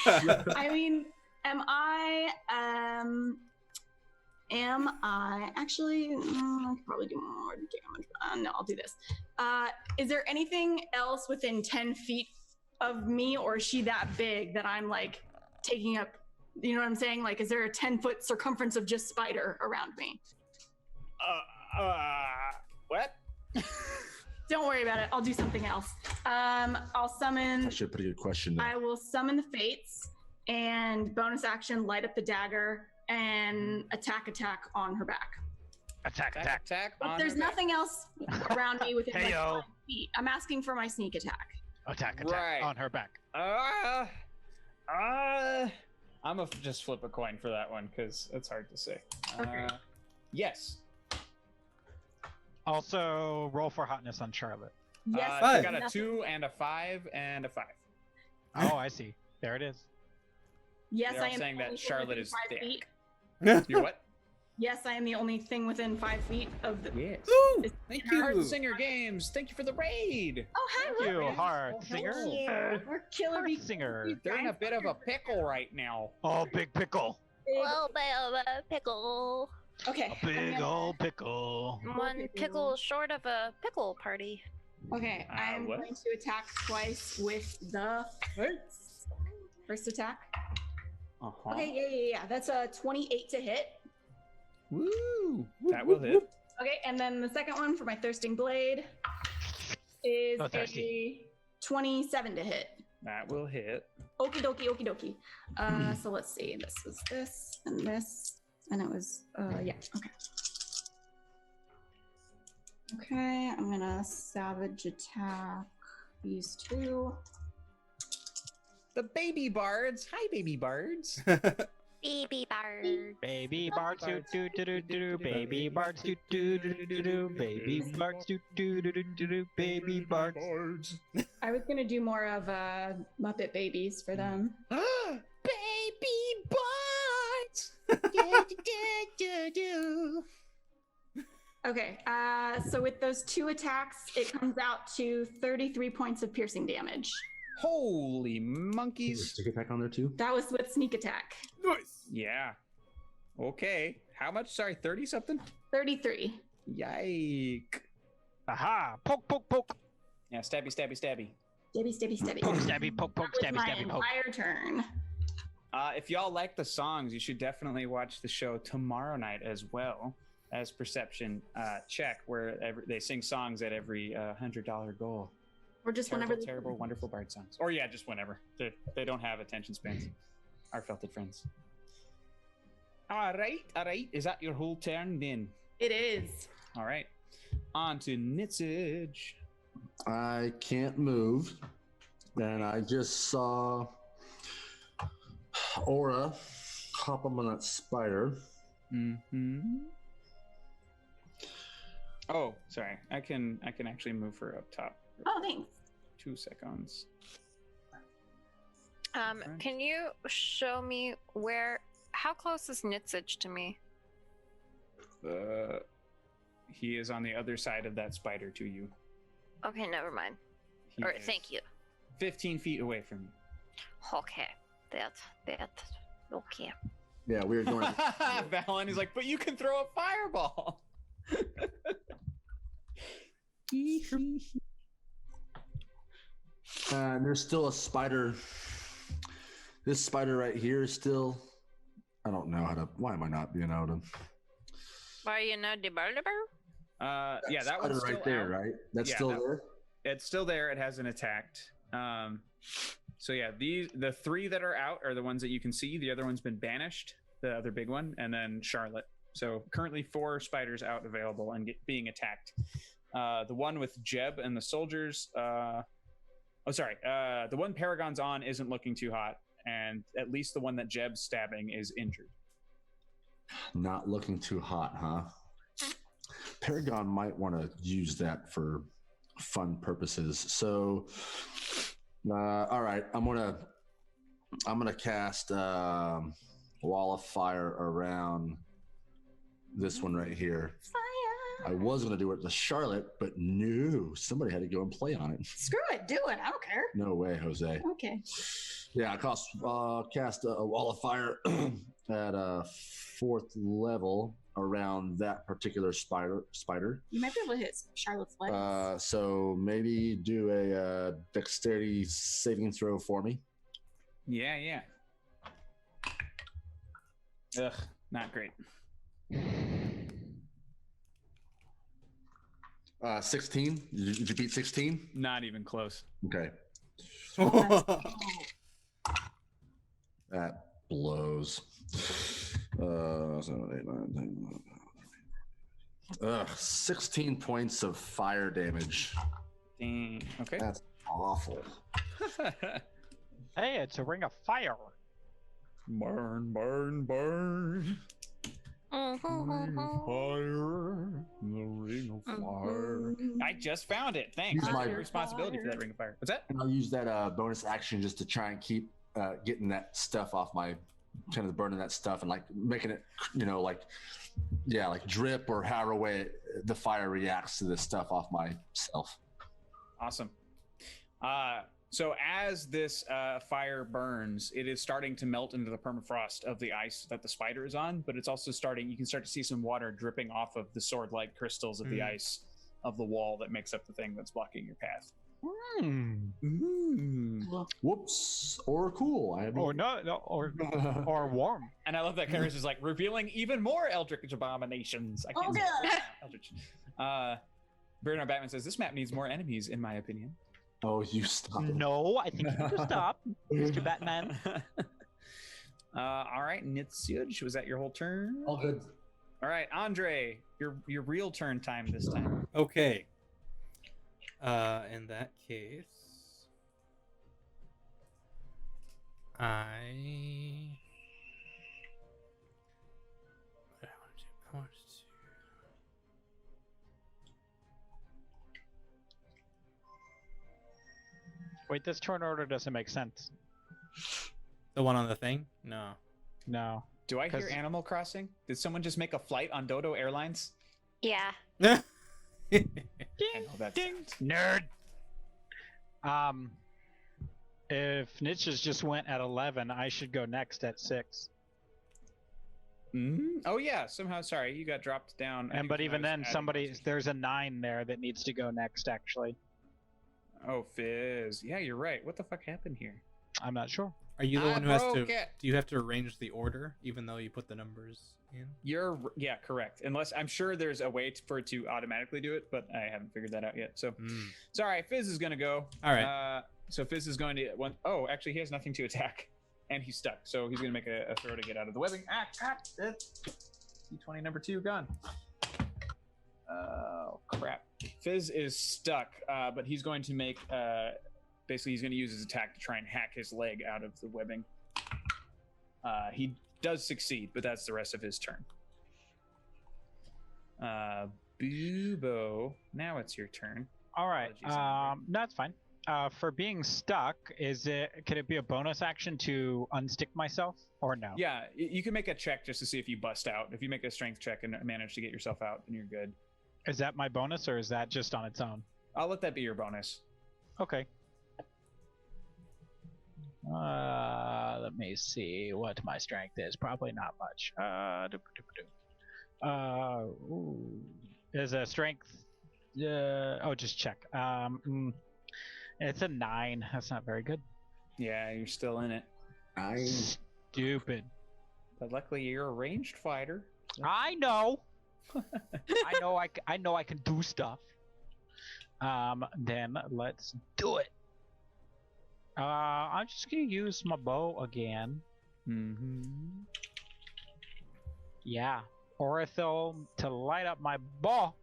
I mean, am I actually? I could probably do more damage. No, I'll do this. Is there anything else within 10 feet of me, or is she that big that I'm like taking up? You know what I'm saying? Like, is there a 10-foot circumference of just spider around me? What? Don't worry about it. I'll do something else. I'll summon. That's actually a pretty good question. Though. I will summon the fates and bonus action, light up the dagger and attack on her back. Attack. But there's nothing else around me within like 5 feet. I'm asking for my sneak attack. Attack Right. on her back. I'm gonna just flip a coin for that one because it's hard to say. Okay. Yes. Also, roll for hotness on Charlotte. Yes. I got a 2 and a 5 and a 5. Oh, I see. There it is. Yes, They're I all am saying the that only thing Charlotte within is 5 thick. feet. You're what? Yes, I am the only thing within 5 feet of the. Yes. Ooh, Is- thank Heart you. Singer Games, thank you for the raid. Oh, hi, Thank you, look. Heart Singer. We're killer Heart bees. Singer. They're in a bit of a pickle right now. Oh, big pickle. Little bit of a pickle. Okay. A big old pickle. One pickle short of a pickle party. Okay, I'm what? going to attack twice with the first attack. Uh-huh. Okay, yeah. That's a 28 to hit. Woo! That will hit. Okay, and then the second one for my thirsting blade is Oh, a thirsty. 27 to hit. That will hit. Okie dokie. So let's see. This was this, and it was yeah. Okay, I'm gonna savage attack these two. The baby bards. Hi, baby bards. Baby bird. Baby bards do do do do do do. Baby bards do do do do do. Baby bards do do do do do. Baby bards. I was gonna do more of Muppet Babies for them. Baby bards. Okay, so with those 2 attacks, it comes out to 33 points of piercing damage. Holy monkeys. Stick attack on there too. That was with sneak attack. Nice. Yeah. Okay. How much? Sorry, 30 something? 33. Yike. Aha! Poke, poke, poke. Yeah, stabby, stabby, stabby. Stabby. Poke, stabby, poke, poke, That was stabby, my stabby, poke. entire turn. If y'all like the songs, you should definitely watch the show tomorrow night as well as Perception Check, where they sing songs at every $100 goal. Or just Terrible, whenever. terrible, wonderful bard songs. Or yeah, just whenever. They don't have attention spans. Our felted friends. All right. Is that your whole turn then? It is. All right. On to Nitsage. I can't move, and I just saw Aura hop up on that spider. Mm-hmm. Oh, sorry. I can actually move her up top. Oh, thanks. 2 seconds. Can you show me how close is Nitsage to me? He is on the other side of that spider to you. Okay, never mind. He Or is thank you. 15 feet away from you. Okay, that, okay. Yeah, we were going. Valen is like, but you can throw a fireball. And there's still a spider. This spider right here is still. I don't know how to. Why am I not being able to? Why are you not developer? Yeah, that Spider one's still right there, out. right? That's Yeah, still there. It's still there. It hasn't attacked. So yeah, the 3 that are out are the ones that you can see. The other one's been banished, the other big one, and then Charlotte. So currently 4 spiders out available and being attacked. The one with Jeb and the soldiers. The one Paragon's on isn't looking too hot, and at least the one that Jeb's stabbing is injured. Not looking too hot, huh? Paragon might want to use that for fun purposes. So, all right, I'm gonna cast Wall of Fire around this one right here. Fire. I was gonna do it to Charlotte, but no, somebody had to go and play on it. Screw it. Do it. I don't care. No way, Jose. Okay. Yeah, I cast a Wall of Fire at a 4th level around that particular spider. You might be able to hit Charlotte's legs. So maybe do a dexterity saving throw for me. Yeah. Ugh, not great. 16. Did you beat 16? Not even close. Okay. That blows. 7, 8, 9, 10. 16 points of fire damage. Dang. Okay. That's awful. Hey, it's a ring of fire. Burn. Ring of fire. The ring of fire. I just found it. Thanks. Use That's my- your responsibility for that ring of fire. What's that? And I'll use that bonus action just to try and keep getting that stuff off my, kind of burning that stuff and like making it, like drip or however way the fire reacts to this stuff off myself. Awesome. So as this fire burns, it is starting to melt into the permafrost of the ice that the spider is on, but it's also you can start to see some water dripping off of the sword-like crystals of the ice of the wall that makes up the thing that's blocking your path. Whoops. Or cool. Or warm. And I love that Karis is like revealing even more Eldritch abominations. I can't say Eldritch. Bernard Batman says this map needs more enemies, in my opinion. Oh, you stop. No, I think you need to stop, Mr. Batman. All right, Nitsuj, was that your whole turn? All good. All right, Andre, your real turn time this time. Okay. In that case, I want to Wait, this turn order doesn't make sense. the one on the thing? No. No. Do I hear 'Cause- Animal Crossing? Did someone just make a flight on Dodo Airlines? Yeah. I know that's Nerd. If Niches just went at 11, I should go next at 6. Oh yeah, somehow. Sorry, you got dropped down. I think But when I even was then, adding those. there's a 9 there that needs to go next. Actually, Oh, Fizz. Yeah, you're right. What the fuck happened here? I'm not sure. Are you the I one who has to? broke it. Do you have to arrange the order, even though you put the numbers in? Yeah, correct. Unless I'm sure there's a way for it to automatically do it, but I haven't figured that out yet. So, sorry, Fizz is gonna go. All right. So Fizz is going to one. Oh, actually, he has nothing to attack, and he's stuck. So he's gonna make a throw to get out of the webbing. D20 number 2 gone. Oh crap! Fizz is stuck, but he's going to make. Basically, he's going to use his attack to try and hack his leg out of the webbing. He does succeed, but that's the rest of his turn. Bubo, now it's your turn. All right. Apologies, That's fine. For being stuck, could it be a bonus action to unstick myself, or no? Yeah, you can make a check just to see if you bust out. If you make a strength check and manage to get yourself out, then you're good. Is that my bonus, or is that just on its own? I'll let that be your bonus. Okay. Let me see what my strength is. Probably not much. Is a strength? Just check. It's a 9. That's not very good. Yeah, you're still in it. Stupid. But luckily, you're a ranged fighter. I know. I know I can do stuff. Then let's do it. I'm just gonna use my bow again. Yeah, Orithel to light up my bow.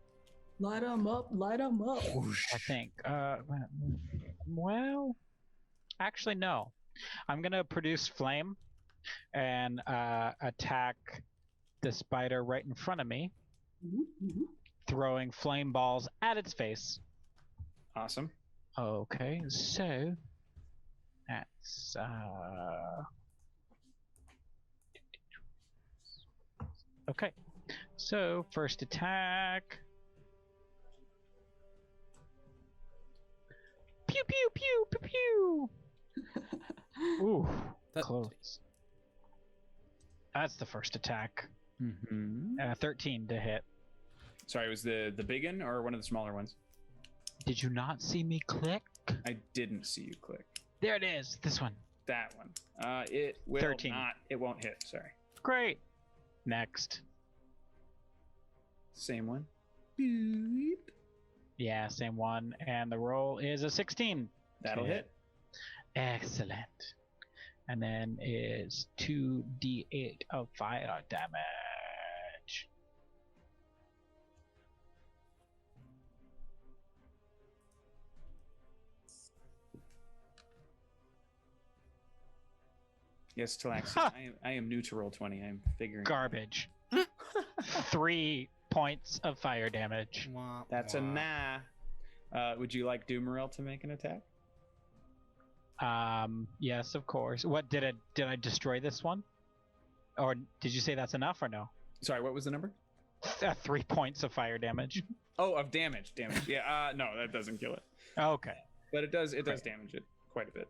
Light 'em up, light 'em up. I think. Well, actually no. I'm gonna produce flame and attack the spider right in front of me, throwing flame balls at its face. Awesome. Okay, so that's okay. So first attack. Pew pew pew pew pew. Ooh, close. That's the first attack. 13 to hit. Sorry, was the big one or one of the smaller ones? Did you not see me click? I didn't see you click. There it is. This one. That one. It will 13. not. It won't hit. Sorry. Great. Next. Same one. Beep. Yeah, same one. And the roll is a 16. That'll hit. Excellent. And then is 2d8 of fire damage. Yes, Talaxi. I am new to Roll20. I'm figuring. Garbage. 3 points of fire damage. That's a nah. Would you like Doomeril to make an attack? Yes, of course. What did I destroy this one? Or did you say that's enough or no? Sorry, what was the number? 3 points of fire damage. Oh, of damage. Yeah. No, that doesn't kill it. Okay. But it does damage it quite a bit.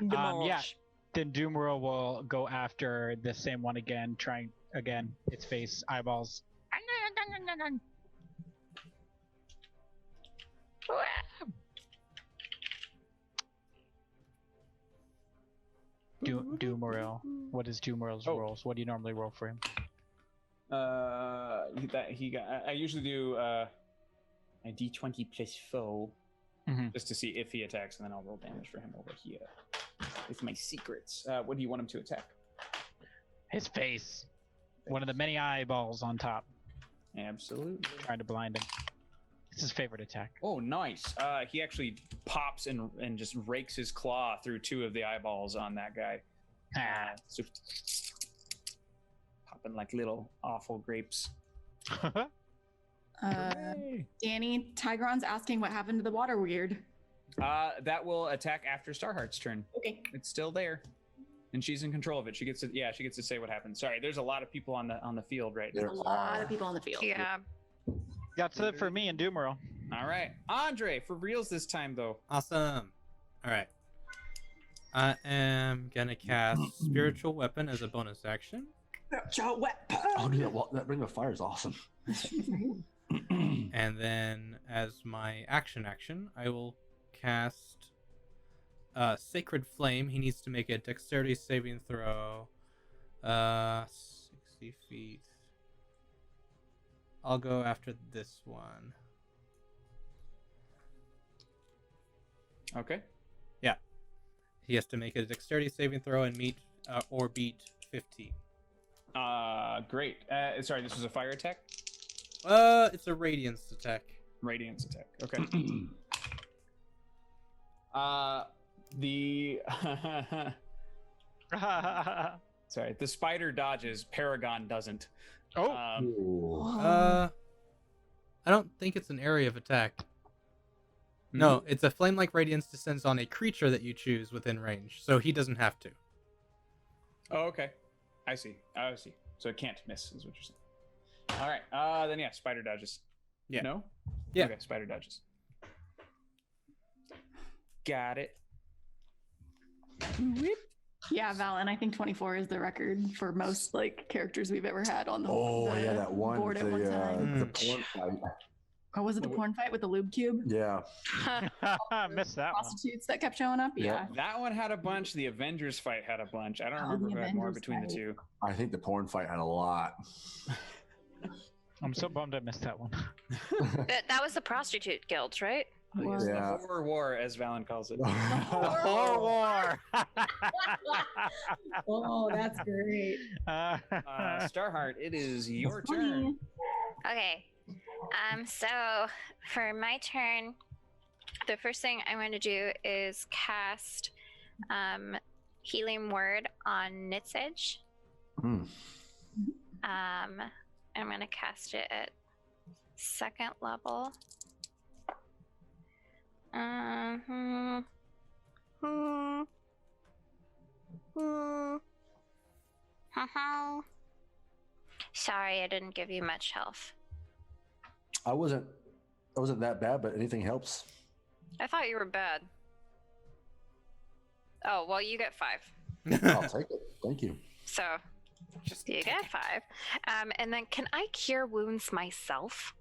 Yeah. Then Doomeril will go after the same one again, trying again, its face, eyeballs. Doomeril. What is Doomeril's rolls? What do you normally roll for him? I usually do a d20 plus 4 just to see if he attacks, and then I'll roll damage for him over here. It's my secrets. What do you want him to attack? His face. One of the many eyeballs on top. Absolutely. Trying to blind him. It's his favorite attack. Oh, nice. He actually pops and just rakes his claw through 2 of the eyeballs on that guy. So popping like little awful grapes. Danny, Tigron's asking what happened to the water weird. That will attack after Starheart's turn. Okay. It's still there. And she's in control of it. She gets to say what happened. Sorry, there's a lot of people on the field right now. There's a lot of people on the field. Yeah. That's it for me and Doomeril. All right. Andre, for reals this time, though. Awesome. All right. I am going to cast Spiritual Weapon as a bonus action. Oh, dude, that ring of fire is awesome. And then, as my action, I will cast Sacred Flame. He needs to make a dexterity saving throw. 60 feet. I'll go after this one. Okay. Yeah. He has to make a dexterity saving throw and meet or beat 15. Great. Sorry, this was a fire attack? It's a radiance attack. Radiance attack. Okay. The sorry, the spider dodges, Paragon doesn't. Oh. I don't think it's an area of attack. No, it's a flame-like radiance descends on a creature that you choose within range, so he doesn't have to. Oh, okay. I see. So it can't miss, is what you're saying. All right. Then yeah, spider dodges. Yeah. No? Yeah. Okay, spider dodges. Got it. Yeah, Valen, I think 24 is the record for most like characters we've ever had on the yeah, that one. board at one time. The porn fight. Oh, was it the porn fight with the lube cube? Yeah. Missed that one. Prostitutes that kept showing up? Yeah. That one had a bunch. The Avengers fight had a bunch. I don't remember if I had more between the two. I think the porn fight had a lot. I'm so bummed I missed that one. That was the prostitute guild, right? Was. The horror war, as Valen calls it. Horror war. Oh, that's great. Starheart, it is your turn. Okay. So for my turn, the first thing I'm going to do is cast Healing Word on Nitsidge. I'm going to cast it at 2nd level. Sorry, I didn't give you much health. I wasn't that bad, but anything helps. I thought you were bad. Oh, well, you get 5. I'll take it. Thank you. So, you get 5. And then can I cure wounds myself?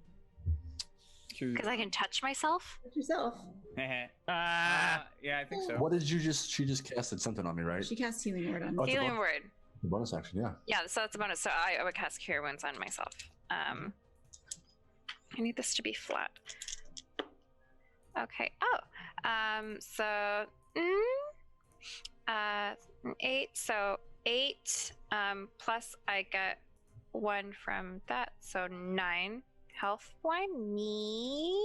Because I can touch myself? Touch yourself. Yeah, I think so. What did you just? She just casted something on me, right? She cast Healing Word on Oh, it's a Healing bonus- Word. Bonus action, yeah. Yeah, so that's a bonus. So I would cast Cure Wounds on myself. I need this to be flat. Okay. Oh. So 8. So 8 plus I get 1 from that. So 9 health. Why me?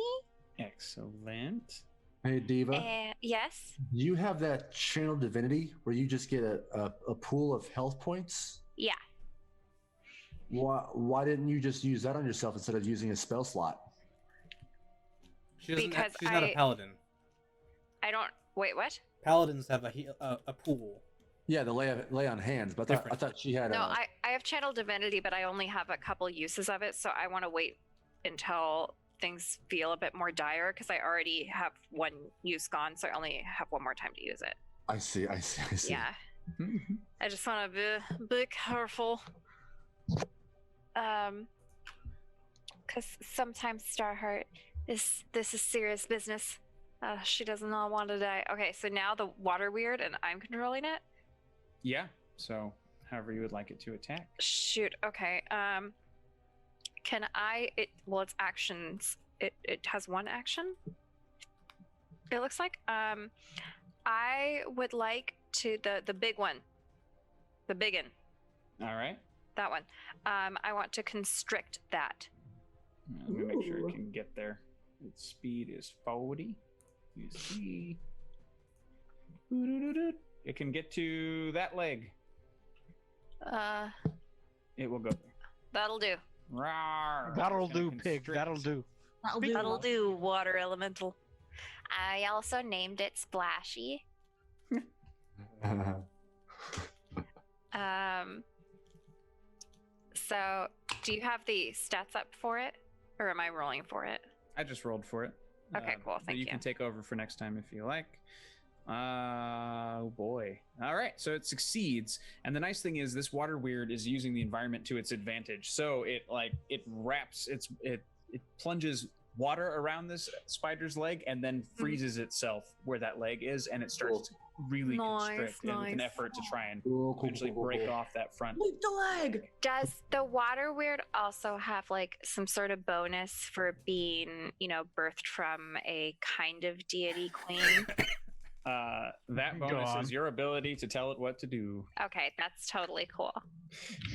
Excellent. Hey, Diva. Yes. You have that channel divinity where you just get a pool of health points. Yeah. Why didn't you just use that on yourself instead of using a spell slot? She's not a paladin. I don't. Wait, what? Paladins have a pool. Yeah, the lay on hands, but I thought she had. No, I have channel divinity, but I only have a couple uses of it, so I want to wait until things feel a bit more dire because I already have one use gone, so I only have one more time to use it. I see. Yeah. I just want to be careful. Because sometimes Starheart this is serious business. She does not want to die. Okay, so now the water weird and I'm controlling it? Yeah, so however you would like it to attack. Shoot, okay. Can I it's actions. It has one action? It looks like. I would like to the big one. The biggin. All right. That one. I want to constrict that. Let me make sure it can get there. Its speed is 40. You see. It can get to that leg. It will go there. That'll do. Rawr. That'll do, pig. That'll do. That'll do, water elemental. I also named it Splashy. So, do you have the stats up for it, or am I rolling for it? I just rolled for it. Okay, cool. Thank you. You can take over for next time if you like. Oh boy. All right. right, so it succeeds, and the nice thing is this water weird is using the environment to its advantage. So it wraps it plunges water around this spider's leg and then freezes itself where that leg is, and it starts to really constrict and with an effort to try and eventually break off that front. Leave the leg. Does the water weird also have like some sort of bonus for being, birthed from a kind of deity queen? That bonus is your ability to tell it what to do. Okay, that's totally cool.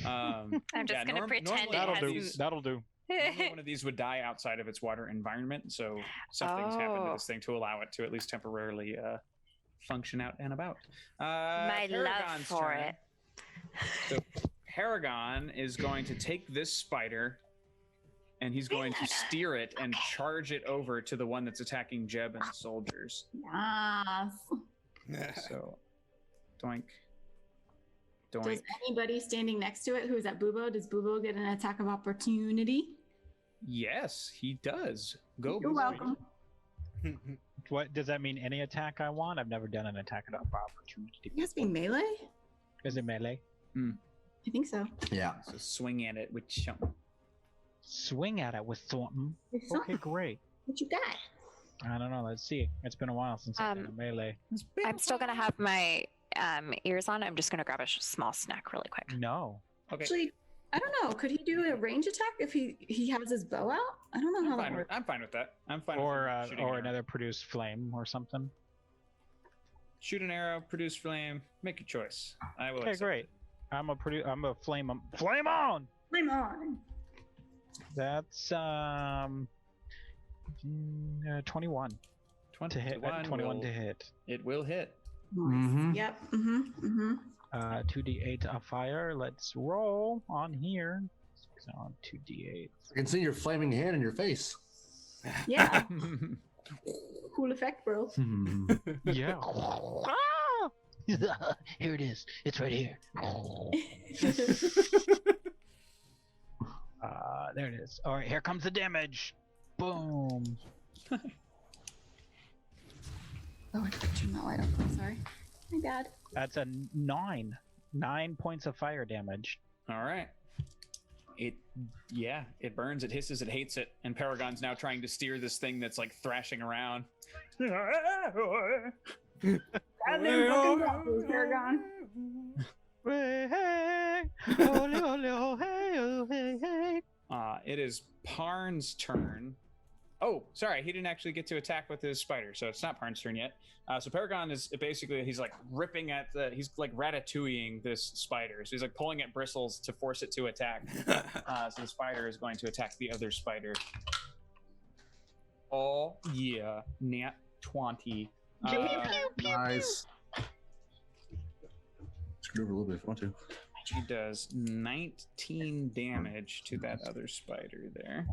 I'm just gonna pretend that'll do. Normally one of these would die outside of its water environment, so something's happened to this thing to allow it to at least temporarily function out and about. My love for it. So Paragon is going to take this spider and he's going to steer it and charge it over to the one that's attacking Jeb and soldiers. Yes. So, doink. Does anybody standing next to it, who is that, Bubo? Does Bubo get an attack of opportunity? Yes, he does. Go. You're welcome. What does that mean? Any attack I want? I've never done an attack of opportunity. It has to be melee? Is it melee? I think so. Yeah. So swing at it with something. Swing at it with something. Okay, great. What you got? I don't know. Let's see. It's been a while since I've done a melee. I'm still gonna have my ears on. I'm just gonna grab a small snack really quick. No. Okay. Actually, I don't know. Could he do a range attack if he has his bow out? I don't know how that works. I'm fine with that. I'm fine. Or with another produce flame or something. Shoot an arrow, produce flame. Make a choice. I will. Okay, great. It. I'm a flame. Flame on. Flame on. That's 21. 20 to hit. 21 to hit. It will hit. Nice. Yep. 2d8 of fire. Let's roll on here. So on 2d8. I can see your flaming hand in your face. Yeah. Cool effect, bro. Yeah. Here it is. It's right here. There it is. All right, here comes the damage. Boom. Oh, I forgot to turn that light off. Sorry. My bad. That's a 9. 9 points of fire damage. All right. It burns, it hisses, it hates it, and Paragon's now trying to steer this thing that's like thrashing around. Paragon. It is Parn's turn. Oh, sorry, he didn't actually get to attack with his spider, so it's not Parn's turn yet. So Paragon is basically, he's like ripping at he's like ratatouilleing this spider. So he's like pulling at bristles to force it to attack. So the spider is going to attack the other spider. Oh, yeah, nat 20. Nice. Scoot over a little bit if you want to. He does 19 damage to that other spider there.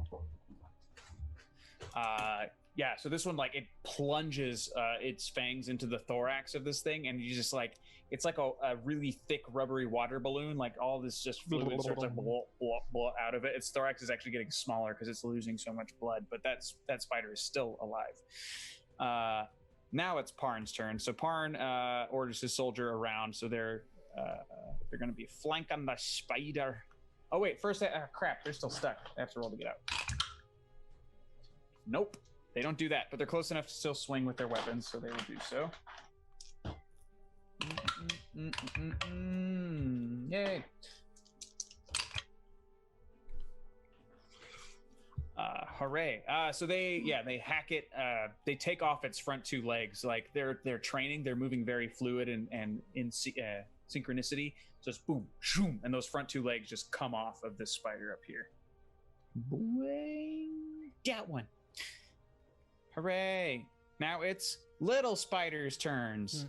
Yeah, so this one, like, it plunges its fangs into the thorax of this thing, and you just, like, it's like a really thick, rubbery water balloon. Like, all this just fluid starts, like, blah, blah, blah out of it. Its thorax is actually getting smaller because it's losing so much blood, but that spider is still alive. Now it's Parn's turn. So Parn orders his soldier around, so they're going to be flank on the spider. Oh, wait, first, crap, they're still stuck. They have to roll to get out. Nope, they don't do that, but they're close enough to still swing with their weapons, so they will do so. Yay. Hooray. So they hack it. They take off its front two legs. Like they're training, they're moving very fluid and in synchronicity. So it's boom, shoom, and those front two legs just come off of this spider up here. Boing. Got one. Hooray. Now it's little spider's turns.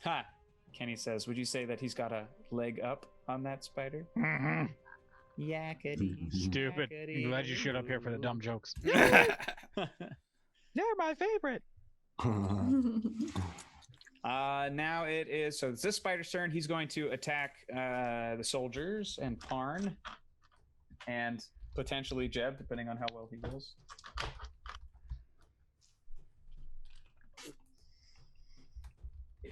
Ha. Kenny says, would you say that he's got a leg up on that spider? Mm-hmm. Yakety. Stupid. Yakety. I'm glad you showed up here for the dumb jokes. They're my favorite. Now it is, so it's this spider's turn. He's going to attack the soldiers and Parn and potentially Jeb, depending on how well he rolls.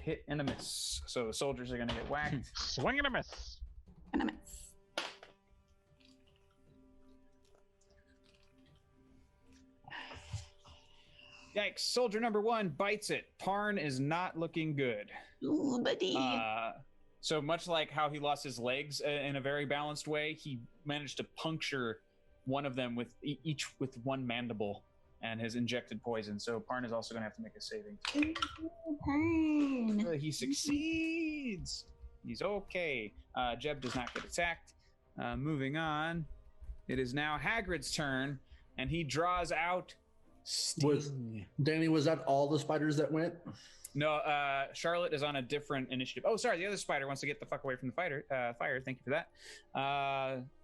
hit and a miss. So the soldiers are going to get whacked. Swing and a miss. And a miss. Yikes. Soldier number 1 bites it. Parn is not looking good. Ooh, buddy. So much like how he lost his legs in a very balanced way, he managed to puncture one of them with each with one mandible and has injected poison. So Parn is also going to have to make a saving. Parn. He succeeds. He's okay. Jeb does not get attacked. Moving on. It is now Hagrid's turn, and he draws out Sting. Danny, was that all the spiders that went? No, Charlotte is on a different initiative. Oh, sorry, the other spider wants to get the fuck away from the fire. Thank you for that.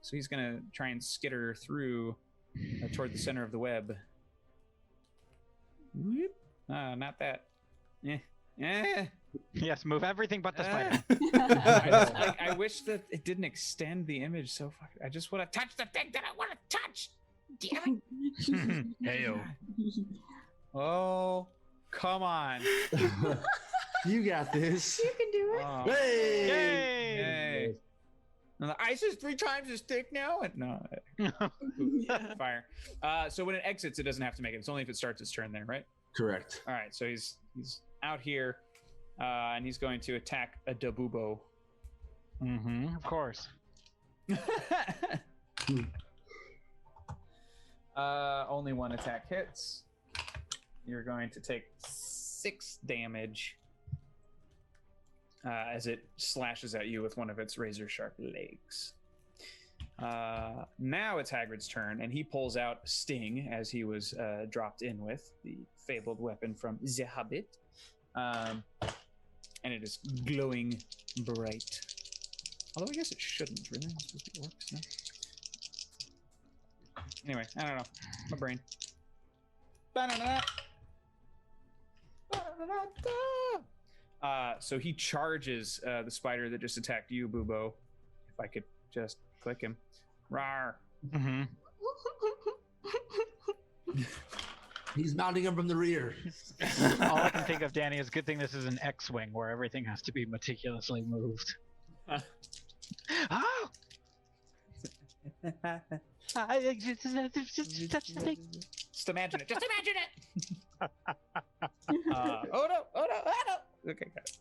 So he's going to try and skitter through toward the center of the web. Whoop. Not that. Yes, move everything but the spider. I wish that it didn't extend the image so fuck. I just want to touch the thing that I want to touch. Damn it. Heyo. Oh, come on. You got this. You can do it. Oh. Hey! Hey. And the ice is 3 times as thick now. No. Fire. So when it exits, it doesn't have to make it. It's only if it starts its turn there, right? Correct. All right. So he's out here, and he's going to attack a Dabubo. Mm-hmm. Of course. Only 1 attack hits. You're going to take 6 damage as it slashes at you with one of its razor sharp legs. Now it's Hagrid's turn, and he pulls out Sting, as he was dropped in with, the fabled weapon from The Hobbit. And it is glowing bright. Although I guess it shouldn't, really. It's supposed to be orcs, no? Anyway, I don't know. My brain. So he charges the spider that just attacked you, Bubo. If I could just click him. Rawr. Mm-hmm. He's mounting him from the rear. All I can think of, Danny, is good thing this is an X-wing where everything has to be meticulously moved. Oh! Just imagine it. Just imagine it. Oh no! Oh no! Oh no! Okay, got it.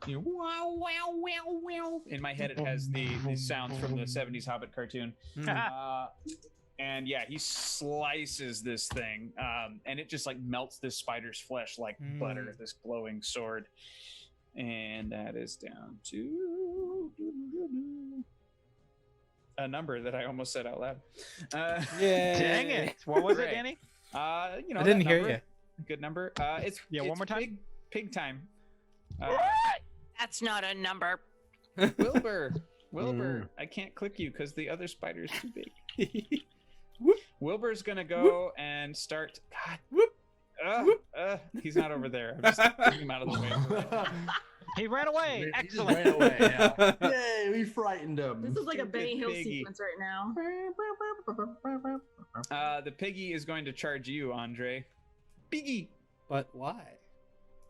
Wow! Wow! Wow! Wow! In my head, it has the sounds from the '70s Hobbit cartoon. And yeah, he slices this thing, and it just like melts this spider's flesh like butter. This glowing sword. And that is down to a number that I almost said out loud. Yeah. Dang it! What was Great. it, Danny? I didn't hear you. Good number. It's one more time. Pig time. That's not a number. Wilbur. I can't click you because the other spider is too big. Wilbur's gonna go and start. God. He's not over there. I'm just putting him out of the way. He ran away. He just Excellent. ran away, yeah. Yay, we frightened him. This is like a Benny Hill Piggy. sequence right now. The piggy is going to charge you, Andre. Piggy. But why?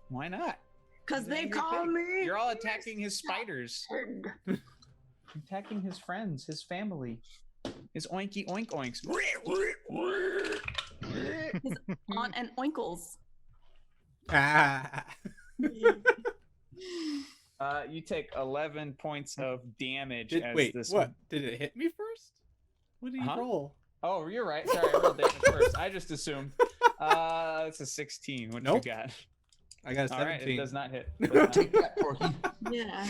Why not? Because they You're call pig. me. You're all attacking his spiders. Pig. Attacking his friends, his family, his oinky oink oinks. His aunt and oinkles. Ah. You take 11 points of damage. Wait, this what? Did it hit me first? What did you Huh? roll? Oh, you're right. Sorry, I rolled damage first. I just assumed. It's a 16. What Nope. you got? I got a All right, 17. it does not hit. Take that, Porky. Yeah.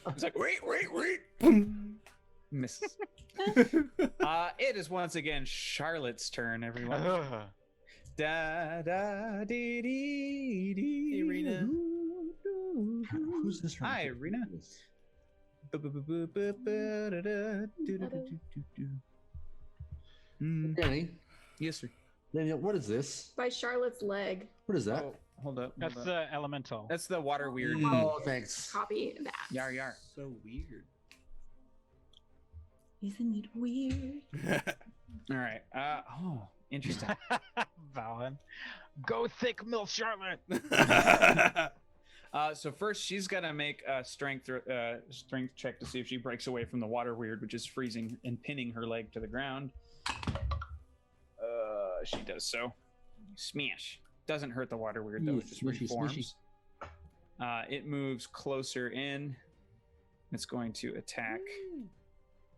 It's like wait. Misses. It is once again Charlotte's turn, everyone. Da da dee dee dee. Hey, Rena. Who's this? Hi, Rena. Danny. Yes, sir. Danny, what is this? By Charlotte's leg. What is that? Oh, hold up. That's the elemental. That's the water weird. Oh, thanks. Copy that. Yar yar. So weird. Isn't it weird? All right. Oh, interesting. Valen. Go thick, Milf Charlotte. So first, she's gonna make a strength check to see if she breaks away from the water weird, which is freezing and pinning her leg to the ground. She does so. Smash. Doesn't hurt the water weird though; it just Swishy, reforms. It moves closer in. It's going to attack.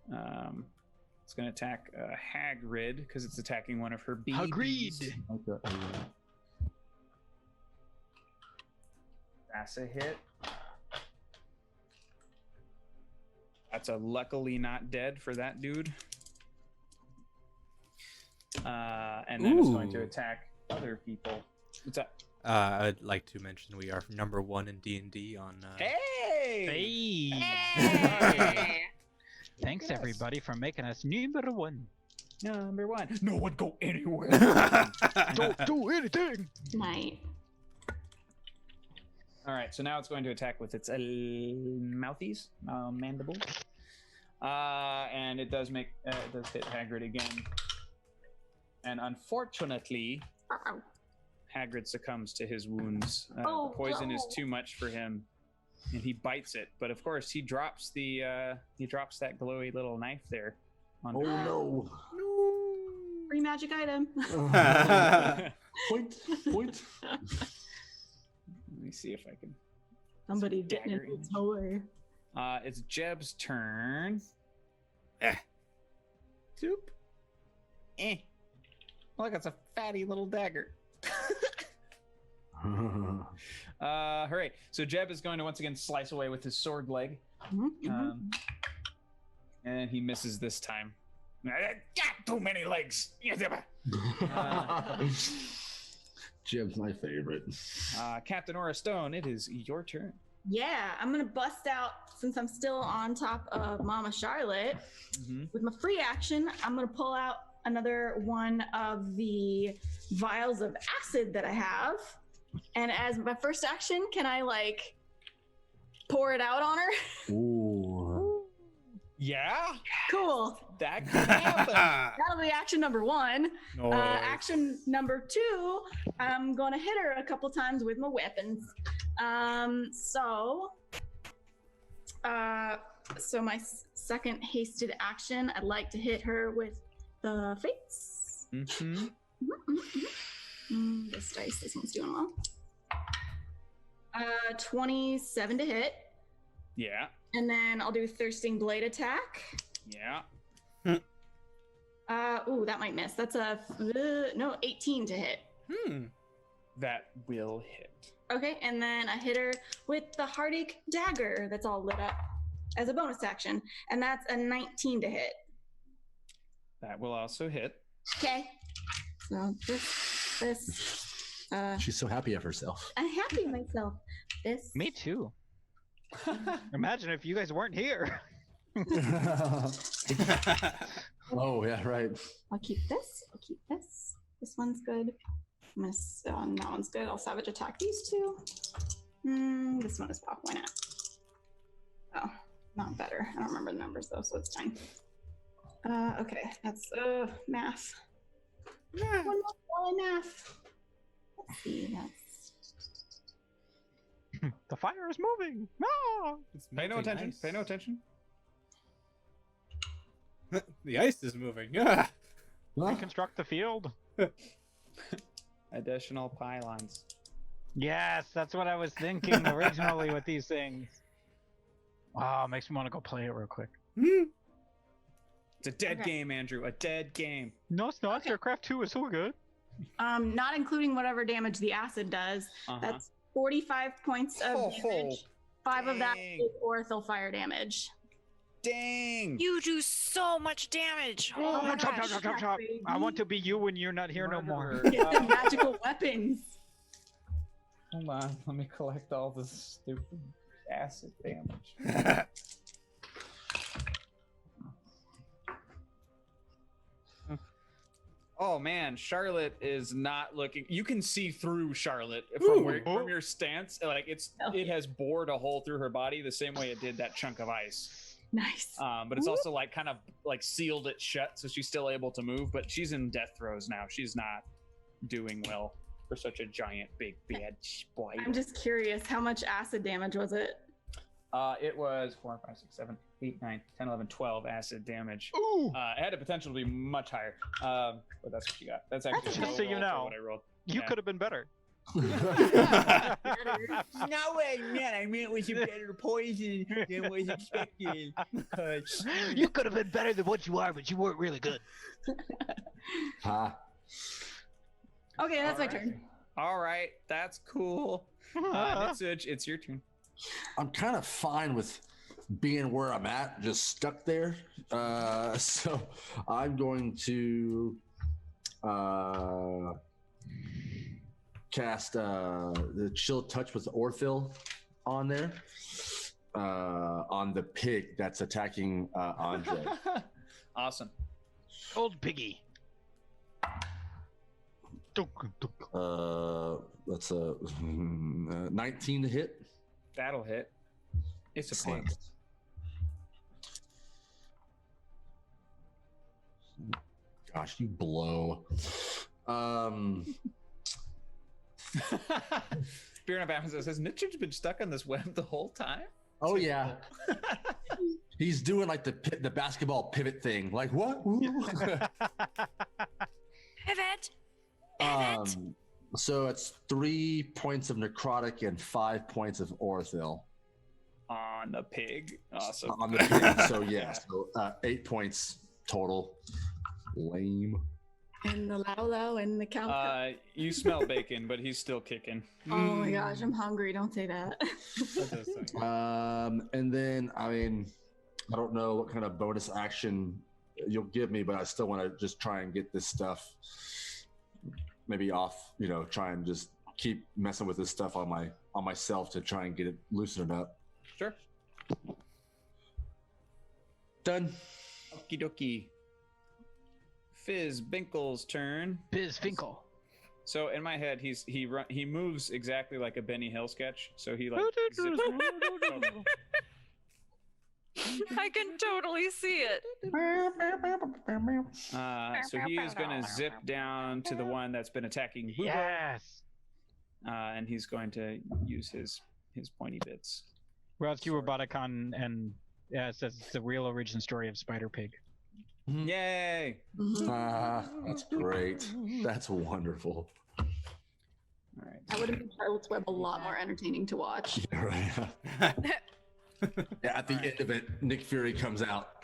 It's going to attack Hagrid because it's attacking one of her babies. Agreed. Okay. That's a hit. That's a luckily not dead for that dude. And then it's going to attack other people. What's up? I'd like to mention we are number 1 in D&D on. Hey! Hey. Thanks everybody for making us number 1. Number 1. No one go anywhere. Don't do anything. Night. All right, so now it's going to attack with its mouthies, mandible, and it does hit Hagrid again. And unfortunately, Hagrid succumbs to his wounds. The poison is too much for him, and he bites it. But of course, he drops that glowy little knife there. On No. Free magic item. Point. Let me see if I can. Somebody getting dagger into toy. It's Jeb's turn. Soup. Look, it's a fatty little dagger. Hooray. So Jeb is going to once again slice away with his sword leg. And he misses this time. Got too many legs. Jeb's my favorite. Captain Aura Stone, it is your turn. Yeah, I'm gonna bust out since I'm still on top of Mama Charlotte. With my free action, I'm gonna pull out another one of the vials of acid that I have. And as my first action, can I like pour it out on her? Ooh. Yeah. Cool. That can happen. That'll be action number 1. Nice. Action number 2, I'm gonna hit her a couple times with my weapons. So my second hasted action, I'd like to hit her with the fates. This dice, this one's doing well. 27 to hit. Yeah. And then I'll do Thirsting Blade attack. Yeah. Ooh, that might miss. That's a 18 to hit. That will hit. Okay, and then I hit her with the Heartache Dagger that's all lit up as a bonus action, and that's a 19 to hit. That will also hit. Okay. So this. She's so happy of herself. I'm happy of myself. This. Me too. Imagine if you guys weren't here. Oh yeah, right. I'll keep this. This one's good. That one's good. I'll Savage Attack these two. This one is pop. Why not? Oh, not better. I don't remember the numbers though, so it's fine. Okay, that's math. One more math. Let's see. That's The fire is moving. No. Pay no attention. Pay no attention. The ice is moving. Reconstruct the field. Additional pylons. Yes, that's what I was thinking originally with these things. Wow, makes me want to go play it real quick. It's a dead game, Andrew. A dead game. No, it's not. Starcraft 2 is so good. not including whatever damage the acid does. That's 45 points of damage. 5 of that is orthal fire damage. Dang! You do so much damage. Oh, my chop, gosh. chop, chop, chop. I want to be you when you're not here no more. Get the magical weapons. Hold on, let me collect all this stupid acid damage. Oh man, Charlotte is not looking. You can see through Charlotte from your stance. Like it has bored a hole through her body the same way it did that chunk of ice. Nice. But it's also like kind of like sealed it shut, so she's still able to move. But she's in death throes now. She's not doing well. for such a giant, big, bad spider. I'm just curious, how much acid damage was it? It was 4, 5, 6, 7, 8, 9, 10, 11, 12 acid damage. Ooh! It had the potential to be much higher. But that's what you got. That's actually Just so you know, what I rolled. You could have been better. No way, man. I mean, it was a better poison than was expected. You could have been better than what you are, but you weren't really good. Okay, that's my turn. All right, that's cool. Nitsuch, it's your turn. I'm kind of fine with being where I'm at, just stuck there. So I'm going to cast the Chill Touch with Orthil on there, on the pig that's attacking Andre. Awesome. Old piggy. That's a 19 to hit. That'll hit. It's a pig. Gosh, you blow. Spirit of Amazon says, Mitchell's been stuck on this web the whole time? Oh, yeah. He's doing like the basketball pivot thing. Like, what? Pivot. So it's 3 points of necrotic and 5 points of Orthil. On the pig. Awesome. On the pig. So, yeah. So 8 points total. Lame. And the Laulau and the count. You smell bacon, but he's still kicking. Oh my gosh, I'm hungry. Don't say that. And then, I mean, I don't know what kind of bonus action you'll give me, but I still want to just try and get this stuff maybe off, try and just keep messing with this stuff on myself to try and get it loosened up. Sure. Done. Okie dokie. Fizz Binkle's turn. Biz Finkel. So in my head, he moves exactly like a Benny Hill sketch. So he like zips. I can totally see it. So he is going to zip down to the one that's been attacking Bubo. Yes. And he's going to use his pointy bits. Rescue Roboticon, and it says it's the real origin story of Spider Pig. Yay! That's great. That's wonderful. All right. That would have made Charlotte's Web a lot more entertaining to watch. Yeah, right. Yeah, at the end of it, Nick Fury comes out.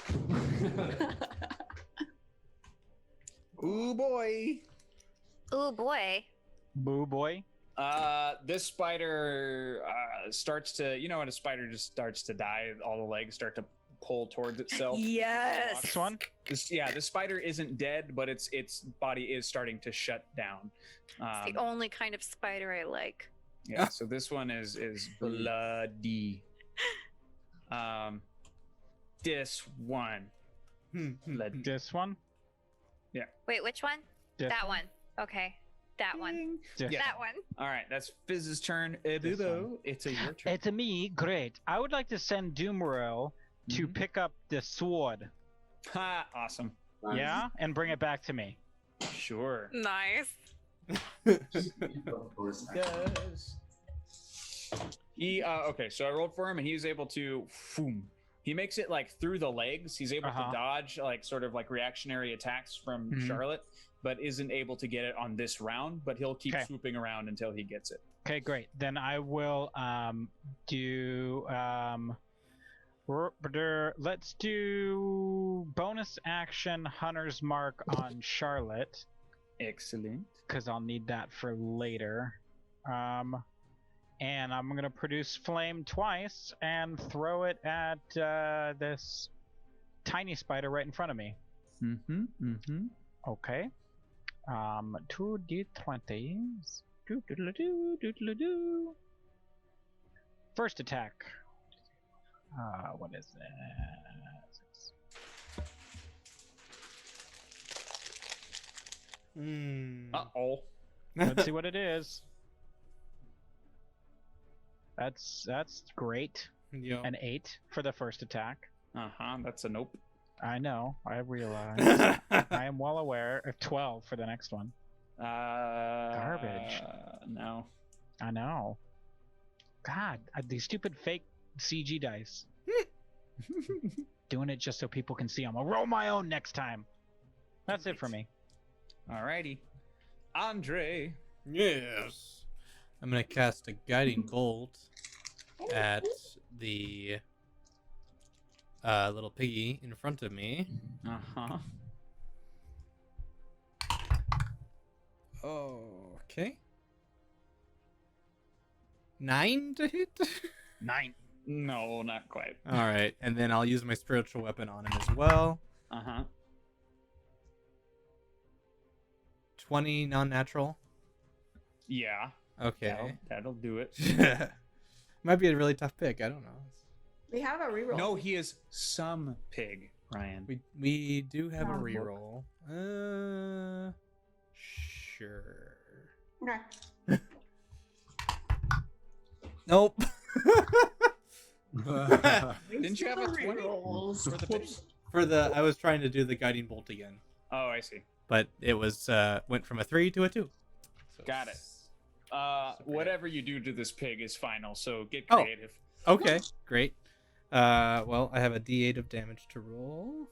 Ooh boy. Ooh boy. Boo boy. This spider starts to, when a spider just starts to die, all the legs start to pull towards itself. Yes. This one? This spider isn't dead, but its body is starting to shut down. It's the only kind of spider I like. Yeah, so this one is bloody. This one. Bloody. This one? Wait, which one? This That one. Okay. That one. This Yeah. That one. All right, that's Fizz's turn. Bubo, it's your turn. It's me. Great. I would like to send Doomro to pick up the sword. Ha! Awesome. Yeah? And bring it back to me. Sure. Nice. Does. Okay, so I rolled for him and he was able to he makes it like through the legs. He's able to dodge like sort of like reactionary attacks from Charlotte, but isn't able to get it on this round, but he'll keep swooping around until he gets it. Okay, great. Then I will do let's do bonus action Hunter's Mark on Charlotte. Excellent. Because I'll need that for later. And I'm going to produce flame twice and throw it at this tiny spider right in front of me. Okay. 2 d20s. First attack. What is that? Uh-oh. Let's see what it is. That's great. Yeah. An 8 for the first attack. That's a nope. I know. I realize. I am well aware of 12 for the next one. Garbage. No. I know. God, these stupid fake CG dice. Doing it just so people can see them. I'll roll my own next time. That's it for me. Alrighty. Andre. Yes. I'm gonna cast a guiding bolt at the little piggy in front of me. Uh-huh. Okay. 9 to hit? 9. No, not quite. Alright, and then I'll use my spiritual weapon on him as well. Uh-huh. 20 non-natural. Yeah. Okay. That'll do it. Might be a really tough pick, I don't know. We have a reroll. No, he is some pig, Ryan. We do have a Book. reroll. Sure. Okay. Nope. Didn't you have a 20 rerolls? for the pig? I was trying to do the guiding bolt again, Oh, I see. but it was went from a 3 to a 2. So Got it. Whatever you do to this pig is final, so get Oh. creative. Okay, great. Well, I have a D8 of damage to roll.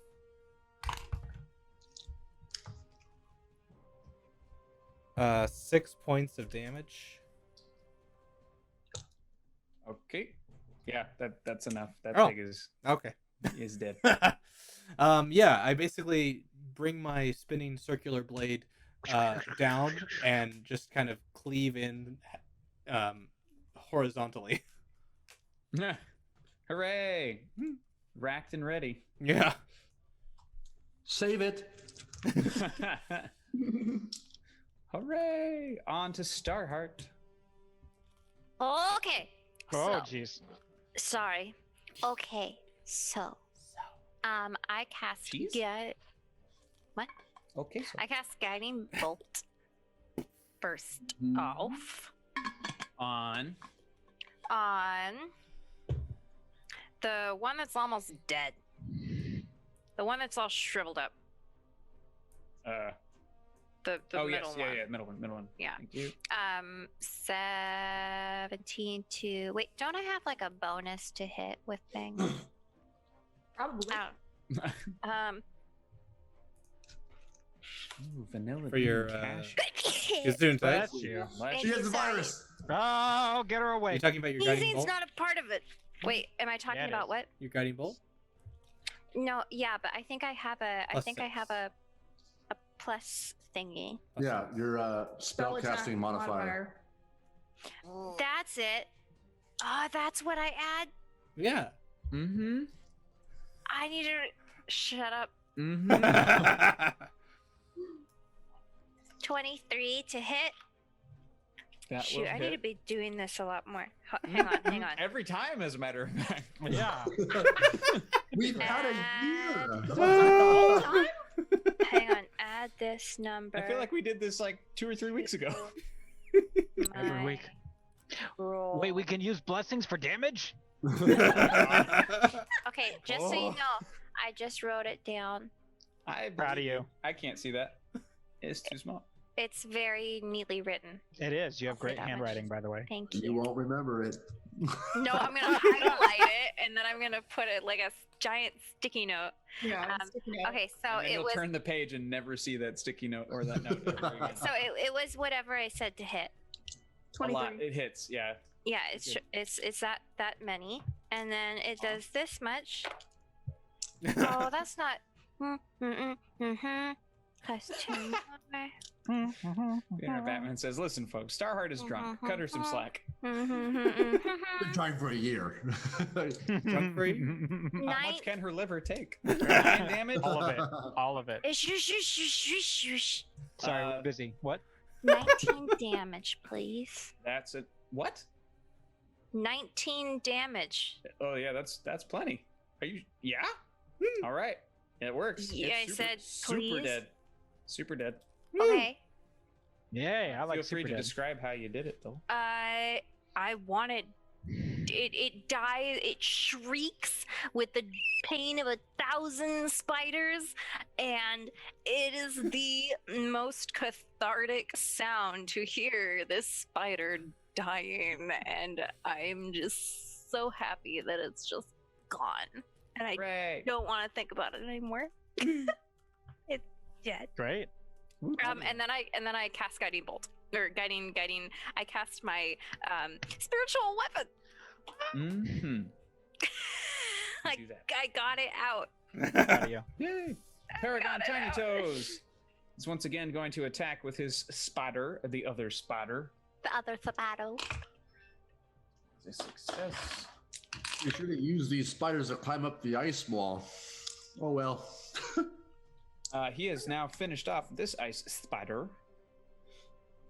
Uh, 6 points of damage. Okay. Yeah, that's enough. That Oh. pig is Okay. dead. Yeah, I basically bring my spinning circular blade down and just kind of cleave in horizontally. Hooray! Racked and ready. Yeah. Save it. Hooray! On to Starheart. Okay. Oh, So, jeez. sorry. Okay. So, I cast Cheese? Okay, so I cast guiding bolt first Mhm. off on. the one that's almost dead. The one that's all shriveled up. The Oh middle yes, one. yeah, middle one. Yeah. Thank you. 17 to wait. Don't I have like a bonus to hit with things? Probably. Oh. Ooh, vanilla For your, bean cash. Gesundheit. Bless you. She has the virus. Oh, get her Are away. you talking about your guiding Easy's bolt? not a part of it. Wait, am I talking Yeah, it about is. what? Your guiding bolt? No, yeah, but I think I have a. Plus I 6. have a plus thingy. Yeah, your spell attack casting modifier. That's it. Oh, that's what I add. Yeah. Mm-hmm. I need to shut up. Mm-hmm. 23 to hit. That Shoot, will I need to hit. be doing this a lot more. Hang on, hang on. Every time, as a matter of fact. Yeah. We've had a year. Hang on, add this number. I feel like we did this like 2 or 3 weeks ago. Every my week. roll. Wait, we can use blessings for damage? Okay, just so you Oh. know, I just wrote it down. Proud of you. I can't see that. It's too small. It's very neatly written. It is. You have great Damage. handwriting, by the way. Thank You you. won't remember it. No, I'm gonna highlight it and then I'm gonna put it like a giant sticky note. Yeah. Um, Okay, so And then it you'll was. turn the page and never see that sticky note or that note ever again. So it was whatever I said to hit. A lot. 23. It hits, yeah. Yeah, it's that many, and then it does this much. Oh, that's not. Plus 2 more. Yeah, Batman says, "Listen, folks, Starheart is drunk. Cut her some slack." Been trying for a year. Drunk free? How Nine- much can her liver take? 9 damage. All of it. All of it. Shush. Sorry, we're busy. What? 19 damage, please. That's it. What? 19 damage. Oh yeah, that's plenty. Are you? Yeah. All right. It works. Yeah, It's I said, super please. dead. Super dead. Okay. Yay, I like Feel free super to dead. describe how you did it, though. I wanted it dies, it shrieks with the pain of 1,000 spiders, and it is the most cathartic sound to hear this spider dying, and I'm just so happy that it's just gone, and I don't want to think about it anymore. It's dead. Great. And then I cast guiding bolt or guiding. I cast my spiritual weapon. Mm-hmm. I got it out. Proud of you. Yay! Paragon Tiny Toes is once again going to attack with his spider, the other spider. The other sabato. A success. You should have used these spiders to climb up the ice wall. Oh well. He has now finished off this ice spider.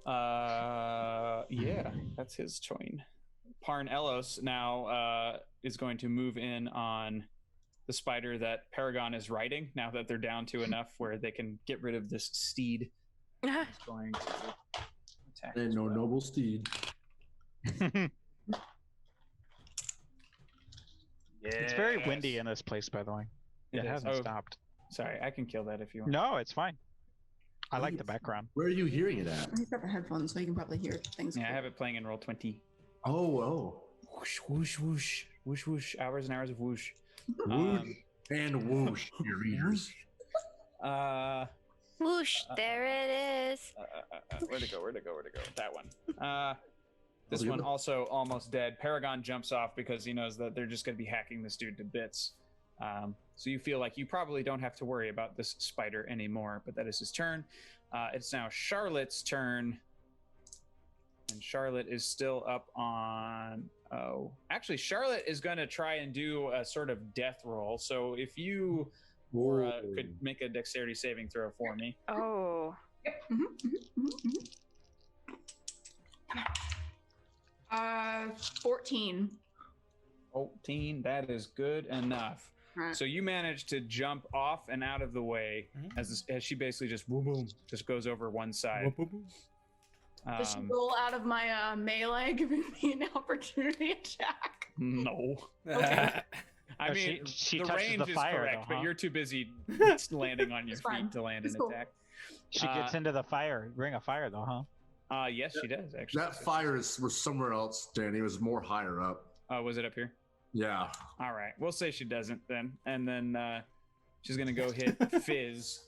Yeah, that's his turn. Parn Elos now is going to move in on the spider that Paragon is riding, now that they're down to enough where they can get rid of this steed. He's going to attack. And no noble steed. It's very windy in this place, by the way. It hasn't stopped. Sorry, I can kill that if you want. No, it's fine. I like the background. Where are you hearing it at? He's got the headphones, so you can probably hear things. Yeah, I have it playing in Roll20. Oh. Whoosh, whoosh, whoosh. Whoosh, whoosh. Hours and hours of whoosh. Whoosh and whoosh, your ears. Whoosh, there it is. Where'd it go? That one. This one also almost dead. Paragon jumps off because he knows that they're just going to be hacking this dude to bits. So you feel like you probably don't have to worry about this spider anymore, but that is his turn. It's now Charlotte's turn. And Charlotte is still up on... Oh, actually, Charlotte is going to try and do a sort of death roll. So if you could make a dexterity saving throw for me. Oh. Yep. 14. 14, that is good enough. Right. So you manage to jump off and out of the way as she basically just boom, just goes over one side. Does she roll out of my melee, giving me an opportunity attack? No. Okay. I mean, she the touches range the is fire, correct, though, but you're too busy landing on your It's fine. feet to land It's an cool. attack. She gets into the fire, ring of fire, though, huh? Yes, she does, actually. That fire was somewhere else, Danny. It was more higher up. Oh, was it up here? Yeah. All right. We'll say she doesn't then. And then she's going to go hit Fizz.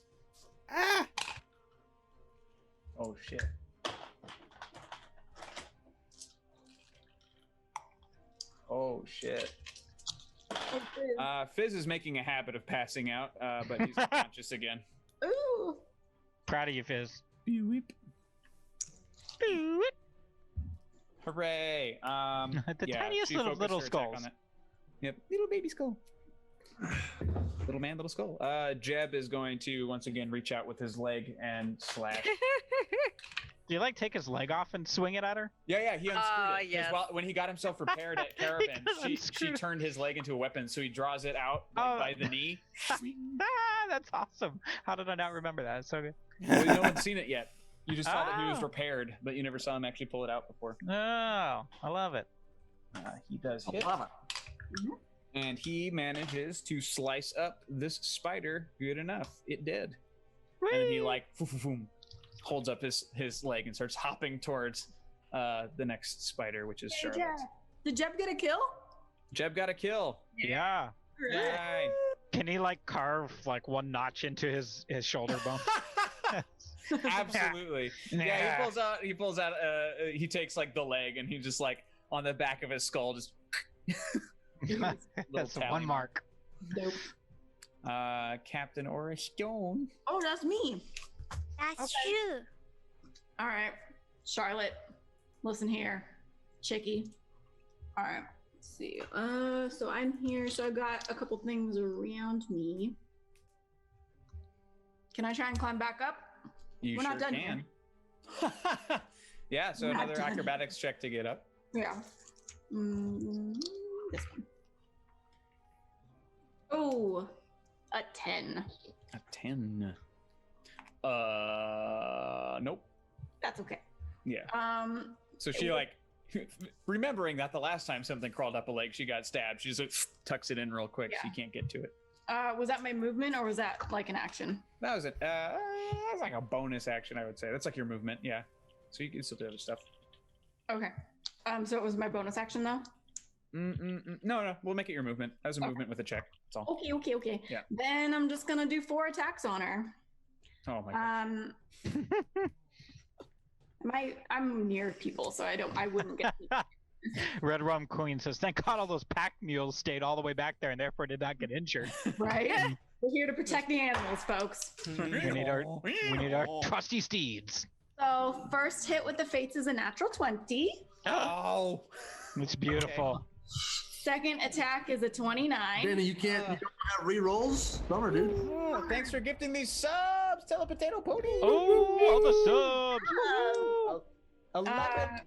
Ah! Oh, shit. Oh, shit. Fizz is making a habit of passing out, but he's unconscious again. Ooh. Proud of you, Fizz. Beep. Hooray. The yeah, tiniest she little focused her attack skulls. on it. Yep, little baby skull. Little man, little skull. Jeb is going to once again reach out with his leg and slash. Do you like take his leg off and swing it at her? Yeah, he unscrewed it. yes. When he got himself repaired at Caravan, she unscrewed. turned his leg into a weapon, so he draws it out by the knee. That's awesome. How did I not remember that? It's so good. Well, no one's seen it yet. You just saw that he was repaired, but you never saw him actually pull it out before. Oh, I love it. He does hit. And he manages to slice up this spider good enough. It did. Whee! And he holds up his leg and starts hopping towards the next spider, which is Charlotte. Did Jeb get a kill? Jeb got a kill. Yeah. Yay. Can he carve one notch into his shoulder bone? Absolutely. Yeah, he pulls out he takes the leg and he just on the back of his skull just That's one mark. Nope. Captain Oristone. Oh, that's me. That's Okay. you. All right, Charlotte, listen here, chickie. All right, let's see. So I'm here. So I've got a couple things around me. Can I try and climb back up? You We're sure not done can. Yeah, so We're not another done. acrobatics check to get up. Yeah. This one. Oh, a 10. A 10. Nope. That's okay. Yeah. So she remembering that the last time something crawled up a leg, she got stabbed. She just like, tucks it in real quick so you can't get to it. Was that my movement or was that like an action? That was it. That's like a bonus action, I would say. That's like your movement, yeah. So you can still do other stuff. Okay. So it was my bonus action though? No, we'll make it your movement. That was a movement with a check. That's all. Okay. Yeah. Then I'm just gonna do 4 attacks on her. Oh my god. I'm near people, so I wouldn't get. Red Rum Queen says, "Thank God all those pack mules stayed all the way back there and therefore did not get injured." Right. We're here to protect the animals, folks. we need our trusty steeds. So first hit with the fates is a natural 20. Oh, it's beautiful. Okay. Second attack is a 29. Danny, you don't have re-rolls? Bummer, dude. Oh, thanks for gifting these subs, Telepotato Pony. Oh, all the subs. 11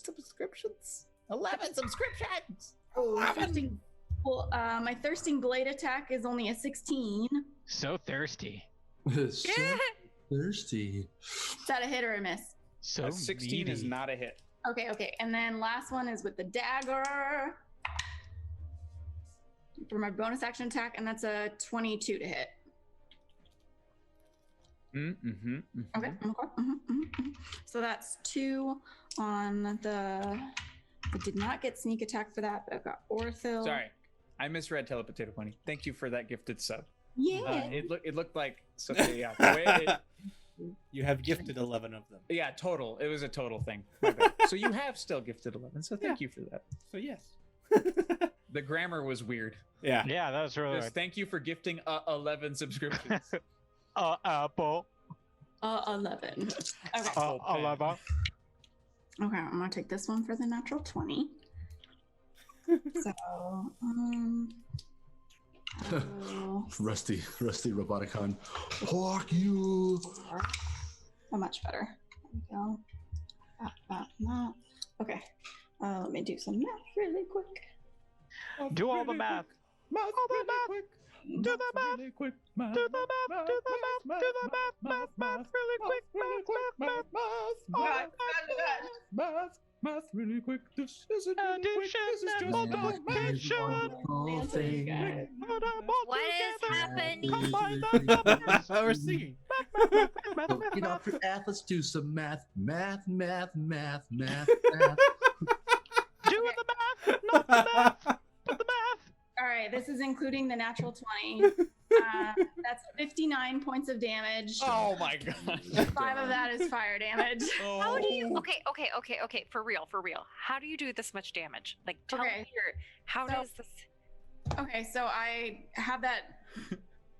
subscriptions. 11 subscriptions. My thirsting blade attack is only a 16. So thirsty. So thirsty. Is that a hit or a miss? So 16 meaty. is not a hit. Okay. And then last one is with the dagger for my bonus action attack, and that's a 22 to hit. Okay. So that's 2 on the. I did not get sneak attack for that, but I've got Orthil. Sorry, I misread Telepotato Pony. Thank you for that gifted sub. Yeah. It looked like something. Yeah. The way you have gifted 11 of them. Yeah, total. It was a total thing. My bad. So you have still gifted 11. So thank you for that. So yes. The grammar was weird. Yeah. Yeah, that was really. Just thank you for gifting 11 subscriptions. Apple. 11. Okay. 11. Okay, I'm gonna take this one for the natural 20. So, Rusty Roboticon. Fuck you. So much better. There we go. Okay. Let me do some math really quick. Do all the math. Math really quick. Do the math. Really quick. Do the math. Do the math. Do the math. Math really quick. Math really quick. This isn't really quick. This is just multiplication. What is happening? We're singing. Get off your ass. Let's do some math. Math. Doing the math. Not the math. But the math. All right, this is including the natural 20. That's 59 points of damage. Oh my god. 5 of that is fire damage. How do you? Okay. For real. How do you do this much damage? Like, tell me here. How does this? Okay, so I have that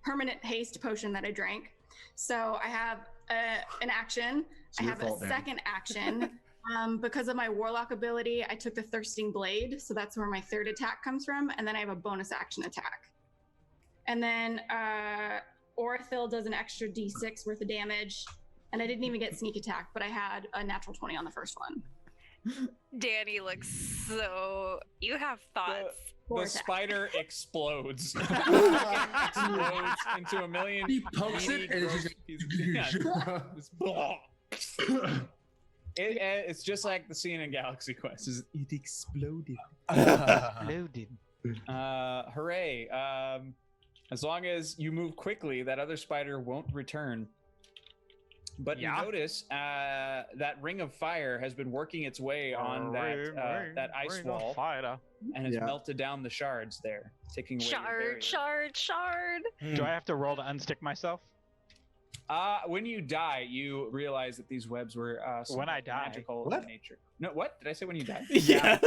permanent haste potion that I drank. So I have an action. I have a second action. Because of my warlock ability, I took the thirsting blade, so that's where my third attack comes from, and then I have a bonus action attack. And then Orthil does an extra d6 worth of damage, and I didn't even get sneak attack, but I had a natural 20 on the first one. Danny looks so. You have thoughts. The spider explodes. Explodes into a million. He pokes it, and it's just. It's just like the scene in Galaxy Quest. It exploded. Hooray. As long as you move quickly, that other spider won't return. But you notice that ring of fire has been working its way on that ice wall and has melted down the shards there, taking away Shard. Do I have to roll to unstick myself? When you die, you realize that these webs were when I die. magical in nature. No, what? Did I say when you die? Yes.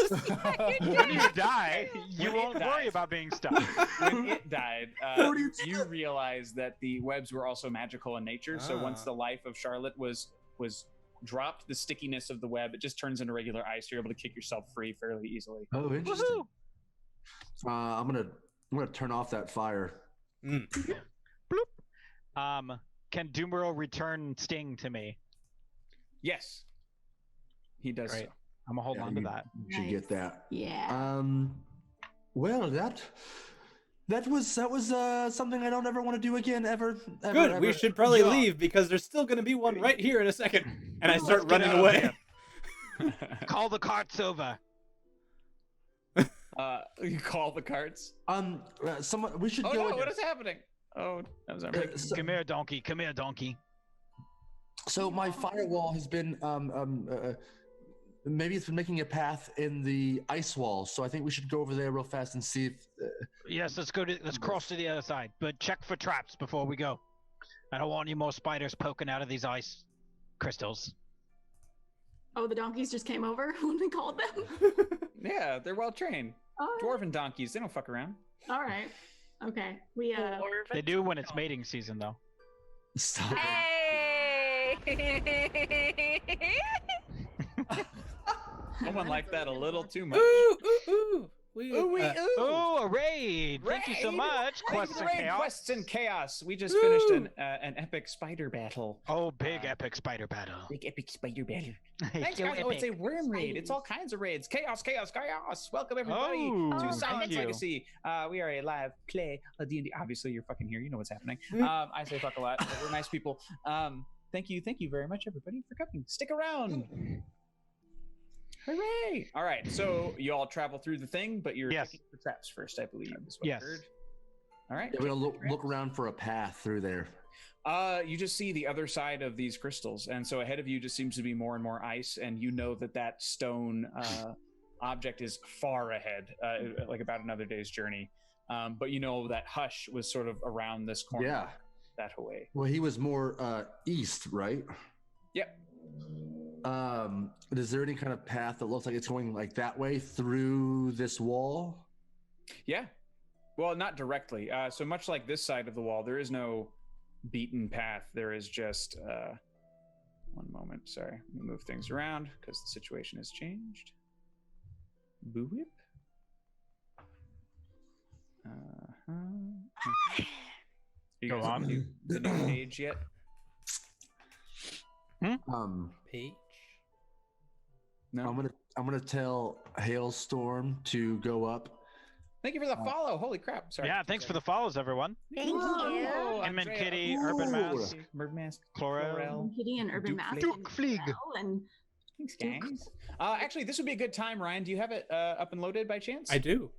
When you die, you won't worry about being stuck. When it died, you realized that the webs were also magical in nature. So once the life of Charlotte was dropped, the stickiness of the web, it just turns into regular ice. You're able to kick yourself free fairly easily. Oh, interesting. I'm gonna turn off that fire. Bloop. Can Doomero return Sting to me? Yes, he does. Right. I'm gonna hold on to that. You should get that. Yeah. Well, that was something I don't ever want to do again ever. Good. We should probably leave because there's still going to be one right here in a second. And I start running away. Call the carts over. You call the carts. Someone. We should Oh go. no! What is happening? Oh, that was our mic. Come here, donkey. Come here, donkey. So my firewall has been maybe it's been making a path in the ice wall. So I think we should go over there real fast and see if. Yes, let's cross to the other side, but check for traps before we go. I don't want any more spiders poking out of these ice crystals. Oh, the donkeys just came over when we called them. Yeah, they're well trained. Oh, Dwarven donkeys. They don't fuck around. all right. Okay. We They do when it's mating season, though. Stop. Hey! Someone liked that a little too much. Ooh, ooh, ooh. Oh, a raid! Thank you so much. Quests and Chaos. Quests and Chaos. We just finished an epic spider battle. Oh, big epic spider battle. Big epic spider battle. Hey, Thanks, so guys. Oh, it's a epic. worm raid. It's all kinds of raids. Chaos, chaos, chaos. Welcome, everybody, Oh, to thank Silence you. Legacy. We are a live play of D&D. Obviously, you're fucking here. You know what's happening. I say fuck a lot. But we're nice people. Thank you very much, everybody, for coming. Stick around. Hooray! All right, so you all travel through the thing, but you're checking for traps first, I believe. Is what I heard. All right. Yeah, we're gonna look around for a path through there. You just see the other side of these crystals, and so ahead of you just seems to be more and more ice, and you know that stone object is far ahead, like about another day's journey. But you know that Hush was sort of around this corner. Yeah. That way. Well, he was more east, right? Yep. Is there any kind of path that looks like it's going like that way through this wall? Yeah. Well, not directly. So much like this side of the wall, there is no beaten path. There is just one moment. Sorry, let me move things around because the situation has changed. Boo whip. You Go guys on. The new page yet? Page. No. I'm gonna tell Hailstorm to go up. Thank you for the follow. Holy crap! Sorry. Yeah, thanks for the follows, everyone. Thank you. Him and Andrea. Kitty, Urban Mask, Urban Mask, Chlorel. Kitty and Urban Duke Mask. Fleeg. and Duke Fleeg. Belle and Thanks, gangs. Actually, this would be a good time, Ryan. Do you have it up and loaded by chance? I do.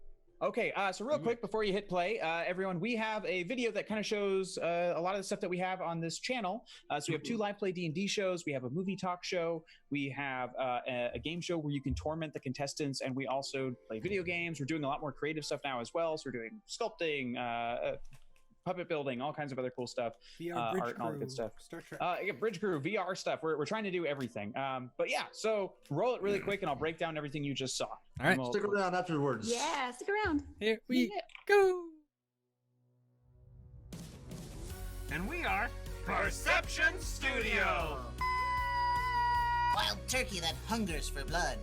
Okay, so real quick before you hit play, everyone, we have a video that kind of shows a lot of the stuff that we have on this channel. So we have 2 live play D&D shows, we have a movie talk show, we have a game show where you can torment the contestants, and we also play video games. We're doing a lot more creative stuff now as well, so we're doing sculpting, puppet building, all kinds of other cool stuff, VR Bridge art and all the good Crew, stuff. Star Trek. Yeah, Bridge Crew, VR stuff. We're trying to do everything. But yeah, so roll it really quick, and I'll break down everything you just saw. All right. We'll- Stick around afterwards. yeah, stick around. Here we go. And we are Perception Studio. Wild turkey that hungers for blood.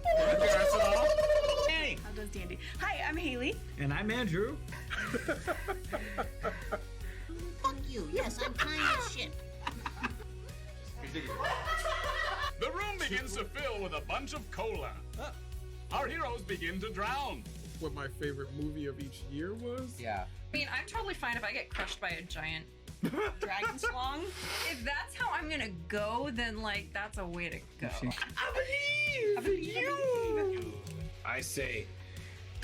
Hey. How does D&D? Hi, I'm Haley. And I'm Andrew. Fuck you. Yes, I'm kind as shit. The room begins to fill with a bunch of cola. Our heroes begin to drown. What my favorite movie of each year was? Yeah. I mean, I'm totally fine if I get crushed by a giant dragon slong. If that's how I'm gonna go, then like that's a way to go. I believe you. I say,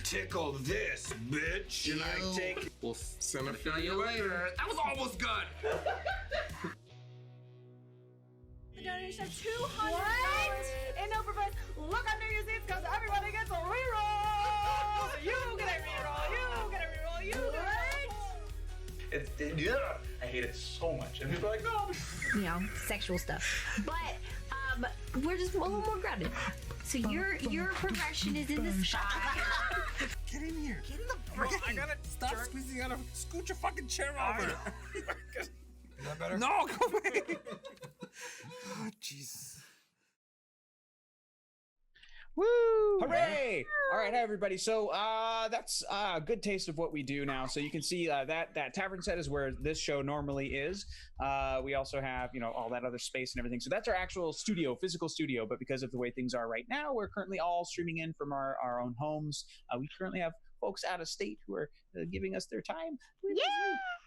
tickle this, bitch. And I take. We'll send a feel you later. That was almost good. The donors have $200 in overprice. Look under your seats because everybody gets a reroll. You get a reroll. You get a reroll. You get a reroll. I hate it so much. And people are like, no. You know, sexual stuff. But we're just a little more grounded. So your progression is in the sky. Get in here. Get in the Bro, brain. I gotta stop squeezing. You gotta scoot your fucking chair over. Is that better? No, go away. Oh, jeez. Woo! Hooray! All right, hi everybody. So that's a good taste of what we do now. So you can see that tavern set is where this show normally is. We also have, you know, all that other space and everything. So that's our actual studio, physical studio. But because of the way things are right now, we're currently all streaming in from our own homes. We currently have folks out of state who are giving us their time.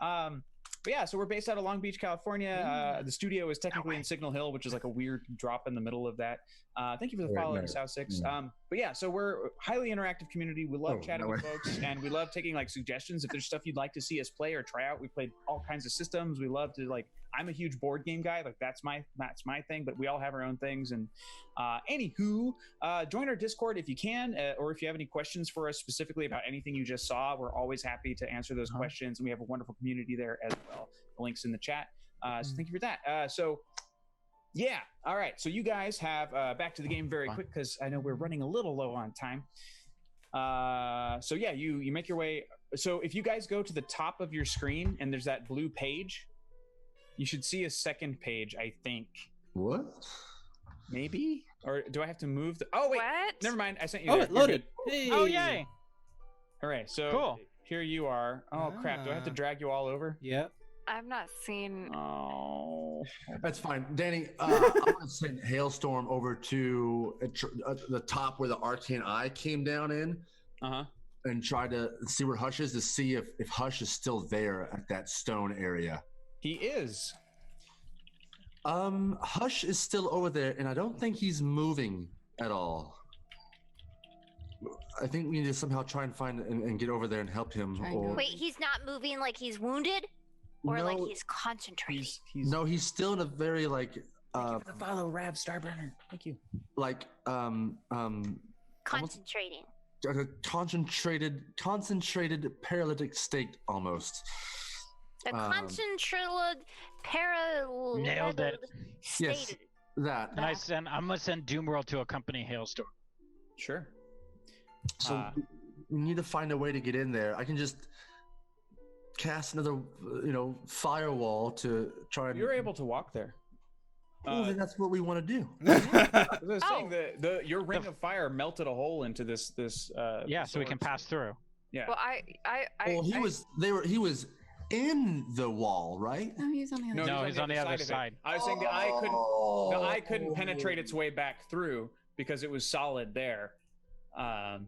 Yeah. But yeah, so we're based out of Long Beach, California. The studio is technically in Signal Hill, which is like a weird drop in the middle of that. Thank you for the follow, South Six. But yeah, so we're a highly interactive community. We love chatting with folks, and we love taking like suggestions. If there's stuff you'd like to see us play or try out, we played all kinds of systems. We love to like. I'm a huge board game guy. Like that's my thing. But we all have our own things. And anywho, join our Discord if you can, or if you have any questions for us specifically about anything you just saw. We're always happy to answer those questions, and we have a wonderful community there as well. The link's in the chat. So thank you for that. Yeah. All right. So you guys have back to the game very quick because I know we're running a little low on time. So yeah, you make your way. So if you guys go to the top of your screen and there's that blue page, you should see a second page, I think. What? Maybe? Or do I have to move? Oh, wait. What? Never mind. I sent you Oh, there. it loaded. Hey. Oh, yay. Hooray. So Cool. Here you are. Oh, crap. Do I have to drag you all over? Yep. I've not seen. Oh. That's fine. Danny, I'm going to send Hailstorm over to the top where the Arcane Eye came down in. And try to see where Hush is to see if Hush is still there at that stone area. He is. Hush is still over there, and I don't think he's moving at all. I think we need to somehow try and find and get over there and help him. Wait, he's not moving like he's wounded? Or like he's concentrating? No, he's still in a very like follow Rav Starburner. Thank you. Like Concentrating. A concentrated paralytic state almost. The concentrated paralytic Nailed it. state. Yes, that. And I'm gonna send Doomworld to accompany Hailstorm. Sure. So we need to find a way to get in there. I can just cast another, firewall to try and. You're able to walk there. Then that's what we want to do. I was saying your ring of fire melted a hole into this. So we can pass through. Yeah. Well, he was in the wall, right? No, he's on the other side. No, he's on the other side. I was saying the eye couldn't penetrate its way back through because it was solid there. That's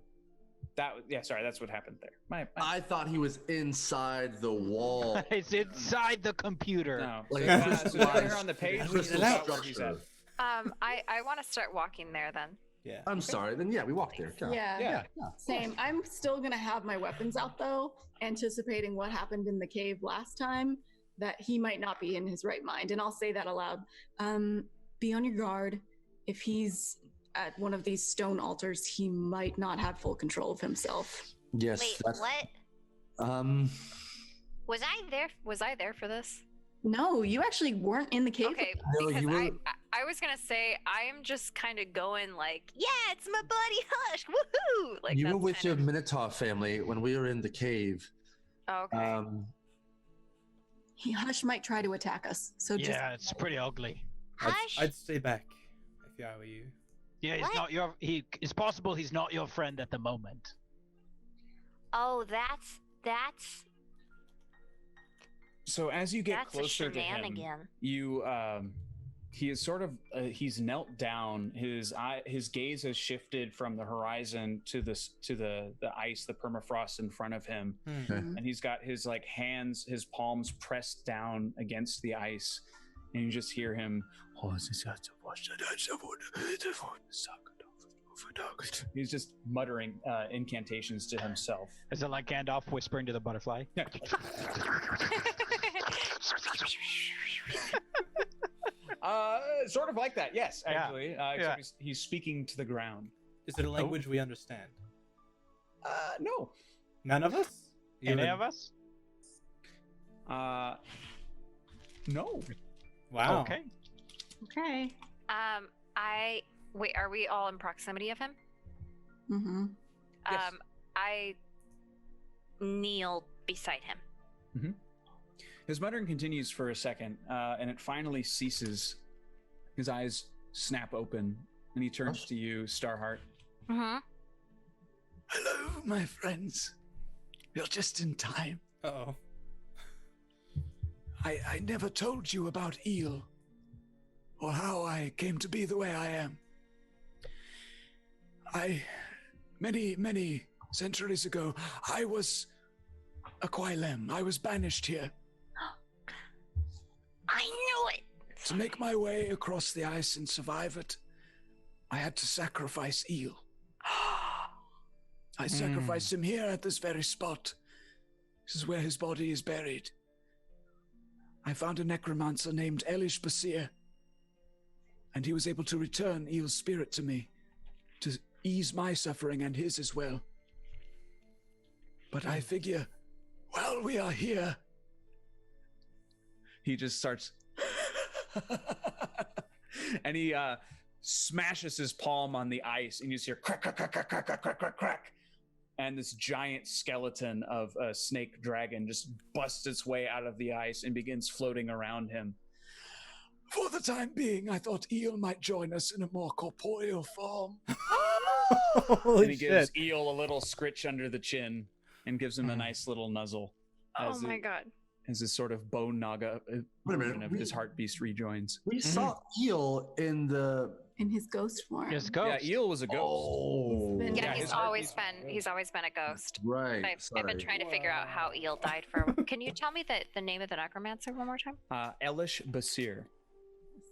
what happened there. I thought he was inside the wall. It's inside the computer. No. Like so down here on the page, this is about where he's at. I want to start walking there then. Yeah. I'm sorry. Then we walked there. Yeah. Same. I'm still gonna have my weapons out though, anticipating what happened in the cave last time. That he might not be in his right mind, and I'll say that aloud. Be on your guard. If he's at one of these stone altars, he might not have full control of himself. Yes. Wait, what? Was I there for this? No, you actually weren't in the cave. Okay, No, because you were. I was gonna say I'm just kind of going like, yeah, it's my buddy Hush, woohoo! Like You were that's with kind your of- Minotaur family when we were in the cave. Okay. Hush might try to attack us. So just It's pretty ugly. Hush. I'd stay back if I were you. Yeah, he's not your. It's possible he's not your friend at the moment. Oh, that's. So as you get That's a closer to him, shenanigan. you he is sort of he's knelt down. His gaze has shifted from the horizon to the ice, the permafrost in front of him, and he's got his his palms pressed down against the ice, and you just hear him. He's just muttering incantations to himself. Is it like Gandalf whispering to the butterfly? Sort of like that, yes, actually. Except he's speaking to the ground. Is it a language we understand? No. None of us? Any of us? No. Wow. Okay. okay. Wait, are we all in proximity of him? Mm-hmm. Yes. I kneel beside him. Mm-hmm. His muttering continues for a second, and it finally ceases. His eyes snap open, and he turns to you, Starheart. Mm-hmm. Hello, my friends. You're just in time. Uh-oh. I never told you about Eel, or how I came to be the way I am. Many centuries ago, I was a Quailem. I was banished here. I knew it! To make my way across the ice and survive it, I had to sacrifice Eel. I sacrificed him here at this very spot. This is where his body is buried. I found a necromancer named Elish Basir, and he was able to return Eel's spirit to me, to ease my suffering and his as well. But I figure, while we are here... He just starts... and he smashes his palm on the ice, and you just hear crack, crack, crack, crack, crack, crack, crack, crack, crack. And this giant skeleton of a snake dragon just busts its way out of the ice and begins floating around him. For the time being, I thought Eel might join us in a more corporeal form. And he gives Eel a little scritch under the chin and gives him a nice little nuzzle. Oh my god. As this sort of bone naga version of his heart beast rejoins. We saw Eel in his ghost form. His ghost. Yeah, Eel was a ghost. Oh. Yeah, he's always been a ghost. Right. I've been trying to figure out how Eel died for. Can you tell me the name of the necromancer one more time? Elish Basir.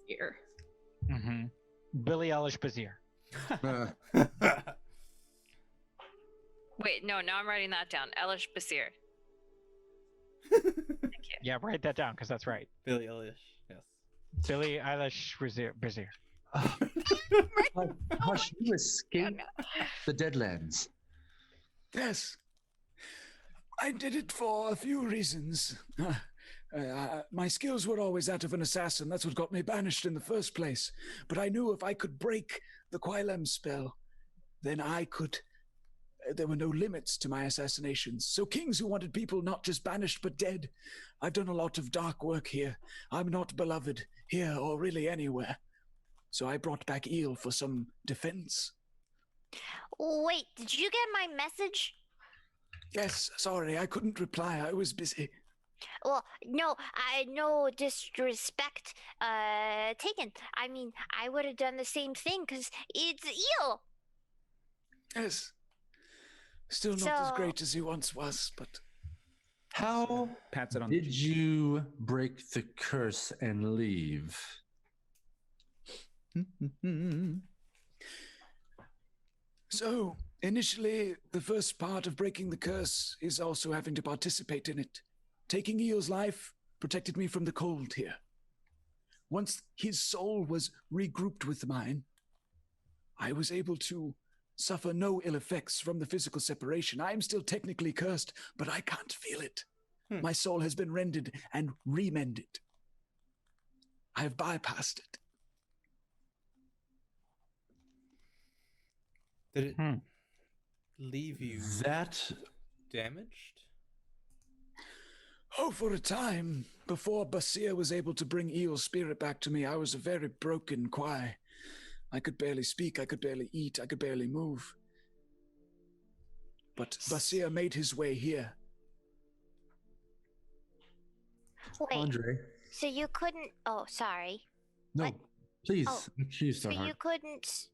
Here. Mm-hmm. Billy Elish Basir. Wait, no, now I'm writing that down. Elish Basir. Yeah, write that down because that's right. Billy Eilish, yes. Billy Eilish Basir. Hush, you escaped the Deadlands. Yes. I did it for a few reasons. My skills were always that of an assassin. That's what got me banished in the first place. But I knew if I could break the Quilem spell, then I could... There were no limits to my assassinations. So kings who wanted people not just banished but dead. I've done a lot of dark work here. I'm not beloved here or really anywhere. So I brought back Eel for some defense. Wait, did you get my message? Yes, sorry, I couldn't reply. I was busy. Well, no, no disrespect taken. I mean, I would have done the same thing because it's Eel. Yes. Still not as great as he once was, but... How did you break the curse and leave? So, initially, the first part of breaking the curse is also having to participate in it. Taking Eel's life protected me from the cold here. Once his soul was regrouped with mine, I was able to suffer no ill effects from the physical separation. I am still technically cursed, but I can't feel it. My soul has been rended and remended. I have bypassed it. Did it leave you damaged? Oh, for a time, before Basir was able to bring Eel's spirit back to me, I was a very broken Quai. I could barely speak, I could barely eat, I could barely move. But Basir made his way here. Wait, Andre. so you couldn't... Oh, sorry. No, please. Oh, Excuse so her. you couldn't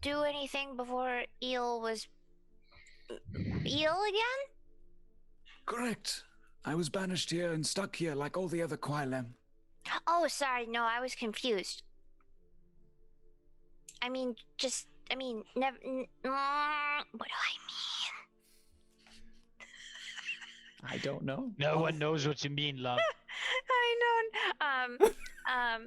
do anything before Eel was... Eel again? Correct. I was banished here and stuck here like all the other Quilem. Oh, sorry, no, I was confused. I mean, never... what do I mean? I don't know. No one knows what you mean, love. I know.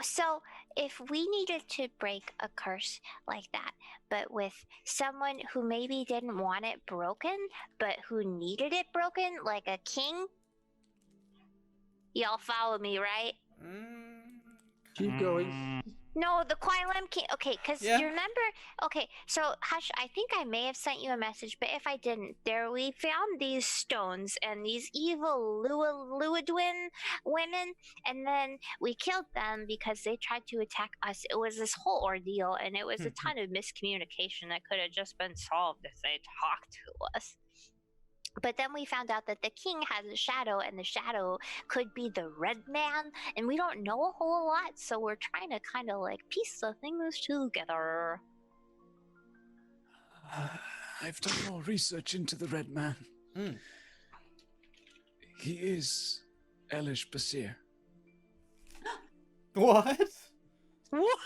So if we needed to break a curse like that, but with someone who maybe didn't want it broken, but who needed it broken, like a king, y'all follow me, right? Keep going. No, the Quilem King. Okay, because you remember. Okay, so Hush, I think I may have sent you a message, but if I didn't, we found these stones and these evil Luadwin women, and then we killed them because they tried to attack us. It was this whole ordeal, and it was a ton of miscommunication that could have just been solved if they talked to us. But then we found out that the king has a shadow, and the shadow could be the red man, and we don't know a whole lot, so we're trying to kind of like piece the things together. I've done more research into the red man. He is Elish Basir. What? What?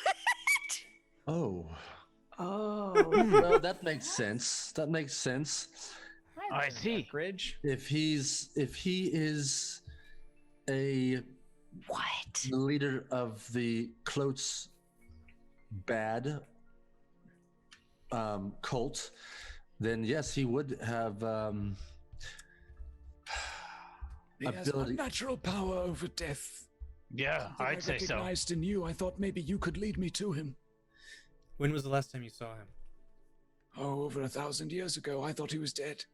Oh. Oh. Well, that makes sense. That makes sense. I see. Bridge. If he is a What? leader of the Clotes bad cult, then yes, he would have He has ability. unnatural power over death. Yeah, That I'd say so. recognized in you. I thought maybe you could lead me to him. When was the last time you saw him? Oh, over 1,000 years ago. I thought he was dead.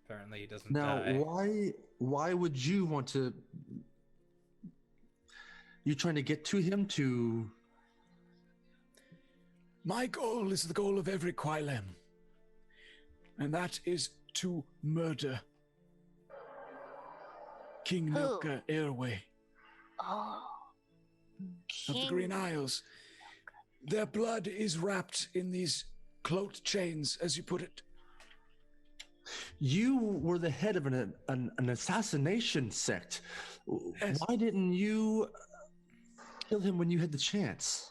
Apparently he doesn't Now, die. why would you want to? You trying to get to him to? My goal is the goal of every Quilem. And that is to murder King Who? Nilka Airway Oh. of the Green Isles. Their blood is wrapped in these cloaked chains, as you put it. You were the head of an assassination sect. Yes. Why didn't you kill him when you had the chance?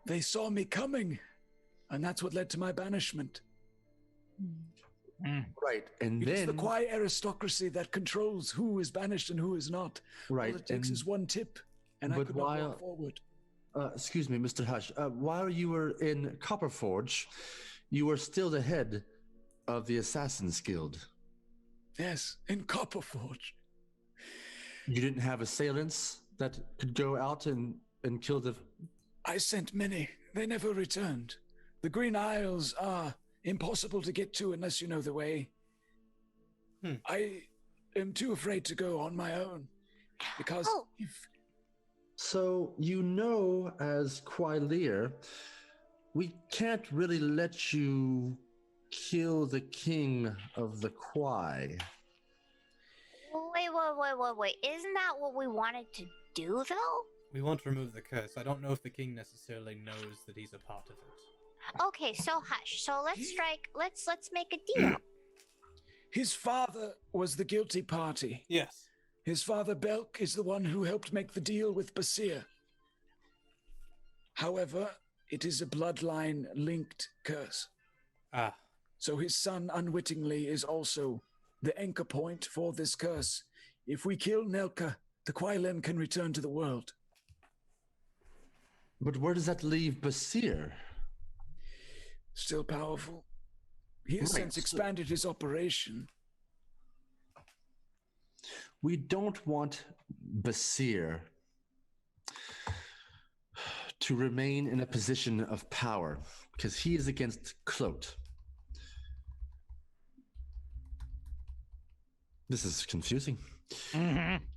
They saw me coming, and that's what led to my banishment. Right, and It is then the Quai aristocracy that controls who is banished and who is not. Right, All it takes and- is one tip, and I but could not while- walk forward. excuse me, Mr. Hush. While you were in Copperforge, you were still the head of the Assassin's Guild. Yes, in Copperforge. You didn't have assailants that could go out and kill the. I sent many. They never returned. The Green Isles are impossible to get to unless you know the way. I am too afraid to go on my own. Because if So, you know, as Quailir, we can't really let you kill the king of the Quai. Wait. Isn't that what we wanted to do, though? We want to remove the curse. I don't know if the king necessarily knows that he's a part of it. Okay, so hush. So let's make a deal. his father was the guilty party. Yes. His father Belk is the one who helped make the deal with Basir. However, it is a bloodline-linked curse. Ah. So his son unwittingly is also the anchor point for this curse. If we kill Nelka, the Quailen can return to the world. But where does that leave Basir? Still powerful. He has Right, since so- expanded his operation. We don't want Basir to remain in a position of power because he is against Clote. This is confusing.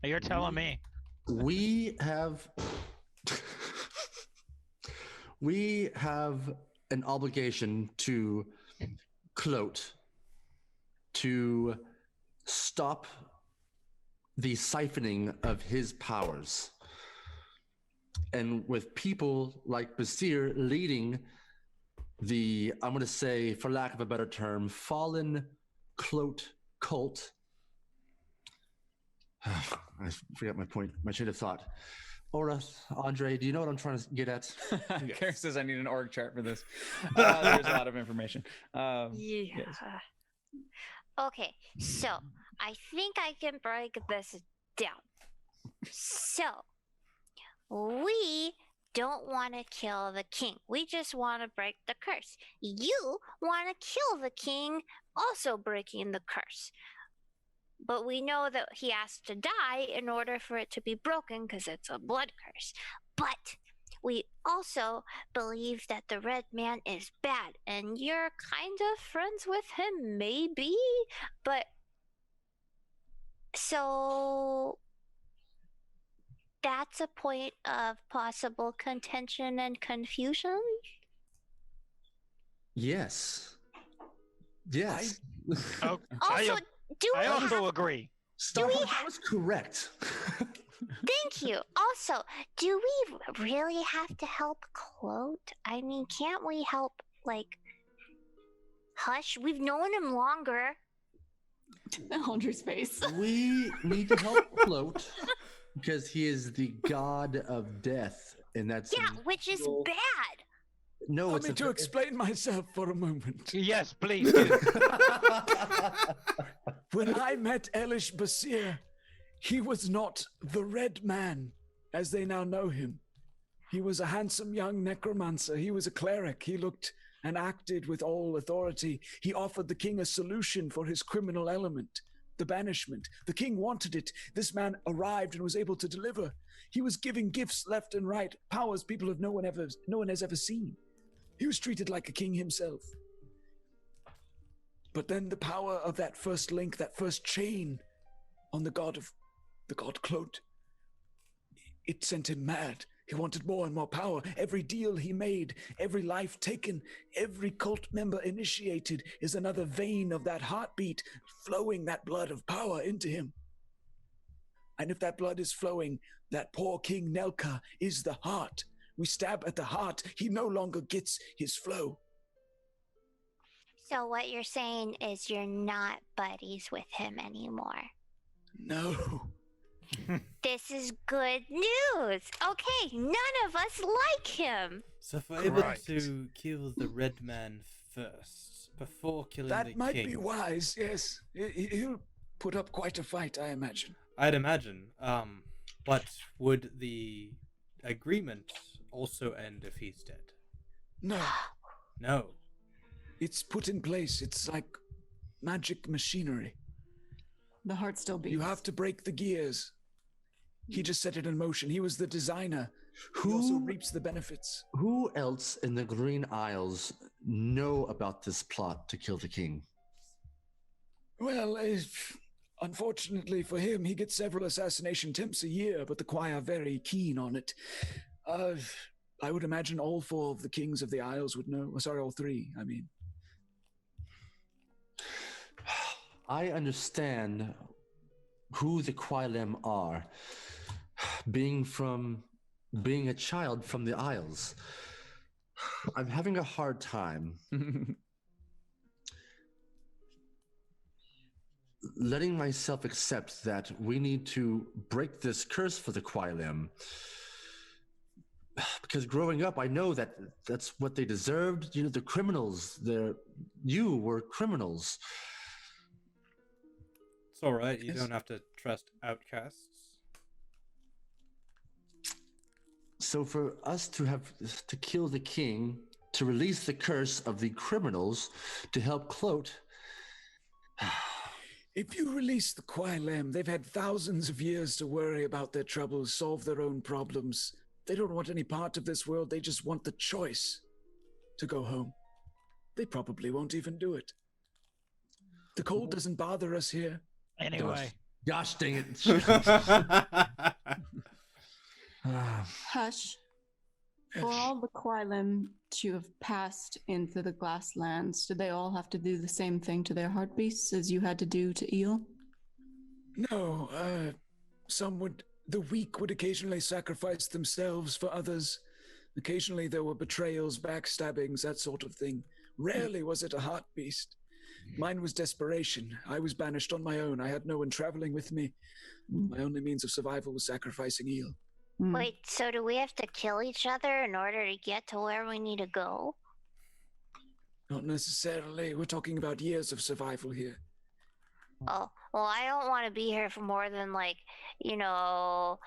You're telling me. We have an obligation to Clote to stop the siphoning of his powers. And with people like Basir leading the, I'm going to say, for lack of a better term, fallen Clote cult. I forgot my point, my train of thought. Aura, Andre, do you know what I'm trying to get at? Karen says I need an org chart for this. There's a lot of information. Yeah. Yes. Okay, so I think I can break this down. So, we don't want to kill the king. We just want to break the curse. You want to kill the king, also breaking the curse. But we know that he has to die in order for it to be broken because it's a blood curse. But we also believe that the red man is bad, and you're kind of friends with him, maybe? But so that's a point of possible contention and confusion? Yes. Yes. Oh, Also, do we I also have- agree. Starhawk, that was correct. Thank you. Also, do we really have to help Clote? I mean, can't we help, like, Hush? We've known him longer. Andrew's face. We need to help Clote because he is the god of death and that's Yeah, which is bad. No, Allow it's me to explain myself for a moment. Yes, please do. When I met Elish Basir, he was not the Red Man, as they now know him. He was a handsome young necromancer. He was a cleric. He looked and acted with all authority. He offered the king a solution for his criminal element, the banishment. The king wanted it. This man arrived and was able to deliver. He was giving gifts left and right, powers people no one has ever seen. He was treated like a king himself. But then the power of that first link, that first chain on the god Clote, it sent him mad. He wanted more and more power. Every deal he made, every life taken, every cult member initiated is another vein of that heartbeat flowing that blood of power into him. And if that blood is flowing, that poor King Nelka is the heart. We stab at the heart, he no longer gets his flow. So what you're saying is you're not buddies with him anymore. No. This is good news. Okay, none of us like him. So if we're able to kill the red man first, before killing the king... That might be wise, yes. He'll put up quite a fight, I imagine. I'd imagine. But would the agreement also end if he's dead? No. No. It's put in place. It's like magic machinery. The heart still beats. You have to break the gears. He just set it in motion. He was the designer. He also reaps the benefits. Who else in the Green Isles know about this plot to kill the king? Well, unfortunately for him, he gets several assassination attempts a year, but the Choir are very keen on it. I would imagine all four of the kings of the Isles would know. Sorry, all three, I mean. I understand who the Quailem are. Being a child from the Isles, I'm having a hard time letting myself accept that we need to break this curse for the Quailem. Because growing up, I know that that's what they deserved. You know, the criminals, you were criminals. It's all right. You don't have to trust outcasts. So for us to kill the king, to release the curse of the criminals, to help Clote. If you release the Quailem, they've had thousands of years to worry about their troubles, solve their own problems. They don't want any part of this world. They just want the choice to go home. They probably won't even do it. The cold doesn't bother us here. Anyway. Gosh dang it. Hush. For all the Quailem to have passed into the Glasslands, did they all have to do the same thing to their heart beasts as you had to do to Eel? No, the weak would occasionally sacrifice themselves for others. Occasionally there were betrayals, backstabbings, that sort of thing. Rarely was it a heart beast. Mine was desperation. I was banished on my own. I had no one traveling with me. My only means of survival was sacrificing Eel. Wait, so do we have to kill each other in order to get to where we need to go? Not necessarily. We're talking about years of survival here. Oh, well, I don't want to be here for more than like a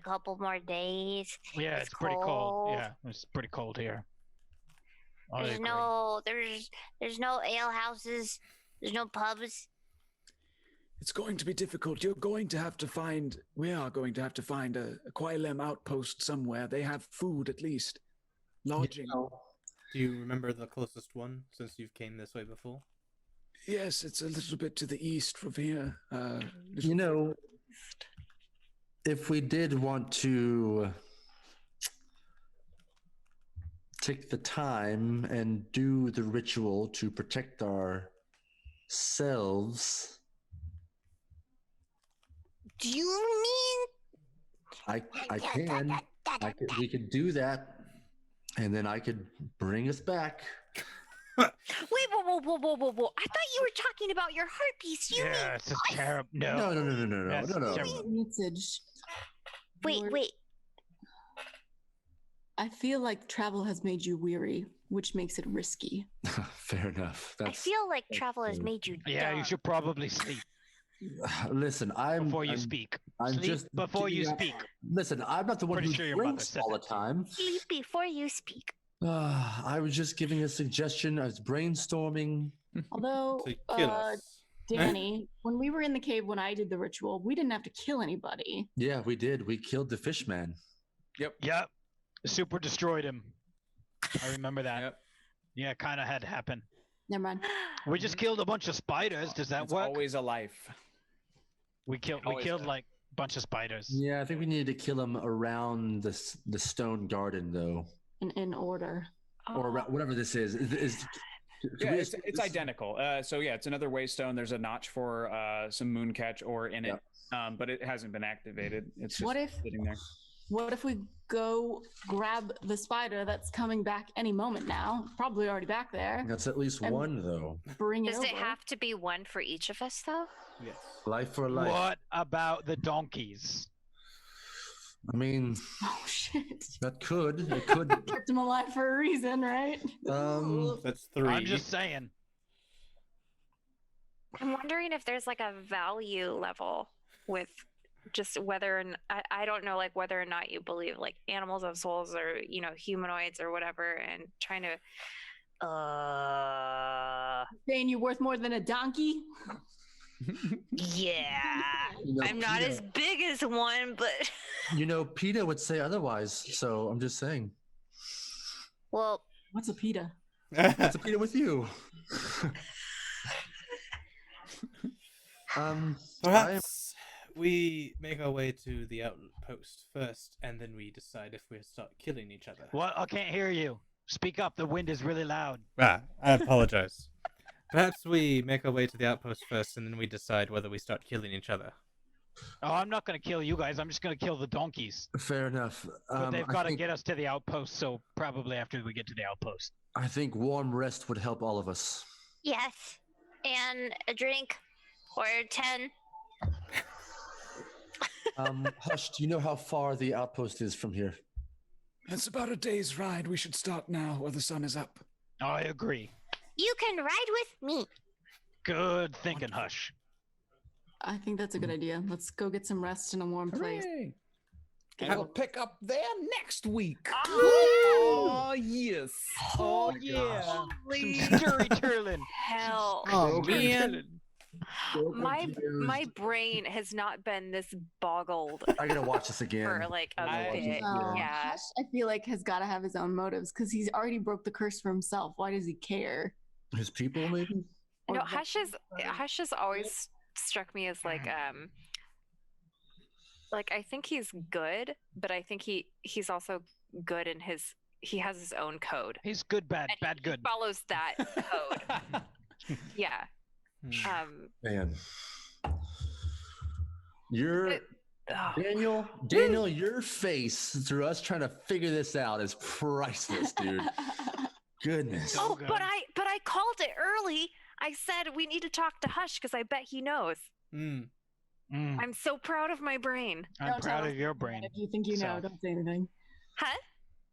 couple more days. Yeah, it's pretty cold. Yeah, it's pretty cold here. There's no ale houses. There's no pubs. It's going to be difficult. We are going to have to find a Quailem outpost somewhere. They have food, at least. Lodging. Do you remember the closest one, since you've came this way before? Yes, it's a little bit to the east from here. If we did want to take the time and do the ritual to protect ourselves... Do you mean? We could do that, and then I could bring us back. Wait, whoa! I thought you were talking about your heart piece. You mean? It's a terrible. No. Wait. I feel like travel has made you weary, which makes it risky. Fair enough. I feel like travel has made you Yeah, you dumb. should probably sleep Listen, before you speak. I'm Sleep just before you giving out- speak. Listen, I'm not the one Pretty who sure your mother drinks said all the that. time. Sleep before you speak. I was just giving a suggestion. I was brainstorming. Although, To kill us. Danny, when we were in the cave when I did the ritual, we didn't have to kill anybody. Yeah, we did. We killed the fish man. Yep. Super destroyed him. I remember that. Yep. Yeah, kind of had to happen. Never mind. We just killed a bunch of spiders. Does that It's work? always a life. We killed always like a bunch of spiders. Yeah, I think we needed to kill him around the stone garden, though, In order. or around, whatever this is. Yeah, it's identical. So yeah, it's another waystone. There's a notch for some mooncatch ore in it, but it hasn't been activated. It's just What if- sitting there. What if we go grab the spider that's coming back any moment now? Probably already back there. That's at least And one, though. Bring it Does over. it have to be one for each of us, though? Yes. Life for life. What about the donkeys? I mean, Oh shit! that could. It could. Kept him alive for a reason, right? That's 3. I'm just saying. I'm wondering if there's like a value level with just whether I don't know, like whether or not you believe like animals have souls or humanoids or whatever, and trying to Saying you're worth more than a donkey? yeah. know, I'm not Peter- as big as one, but PETA would say otherwise. So I'm just saying. well, What's a PETA? What's a PETA with you? Perhaps we make our way to the outpost first, and then we decide if we start killing each other. What? I can't hear you. Speak up. The wind is really loud. I apologize. Perhaps we make our way to the outpost first, and then we decide whether we start killing each other. Oh, I'm not going to kill you guys. I'm just going to kill the donkeys. Fair enough. But they've I got to think- get us to the outpost, so probably after we get to the outpost. I think warm rest would help all of us. yes, and a drink or 10. Hush, do you know how far the outpost is from here? It's about a day's ride. We should start now while the sun is up. I agree. You can ride with me. Good thinking, Hush. I think that's a good idea. Let's go get some rest in a warm place. Hooray! And we'll pick up there next week. Oh, yes. Oh, yeah. Some stirry turling. Hell. Oh, man. My brain has not been this boggled I gotta watch this again. for like a bit. Yeah. Hush, I feel like has got to have his own motives because he's already broke the curse for himself. Why does he care? His people, maybe? No, Hush has always struck me as like I think he's good, but I think he's also good in he has his own code. He's good, bad, And bad, he good. follows that code. Yeah. Man. You're Oh. Daniel, your face through us trying to figure this out is priceless, dude. Goodness. Oh, but I called it early. I said we need to talk to Hush because I bet he knows. I'm so proud of my brain. I'm Don't tell proud us of your that. brain. If you think you know, So- don't say anything. Huh?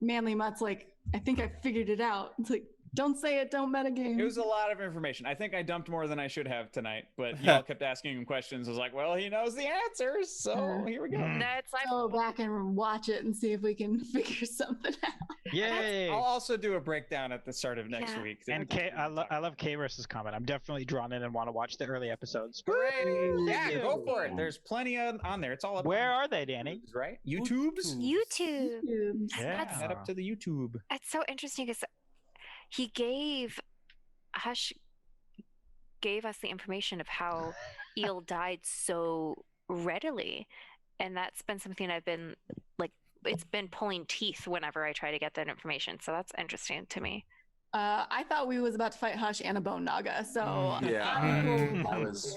Manly Mutt's like, I think I figured it out. It's like, don't say it, don't metagame. It was a lot of information. I think I dumped more than I should have tonight, but y'all kept asking him questions. I was like, well, he knows the answers, so here we go. That's like Go back and watch it and see if we can figure something out. Yay! I'll also do a breakdown at the start of next Yeah. week. And I love K-Verse's comment. I'm definitely drawn in and want to watch the early episodes. Hooray! Yeah, Yeah. go for it. There's plenty on there. It's all up Where are they, Danny? right? YouTube's? YouTube. Yeah. Head up to the YouTube. It's so interesting because Hush gave us the information of how Eel died so readily, and that's been something I've been like, it's been pulling teeth whenever I try to get that information. So that's interesting to me. I thought we was about to fight Hush and a Bone Naga, so Yeah. I was.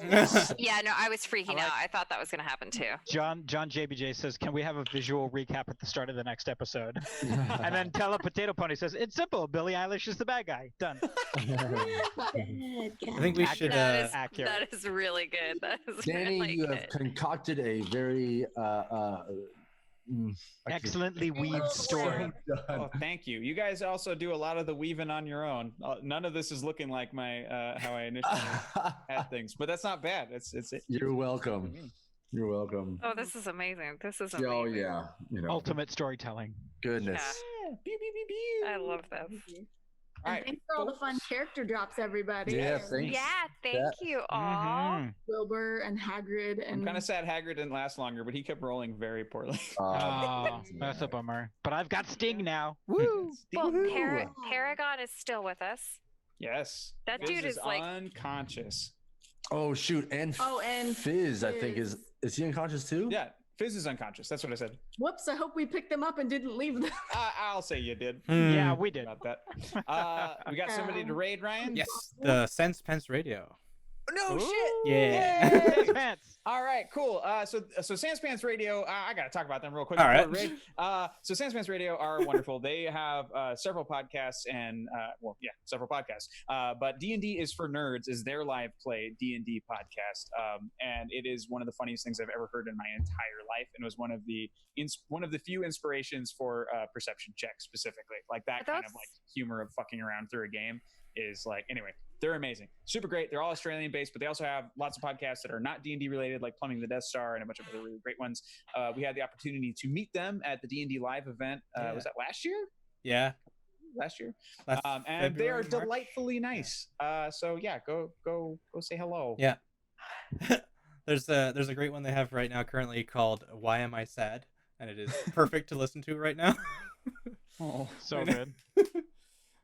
Yeah, no, I was freaking out. I thought that was going to happen too. John JBJ says, "Can we have a visual recap at the start of the next episode?" And then Tella Potato Pony says, "It's simple. Billie Eilish is the bad guy. Done." I think we should. Accurate. That is really good. That is Danny, really you good. have concocted a very Excellently weaved story. Oh, thank you. You guys also do a lot of the weaving on your own. None of this is looking like my how I initially had things, but that's not bad. It's You're welcome. You're welcome. Oh, this is amazing. This is amazing. Oh yeah, Ultimate storytelling. Goodness. Yeah. I love this. And thanks for all the fun character drops, everybody. Yeah, thanks. Yeah, thank you all. Mm-hmm. Wilbur and Hagrid. And I'm kind of sad Hagrid didn't last longer, but he kept rolling very poorly. Oh, that's a bummer. But I've got Sting now. Woo! Well, Paragon is still with us. Yes. That Fizz dude is like unconscious. Oh shoot, and and Fizz, I think is he unconscious too? Yeah, Fizz is unconscious. That's what I said. Whoops! I hope we picked them up and didn't leave them. I'll say you did. Yeah, we did. About that. We got somebody to raid, Ryan. Yes, the Sense Pence Radio. No shit. Yeah. Yay! All right, cool. So Sanspants Radio, I gotta talk about them real quick. All right. Raid. So Sanspants Radio are wonderful. They have several podcasts and several podcasts. But D&D is for Nerds is their live play D&D podcast, and it is one of the funniest things I've ever heard in my entire life, and it was one of the few inspirations for Perception Check specifically, like that kind of like humor of fucking around through a game is like anyway. They're amazing, super great. They're all Australian based, but they also have lots of podcasts that are not D&D related, like Plumbing the Death Star and a bunch of other really great ones. We had the opportunity to meet them at the D&D live event. Was that last year? Yeah, last year. Last and they are February, March? delightfully nice. So yeah, go say hello. Yeah. There's a great one they have right now currently called "Why Am I Sad?" and it is perfect to listen to right now. Oh, so good.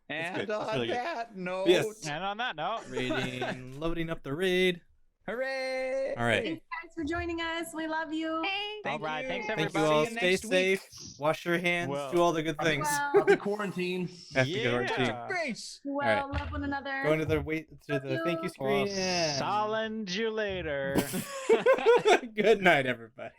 And good. on Really good. that note, Yes. And on that note, Raiding, loading up the raid. Hooray! All right. Thanks, guys, for joining us. We love you. Hey. all right. Thanks, Thank everybody. you all. See you Stay next week. safe. Wash your hands. Do all the good things. Happy quarantine. Happy quarantine. Grace. Well, right. love one another. Go into the thank you screen. Well, Sahlen you later. Good night, everybody.